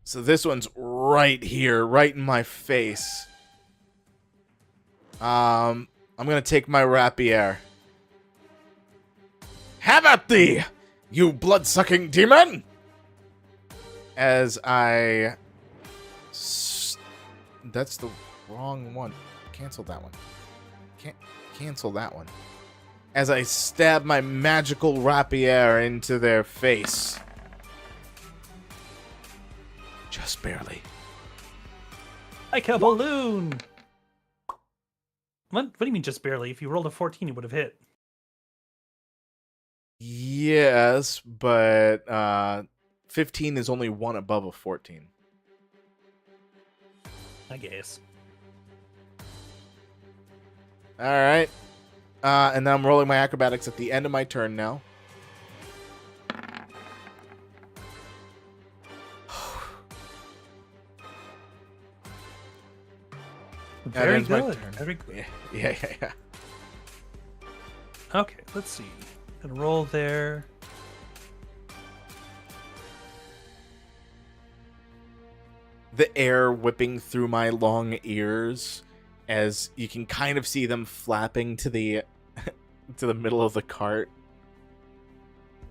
So this one's right here, right in my face. I'm gonna take my rapier. Have at thee, you blood-sucking demon! As I... That's the wrong one. Cancel that one. Can't cancel that one. As I stab my magical rapier into their face. Just barely. Like a balloon! What do you mean just barely? If you rolled a 14, it would have hit. Yes, but 15 is only one above a 14. I guess. Alright. And then I'm rolling my acrobatics at the end of my turn now. Very good. Very good. Yeah. Okay, let's see. Gonna roll there. The air whipping through my long ears as you can kind of see them flapping to the to the middle of the cart.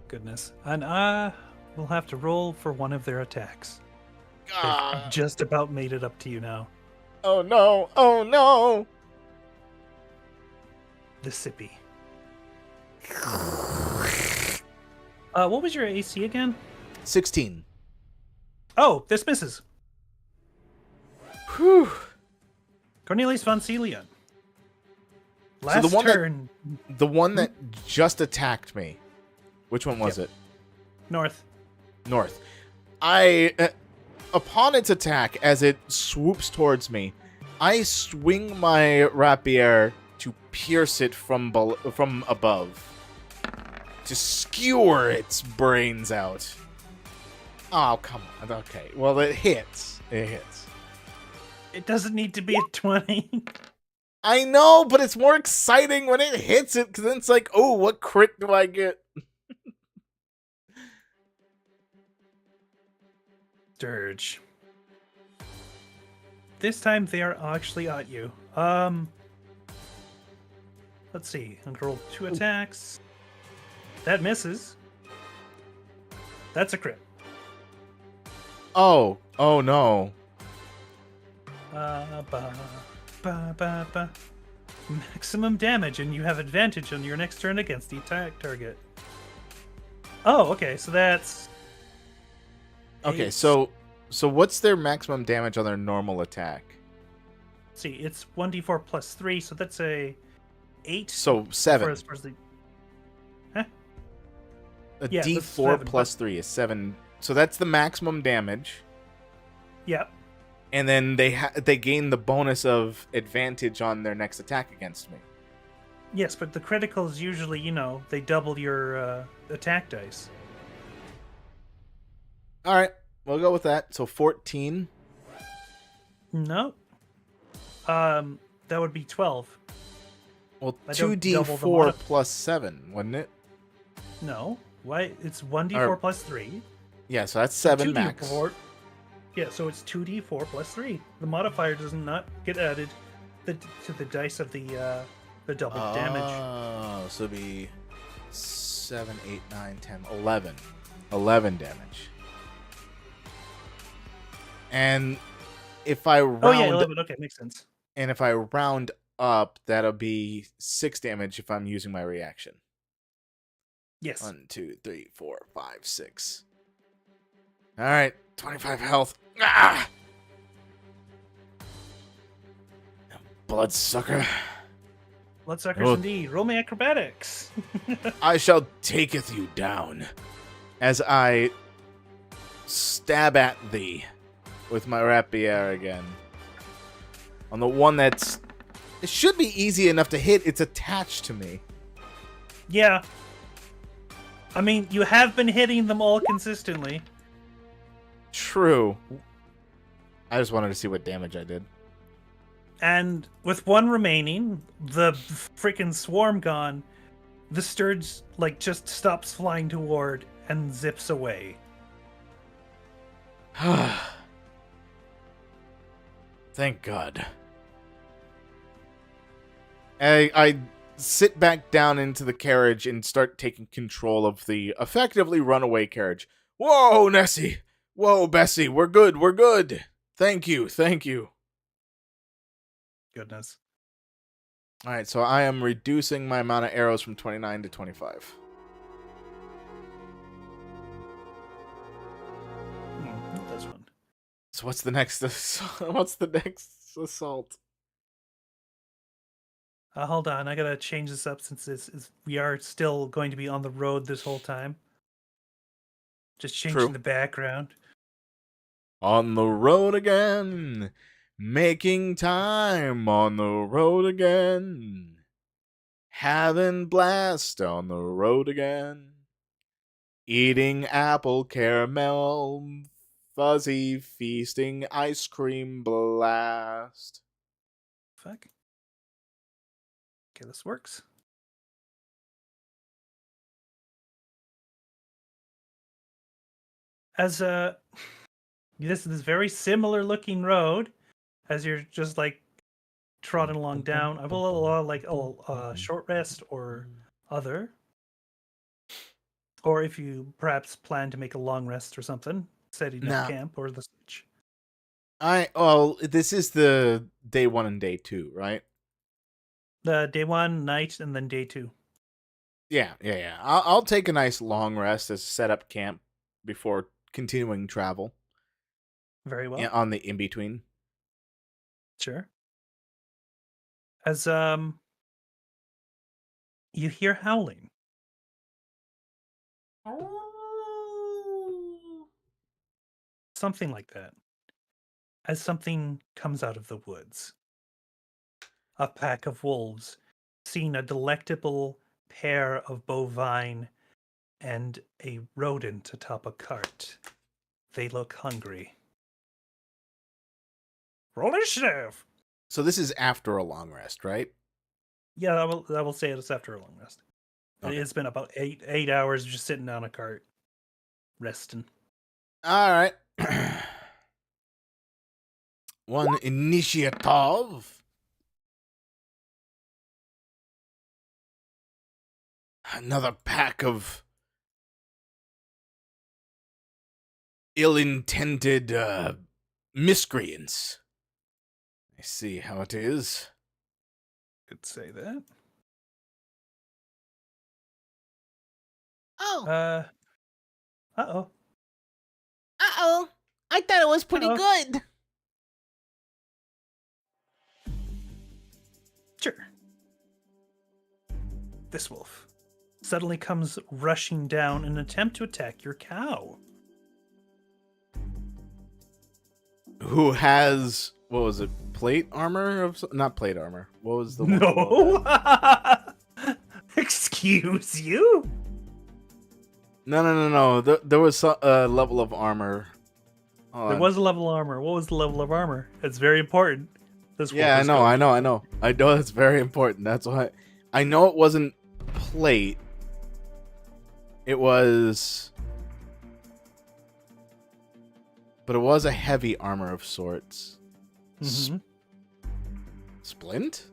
Goodness. And we'll have to roll for one of their attacks. Ah. They've just about made it up to you now. Oh no! Oh no! The sippy. What was your AC again? 16. Oh, this misses. Whew. Cornelius von Celion. Last the one turn. The one that just attacked me. Which one was it? North. North. Upon its attack, as it swoops towards me, I swing my rapier to pierce it from above. To skewer its brains out. Oh, come on. Okay. Well, it hits. It hits. It doesn't need to be a 20. I know, but it's more exciting when it hits it, because then it's like, oh, what crit do I get? Dirge. This time they are actually at you. Let's see. I'm gonna roll 2 attacks. That misses. That's a crit. Oh no. Maximum damage, and you have advantage on your next turn against the attack target. Oh, okay, so that's... Okay, 8. so what's their maximum damage on their normal attack? Let's see, it's 1d4 plus 3, so that's a 8. So 7. As far as the... Huh? A Yeah, that's D4 7, plus 3 is 7. So that's the maximum damage. Yep. And then they gain the bonus of advantage on their next attack against me. Yes, but the criticals usually, they double your attack dice. All right, we'll go with that. So 14. No. That would be 12. Well, I don't double the 2d4 mod- plus 7, wouldn't it? No. Why? It's 1d4 Or- plus 3. Yeah, so that's 7 max. 2d4. Yeah, so it's 2d4 plus 3. The modifier does not get added to the dice of the double damage. Oh, so it'd be 7, 8, 9, 10, 11. 11 damage. And if I round... Oh, yeah, 11. Okay, makes sense. And if I round up, that'll be 6 damage if I'm using my reaction. Yes. 1, 2, 3, 4, 5, 6. All right, 25 health. Ah! Bloodsucker. Bloodsuckers Oh. indeed. Roll me acrobatics. I shall taketh you down as I stab at thee with my rapier again. On the one that's... It should be easy enough to hit. It's attached to me. Yeah. I mean, you have been hitting them all consistently. True. I just wanted to see what damage I did. And with one remaining, the freaking swarm gone, the Sturge, just stops flying toward and zips away. Thank God. I sit back down into the carriage and start taking control of the effectively runaway carriage. Whoa, Nessie! Whoa, Bessie! We're good, we're good! Thank you, thank you. Goodness. Alright, so I am reducing my amount of arrows from 29 to 25. This one. So what's the next assault? Hold on, I gotta change this up since we are still going to be on the road this whole time. Just changing True. the background. On the road again, making time on the road again, having blast on the road again, eating apple caramel, fuzzy feasting ice cream blast. Fuck. Okay, this works. As this very similar looking road, as you're just like trotting along down. I will allow like a short rest or other, or if you perhaps plan to make a long rest or something, setting up Nah. camp or the such. This is the day 1 and day 2, right? The day 1, night, and then day 2. Yeah. I'll take a nice long rest as set up camp before continuing travel. Very well. Yeah, on the in between. Sure. As you hear howling. Something like that. As something comes out of the woods. A pack of wolves, seeing a delectable pair of bovine and a rodent atop a cart. They look hungry. Roll initiative! So this is after a long rest, right? Yeah, I will say it's after a long rest. Okay. It's been about 8 hours just sitting on a cart, resting. All right. One initiative. Another pack of ill-intended miscreants. I see how it is. Could say that. Oh, Uh-oh. uh-oh. I thought it was pretty Uh-oh. good. Sure. This wolf suddenly comes rushing down in an attempt to attack your cow. Who has, what was it, plate armor? Not plate armor. What was the one below that? No! Excuse you? No. There was a level of armor. Hold There on. was a level of armor. What was the level of armor? It's very important. This wolf Yeah, I is know. going- I know it's very important. That's why I know it wasn't plate. It was, but it was a heavy armor of sorts. Mhm. Splint?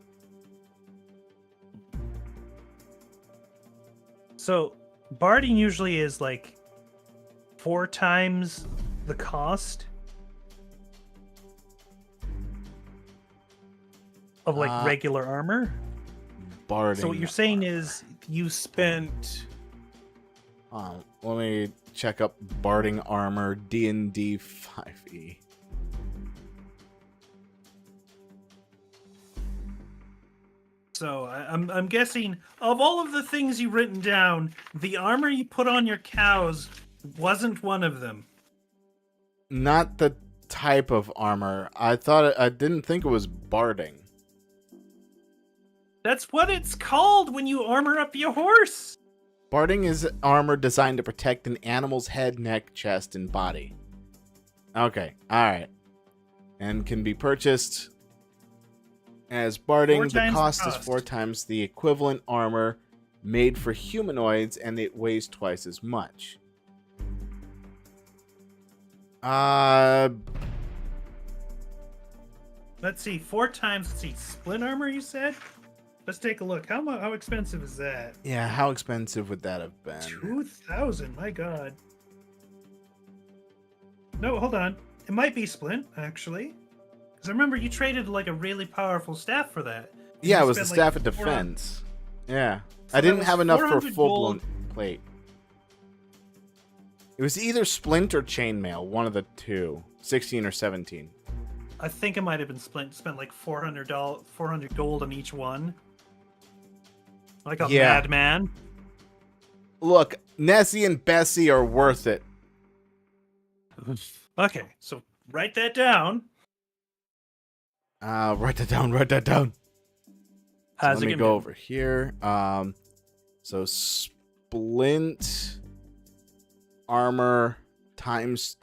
So, barding usually is like 4 times the cost of like regular armor. Barding. So what you're saying is you spent Let me check up barding armor D&D 5e. So I'm guessing of all of the things you've written down, the armor you put on your cows wasn't one of them. Not the type of armor. I didn't think it was barding. That's what it's called when you armor up your horse. Barding is armor designed to protect an animal's head, neck, chest, and body. Okay, alright. And can be purchased as barding. 4 The times cost is 4 times the equivalent armor made for humanoids, and it weighs twice as much. Let's see, 4 times. Let's see, splint armor. You said. Let's take a look. How expensive is that? Yeah, how expensive would that have been? 2,000. My God. No, hold on. It might be splint actually, because I remember you traded like a really powerful staff for that. And Yeah, you it was the spent, staff like, of defense. Yeah. So I that didn't was have enough for 400 full-blown gold. plate. It was either splint or chainmail, one of the two. 16 or 17. I think it might have been splint. Spent like $400 gold on each one. Like a Yeah. madman. Look, Nessie and Bessie are worth it. Okay, so write that down. Write that down, write that down. So How's let it me gonna go be? over here. So splint armor times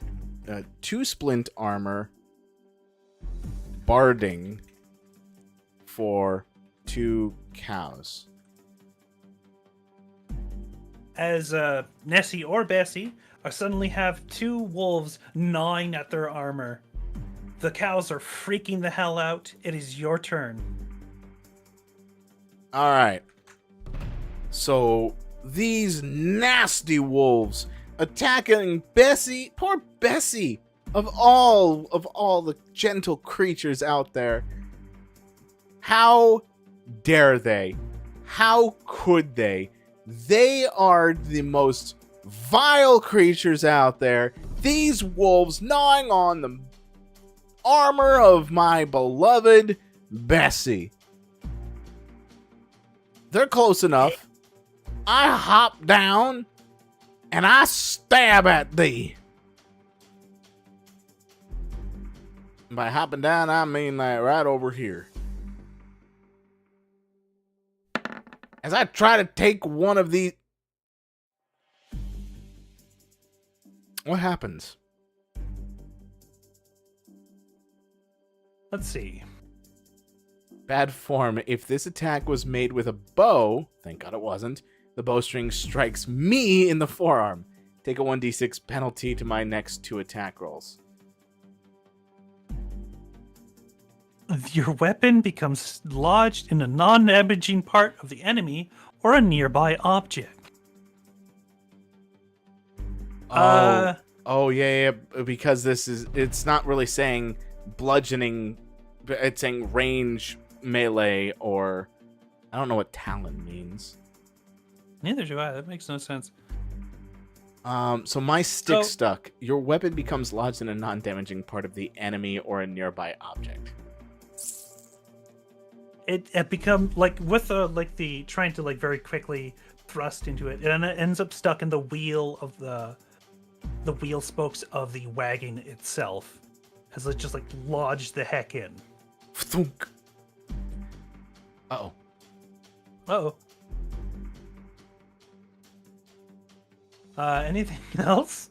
2 splint armor barding for 2 cows. As Nessie or Bessie are suddenly have 2 wolves gnawing at their armor. The cows are freaking the hell out. It is your turn. All right. So these nasty wolves attacking Bessie, poor Bessie, of all the gentle creatures out there. How dare they? How could they? They are the most vile creatures out there. These wolves gnawing on the armor of my beloved Bessie. They're close enough. I hop down and I stab at thee. By hopping down, I mean like right over here. As I try to take one of these... What happens? Let's see. Bad form. If this attack was made with a bow, thank God it wasn't, the bowstring strikes me in the forearm. Take a 1d6 penalty to my next 2 attack rolls. Your weapon becomes lodged in a non-damaging part of the enemy or a nearby object. Oh, yeah, because it's not really saying bludgeoning, but it's saying range, melee, or I don't know what talon means. Neither do I. That makes no sense. So my stick So- stuck. Your weapon becomes lodged in a non-damaging part of the enemy or a nearby object. It become like with the trying to like very quickly thrust into it, and it ends up stuck in the wheel of the wheel spokes of the wagon itself, as it just like lodged the heck in. Thunk. Uh-oh. Uh-oh. Anything else?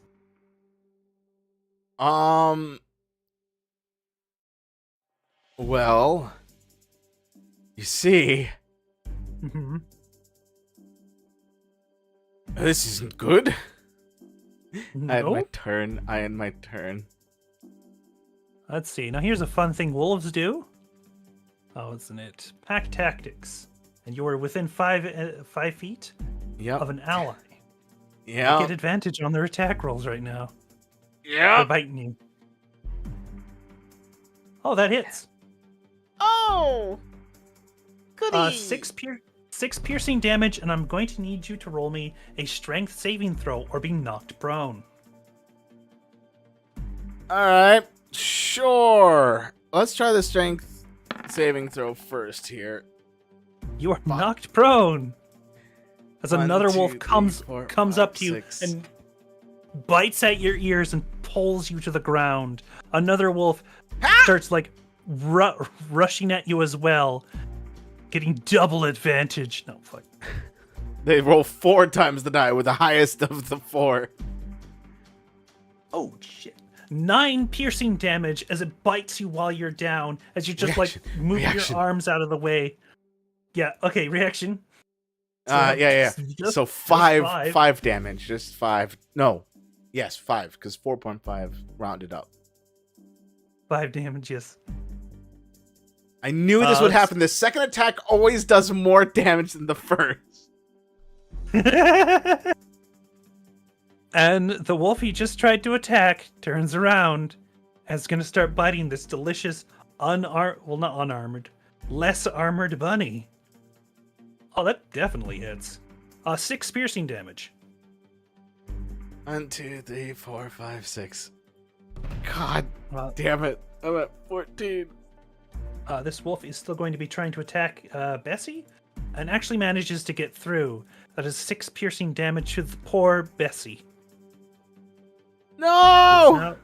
Well, you see, Mm-hmm. this isn't good. I had my Nope. turn. I end my turn. Let's see. Now here's a fun thing wolves do. Oh, isn't it? Pack tactics. And you are within 5 feet Yep. of an ally. You Yeah. get advantage on their attack rolls right now. They're Yeah. biting you. Oh, that hits. Oh, goody. 6 piercing damage, and I'm going to need you to roll me a strength saving throw or be knocked prone. All right. Sure. Let's try the strength saving throw first here. You are knocked prone. As 1, another 2, wolf 3, comes 4, comes 5, up to you 6. and bites at your ears and pulls you to the ground. Another wolf starts like rushing at you as well, getting double advantage. No, fuck. They roll 4 times the die with the highest of the 4. Oh shit. 9 piercing damage as it bites you while you're down, as you just like move Reaction. your arms out of the way. Yeah, okay, reaction. Yeah. Just- So just 5 damage, just 5. No. Yes, 5 cuz 4.5 rounded up. 5 damages. I knew this would let's- happen. The second attack always does more damage than the first. And the wolf he just tried to attack turns around and is going to start biting this delicious not unarmored, less armored bunny. Oh, that definitely hits. 6 piercing damage. 1, 2, 3, 4, 5, 6. God Uh, damn it. I'm at 14. This wolf is still going to be trying to attack Bessie and actually manages to get through. That is 6 piercing damage to the poor Bessie. No! Now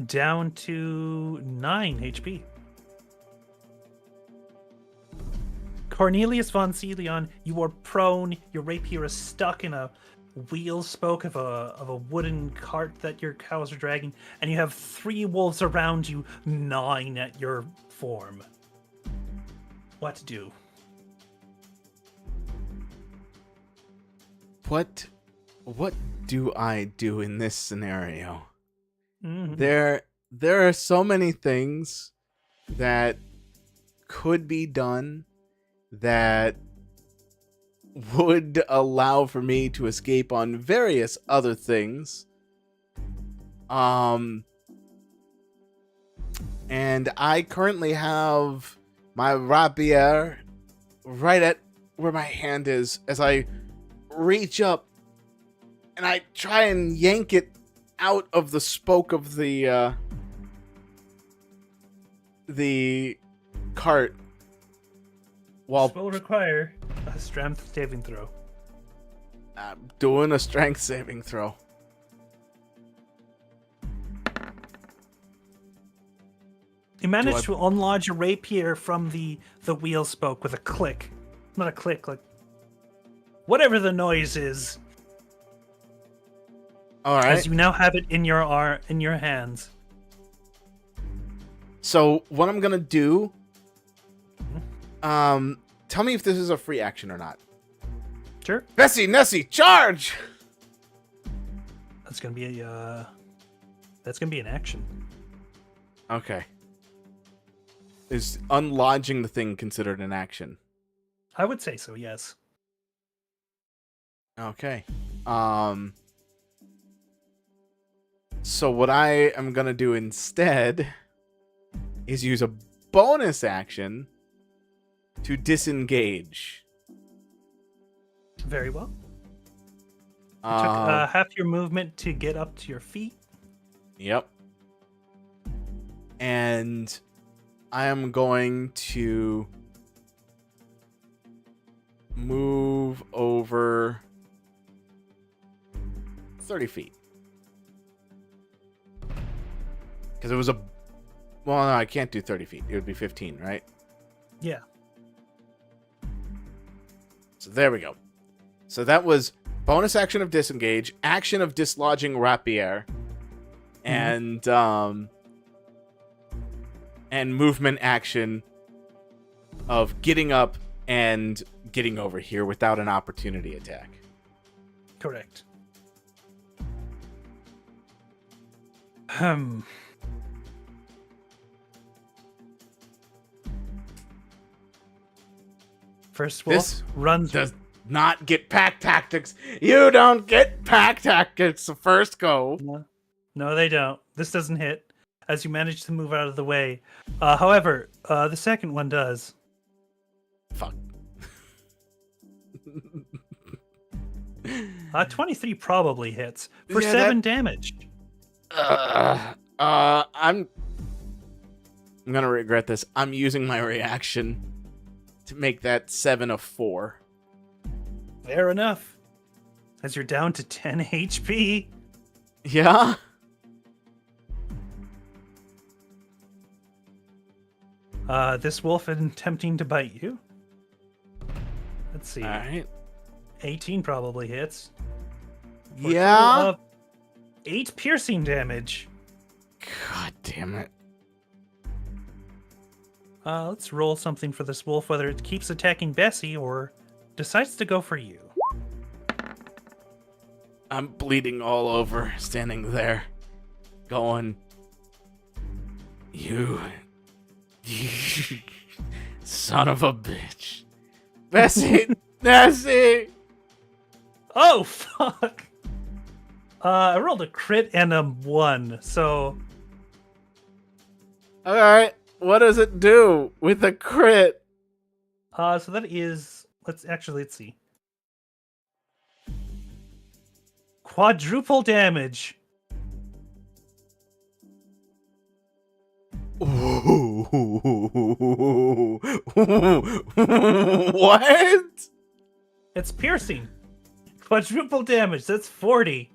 down to 9 HP. Cornelius von Celion, you are prone. Your rapier is stuck in a wheel spoke of a wooden cart that your cows are dragging, and you have 3 wolves around you gnawing at your form. What to do? What do I do in this scenario? Mhm. There are so many things that could be done that would allow for me to escape on various other things. And I currently have my rapier right at where my hand is as I reach up and I try and yank it out of the spoke of the cart while This will require a strength saving throw. I'm doing a strength saving throw. You manage to unlodge a rapier from the wheel spoke with a click. Not a click, like whatever the noise is. All right. As you now have it in your hands. So what I'm gonna do? Tell me if this is a free action or not. Sure. Bessie, Nessie, charge! That's gonna be an action. Okay. Is unlodging the thing considered an action? I would say so, yes. Okay. So what I am gonna do instead is use a bonus action to disengage. Very well. It took half your movement to get up to your feet. Yep. And I am going to move over 30 feet. Because it was well, no, I can't do 30 feet. It would be 15, right? Yeah. So there we go. So that was bonus action of disengage, action of dislodging rapier, and movement action of getting up and getting over here without an opportunity attack. Correct. First wolf This runs. does not get pack tactics. You don't get pack tactics the first go. No, they don't. This doesn't hit, as you manage to move out of the way. However, the second one does. Fuck. 23 probably hits for Yeah, 7 damage. I'm gonna regret this. I'm using my reaction to make that 7 of 4. Fair enough. As you're down to 10 HP. Yeah. This wolf attempting to bite you. Let's see. All right. 18 probably hits. For a Yeah. total of 8 piercing damage. God damn it. Let's roll something for this wolf, whether it keeps attacking Bessie or decides to go for you. I'm bleeding all over, standing there, going, you Son of a bitch. Bessie! Bessie! Oh, fuck. I rolled a crit and a 1, so... Alright, what does it do with a crit? So that is... Let's see. Quadruple damage. What? It's piercing. Quadruple damage, that's 40.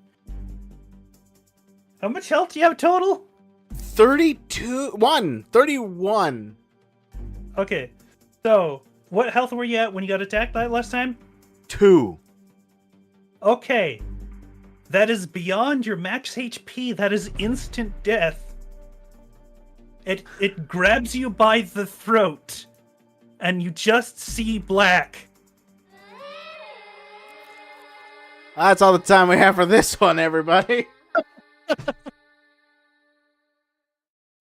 How much health do you have total? 31. Okay, so what health were you at when you got attacked that last time? 2. Okay, that is beyond your max HP. That is instant death. It grabs you by the throat, and you just see black. That's all the time we have for this one, everybody.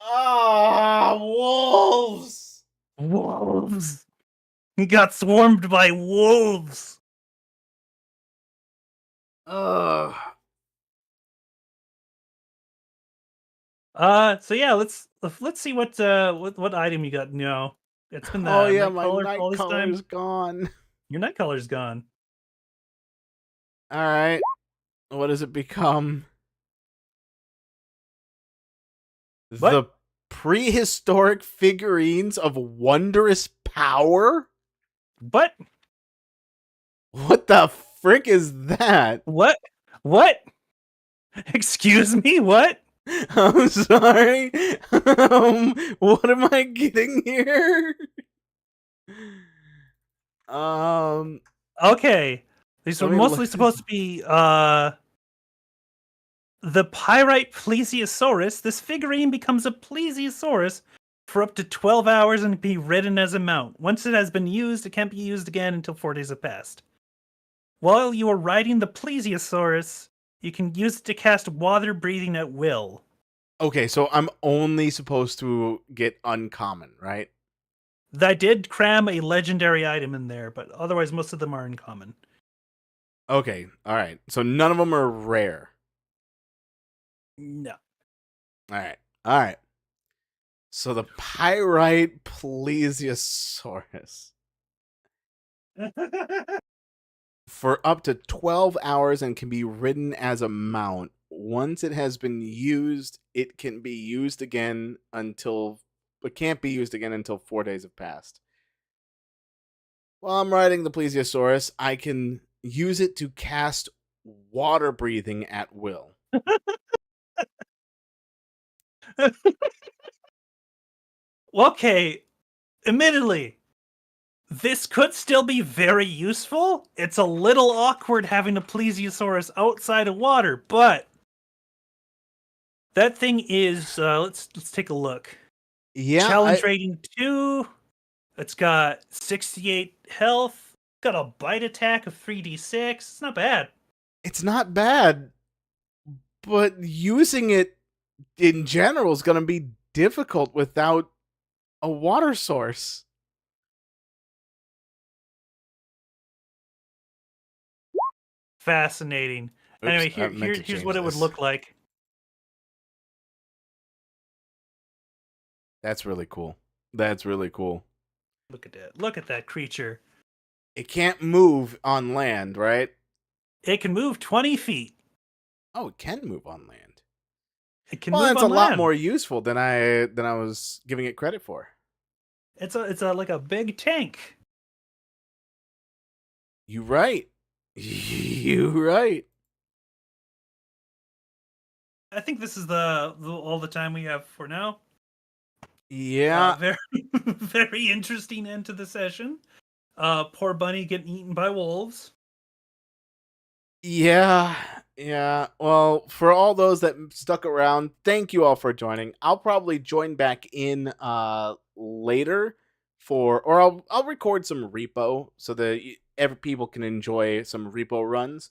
Ah, wolves! Wolves. He got swarmed by wolves. Ugh. So yeah, let's see what item you got now. It's been Oh yeah, night my color night all this time. color's gone. Your night color's gone. All right, what does it become? What? The prehistoric figurines of wondrous power? But What the frick is that? what? Excuse me, what? I'm sorry. What am I getting here? Okay. These are Let me mostly look- supposed to be the pyrite plesiosaurus. This figurine becomes a plesiosaurus for up to 12 hours and can be ridden as a mount. Once it has been used, it can't be used again until 4 days have passed. While you are riding the plesiosaurus, you can use it to cast water breathing at will. Okay, so I'm only supposed to get uncommon, right? I did cram a legendary item in there, but otherwise most of them are uncommon. Okay, all right. So none of them are rare. No. All right. So the pyrite plesiosaurus for up to 12 hours and can be ridden as a mount. Once it has been used, it can be used again until it can't be used again until 4 days have passed. While I'm riding the plesiosaurus, I can use it to cast water breathing at will. Okay, admittedly, this could still be very useful. It's a little awkward having a plesiosaurus outside of water, but that thing is let's take a look. Yeah, Challenge rating 2. It's got 68 health. Got a bite attack of 3d6. It's not bad. it's not bad, but using it in general is going to be difficult without a water source. Fascinating. Anyway, Oops, I meant to here's change what it would this. look like. That's really cool. That's really cool. Look at that. Look at that creature. It can't move on land, right? It can move 20 feet. Oh, it can move on land. It can Well, move that's on a lot land. more useful than I was giving it credit for. It's like a big tank. You right. You right. I think this is all the time we have for now. Yeah. Very very interesting end to the session. Poor bunny getting eaten by wolves. Yeah. Well, for all those that stuck around, thank you all for joining. I'll probably join back in later or I'll record some repo so that every people can enjoy some repo runs.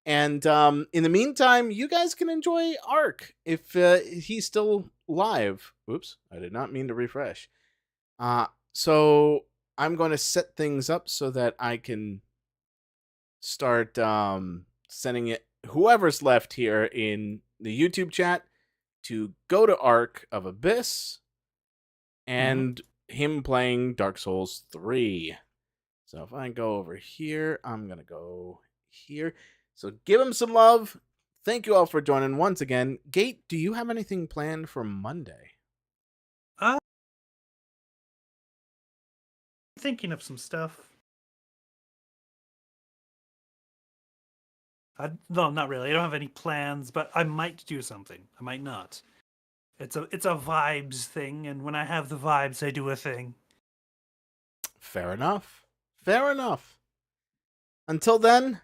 And in the meantime, you guys can enjoy Ark if he's still live. Oops, I did not mean to refresh. So I'm going to set things up so that I can start sending it whoever's left here in the YouTube chat to go to Ark of Abyss and him playing Dark Souls 3. So if I go over here, I'm going to go here. So give him some love. Thank you all for joining once again. Gate, do you have anything planned for Monday? Thinking of some stuff. No, not really. I don't have any plans, but I might do something. I might not. It's a vibes thing, and when I have the vibes, I do a thing. Fair enough. Fair enough. Until then,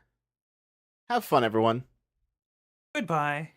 have fun, everyone. Goodbye.